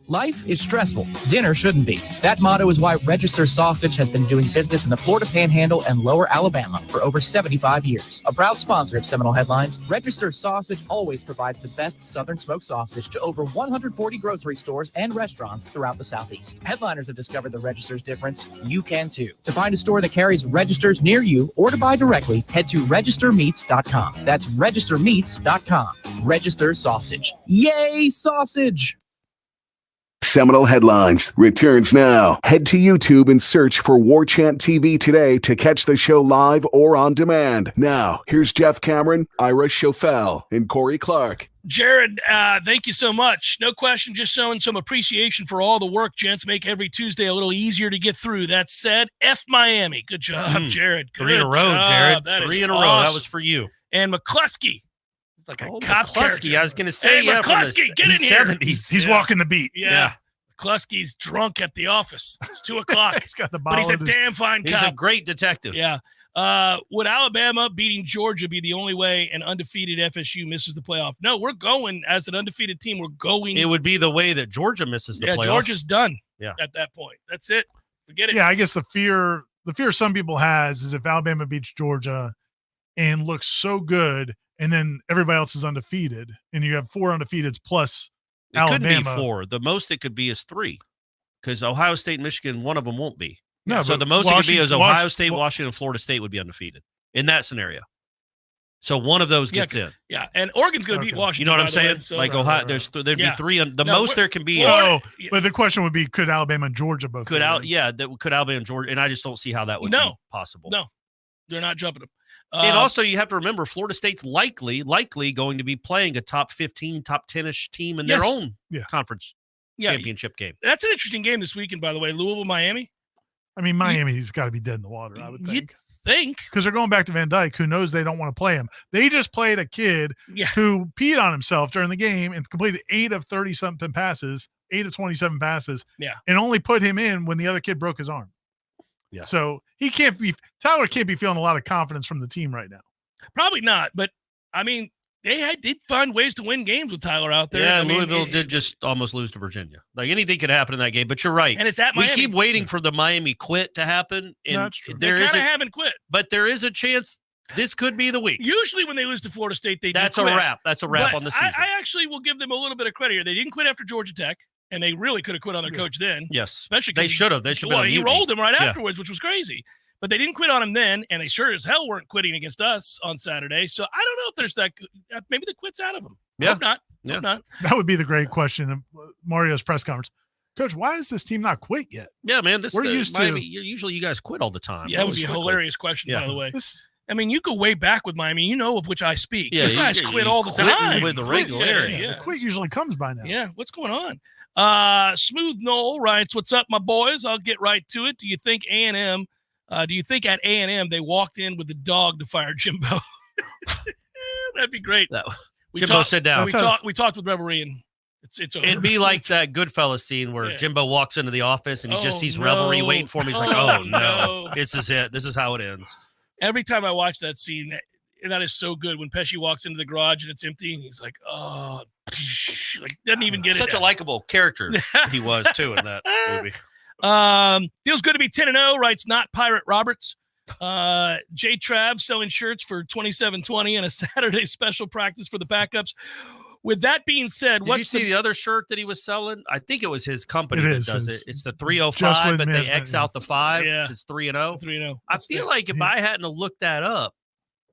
Life is stressful. Dinner shouldn't be. That motto is why Register Sausage has been doing business in the Florida Panhandle and Lower Alabama for over 75 years. A proud sponsor of Seminole Headlines, Register Sausage always provides the best Southern smoked sausage to over 140 grocery stores and restaurants throughout the Southeast. Headliners have discovered the Register's difference. You can too. To find a store that carries Registers near you or to buy directly, head to registermeats.com. That's registermeats.com. Register Sausage. Yay, sausage! Seminole Headlines returns now. Head to YouTube and search for Warchant TV today to catch the show live or on demand. Now, here's Jeff Cameron, Ira Schofel, and Corey Clark. Jared, thank you so much. No question, just showing some appreciation for all the work gents make every Tuesday a little easier to get through. That said, F Miami. Good job, Jared. Good 3 in a row, job. Jared. That 3 is in a row. awesome. That was for you. And McCluskey. It's like a cop McCluskey. character. I was going to say, hey, yeah, McCluskey, get in here. 70s. He's walking the beat. Yeah. McCluskey's drunk at the office. It's 2 o'clock. He's got the but he's a bottle in his- damn fine He's cop. a great detective. Yeah. Would Alabama beating Georgia be the only way an undefeated FSU misses the playoff? No, we're going as an undefeated team. We're going. It would be the way that Georgia misses the playoff. Georgia's done. Yeah. At that point, that's it. Forget it. Yeah, I guess the fear some people has is if Alabama beats Georgia and looks so good, and then everybody else is undefeated, and you have 4 undefeateds plus It Alabama. couldn't be 4. The most it could be is 3, because Ohio State, Michigan, one of them won't be. No, so but the most it could be is Ohio Washington- State, Washington, and Florida State would be undefeated in that scenario. So one of those gets in. Yeah, and Oregon's going to beat Washington. You know what I'm by the way, saying? so- Like Ohio, there'd be 3. The most there can be. Oh, but the question would be, could Alabama and Georgia both? Could get Al? in? Yeah, could Alabama and Georgia? And I just don't see how that would be possible. No, they're not jumping them. And also, you have to remember, Florida State's likely going to be playing a top 15, top 10-ish team in their Yes. own conference championship game. That's an interesting game this weekend, by the way. Louisville, Miami. I mean, Miami's got to be dead in the water, I would think. You'd think. Because they're going back to Van Dyke, who knows they don't want to play him. They just played a kid who peed on himself during the game and completed 8 of 30-something passes, 8 of 27 passes, and only put him in when the other kid broke his arm. Yeah. So Tyler can't be feeling a lot of confidence from the team right now. Probably not, but I mean, they did find ways to win games with Tyler out there. Yeah, I mean, Louisville did just almost lose to Virginia. Like anything could happen in that game, but you're right. And it's at Miami. We keep waiting for the Miami quit to happen. And That's true. They kind of haven't quit. But there is a chance this could be the week. Usually when they lose to Florida State, they That's do a quit. wrap. That's a wrap But on the season. I actually will give them a little bit of credit here. They didn't quit after Georgia Tech, and they really could have quit on their coach then. Yes. Especially They should have. They should have been on he mutiny. rolled him right Yeah. afterwards, which was crazy. But they didn't quit on him then, and they sure as hell weren't quitting against us on Saturday. So I don't know if there's that. Maybe the quit's out of them. Yeah. Hope not. Yeah. Not. That would be the great question of Mario's press conference. Coach, why is this team not quit yet? Yeah, man. We're used to. Usually you guys quit all the time. Yeah, that would be a hilarious question, by the way. I mean, you go way back with Miami. You know of which I speak. Yeah, you guys quit all the time. With the regularity. The quit usually comes by now. Yeah, what's going on? Smooth Noel writes, "What's up, my boys? I'll get right to it. Do you think A&M? Do you think at A&M they walked in with the dog to fire Jimbo? That'd be great. Jimbo sit down. We talked with Reverie, and it's over. It'd be like that Goodfellas scene where Jimbo walks into the office and he just sees Reverie waiting for him. He's like, "Oh no, this is it. This is how it ends." Every time I watch that scene, that is so good. When Pesci walks into the garage and it's empty, and he's like, "Oh," like doesn't even get it. Such a likable character he was too in that movie. Feels good to be 10-0. Writes not Pirate Roberts. J Trav selling shirts for $27.20 and a Saturday special practice for the backups. With that being said, did you see the other shirt that he was selling? I think it was his company that does it. It's the 305, but they X out the 5. Yeah. It's 3-0. 3-0. I feel like if I hadn't looked that up,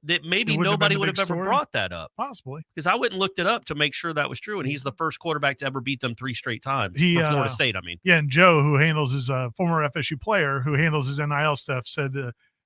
that maybe nobody would have ever brought that up. Possibly. Because I went and looked it up to make sure that was true. And he's the first quarterback to ever beat them 3 straight times for Florida State, I mean. Yeah, and Joe, who handles his former FSU player, who handles his NIL stuff, said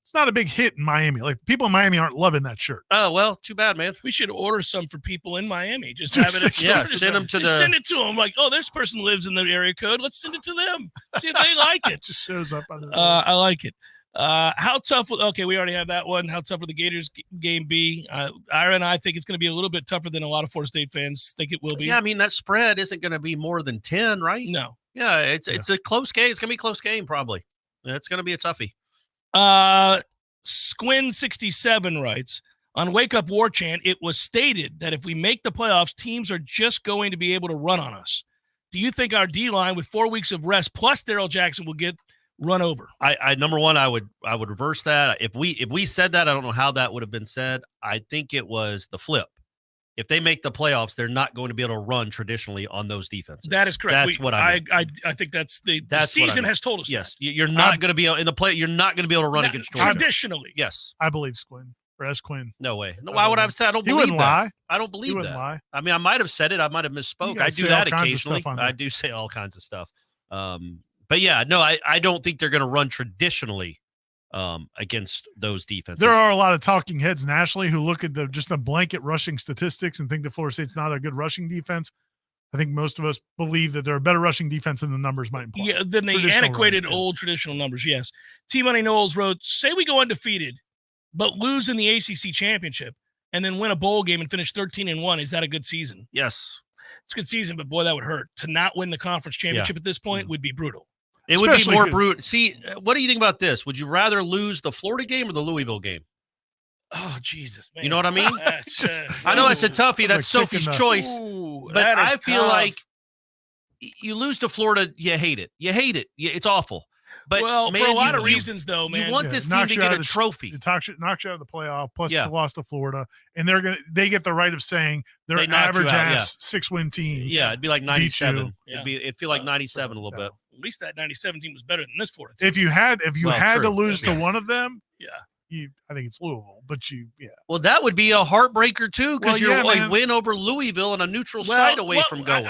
it's not a big hit in Miami. Like, people in Miami aren't loving that shirt. Oh, well, too bad, man. We should order some for people in Miami. Just have it at send them to send it to them. Like, oh, this person lives in the area code. Let's send it to them. See if they like it. Just shows up on the I like it. How tough? Okay, we already have that one. How tough will the Gators game be? Ira and I think it's going to be a little bit tougher than a lot of Florida State fans think it will be. Yeah, I mean, that spread isn't going to be more than 10, right? No. Yeah, it's a close game. It's going to be a close game, probably. Yeah, it's going to be a toughie. Squin67 writes, on Wake Up Warchant, it was stated that if we make the playoffs, teams are just going to be able to run on us. Do you think our D-line with 4 weeks of rest plus Darrell Jackson will get run over? I number one, I would reverse that. If we said that, I don't know how that would have been said. I think it was the flip. If they make the playoffs, they're not going to be able to run traditionally on those defenses. That is correct. That's what I mean. I think that's the season has told us. Yes, you're not going to be able in the play. You're not going to be able to run against Georgia traditionally. Yes, I believe Squin or S Quinn. No way. No, why would I have said? I don't believe that. Lie. I don't believe that. Lie. I mean, I might have said it. I might have misspoke. I do that occasionally. I do say all kinds of stuff. But yeah, no, I don't think they're going to run traditionally against those defenses. There are a lot of talking heads nationally who look at just the blanket rushing statistics and think that Florida State's not a good rushing defense. I think most of us believe that they're a better rushing defense than the numbers might imply. Yeah, than the antiquated old traditional numbers, yes. T-Money Knowles wrote, say we go undefeated, but lose in the ACC championship and then win a bowl game and finish 13-1. Is that a good season? Yes. It's a good season, but boy, that would hurt. To not win the conference championship at this point would be brutal. It would be more brutal. See, what do you think about this? Would you rather lose the Florida game or the Louisville game? Oh, Jesus, man. You know what I mean? I know it's a toughie. That's Sophie's choice. But I feel like you lose to Florida, you hate it. You hate it. It's awful. But man, for a lot of reasons, though, man. You want this team to get a trophy. It knocks you out of the playoff, plus it's a loss to Florida. And they get the right of saying they're an average-ass 6-win team. Yeah, it'd be like 97. It'd feel like 97 a little bit. At least that 97 team was better than this Florida team. If you had to lose to one of them, I think it's Louisville, but Well, that would be a heartbreaker too, because you're like win over Louisville on a neutral site away from going.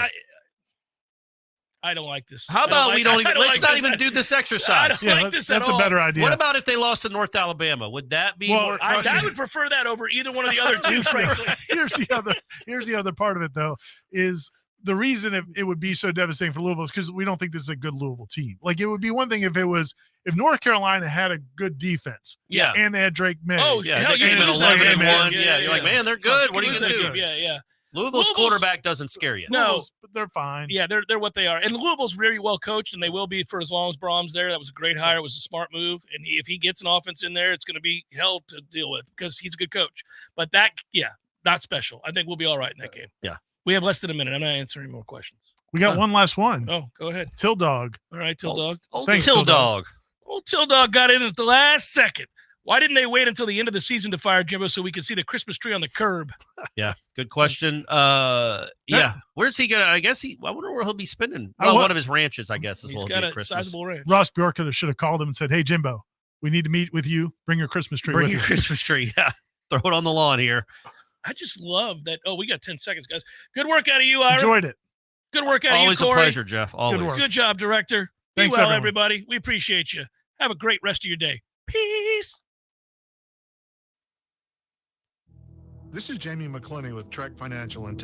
I don't like this. How about we don't even let's not even do this exercise? I don't like this at all. That's a better idea. What about if they lost to North Alabama? Would that be more crushing? I would prefer that over either one of the other two, frankly. Here's the other part of it, though, is the reason it would be so devastating for Louisville is because we don't think this is a good Louisville team. Like, it would be one thing if North Carolina had a good defense, and they had Drake May. Oh, yeah, they came in 11-1. Yeah, you're like, man, they're good. What are you going to do? Yeah. Louisville's quarterback doesn't scare you. No, but they're fine. Yeah, they're what they are. And Louisville's very well coached, and they will be for as long as Brahms there. That was a great hire. It was a smart move. And if he gets an offense in there, it's going to be hell to deal with because he's a good coach. But not special. I think we'll be all right in that game. Yeah. We have less than a minute. I'm not answering more questions. We got one last one. Oh, go ahead. Till Dog. All right, Till Dog. Thanks, Till Dog. Old Till Dog got in at the last second. Why didn't they wait until the end of the season to fire Jimbo so we could see the Christmas tree on the curb? Yeah, good question. Where's he gonna? I wonder where he'll be spending. Well, one of his ranches, I guess, he's got a sizable ranch. Ross Bjork should have called him and said, "Hey, Jimbo, we need to meet with you. Bring your Christmas tree. Christmas tree. Yeah, throw it on the lawn here." I just love that. Oh, we got 10 seconds, guys. Good work out of you, Ira. Enjoyed it. Good work out Always of you, Corey. a pleasure, Jeff. Always. Good job, director. Thanks, Be well, everyone. everybody. We appreciate you. Have a great rest of your day. Peace. This is Jamie McClenny with Trek Financial and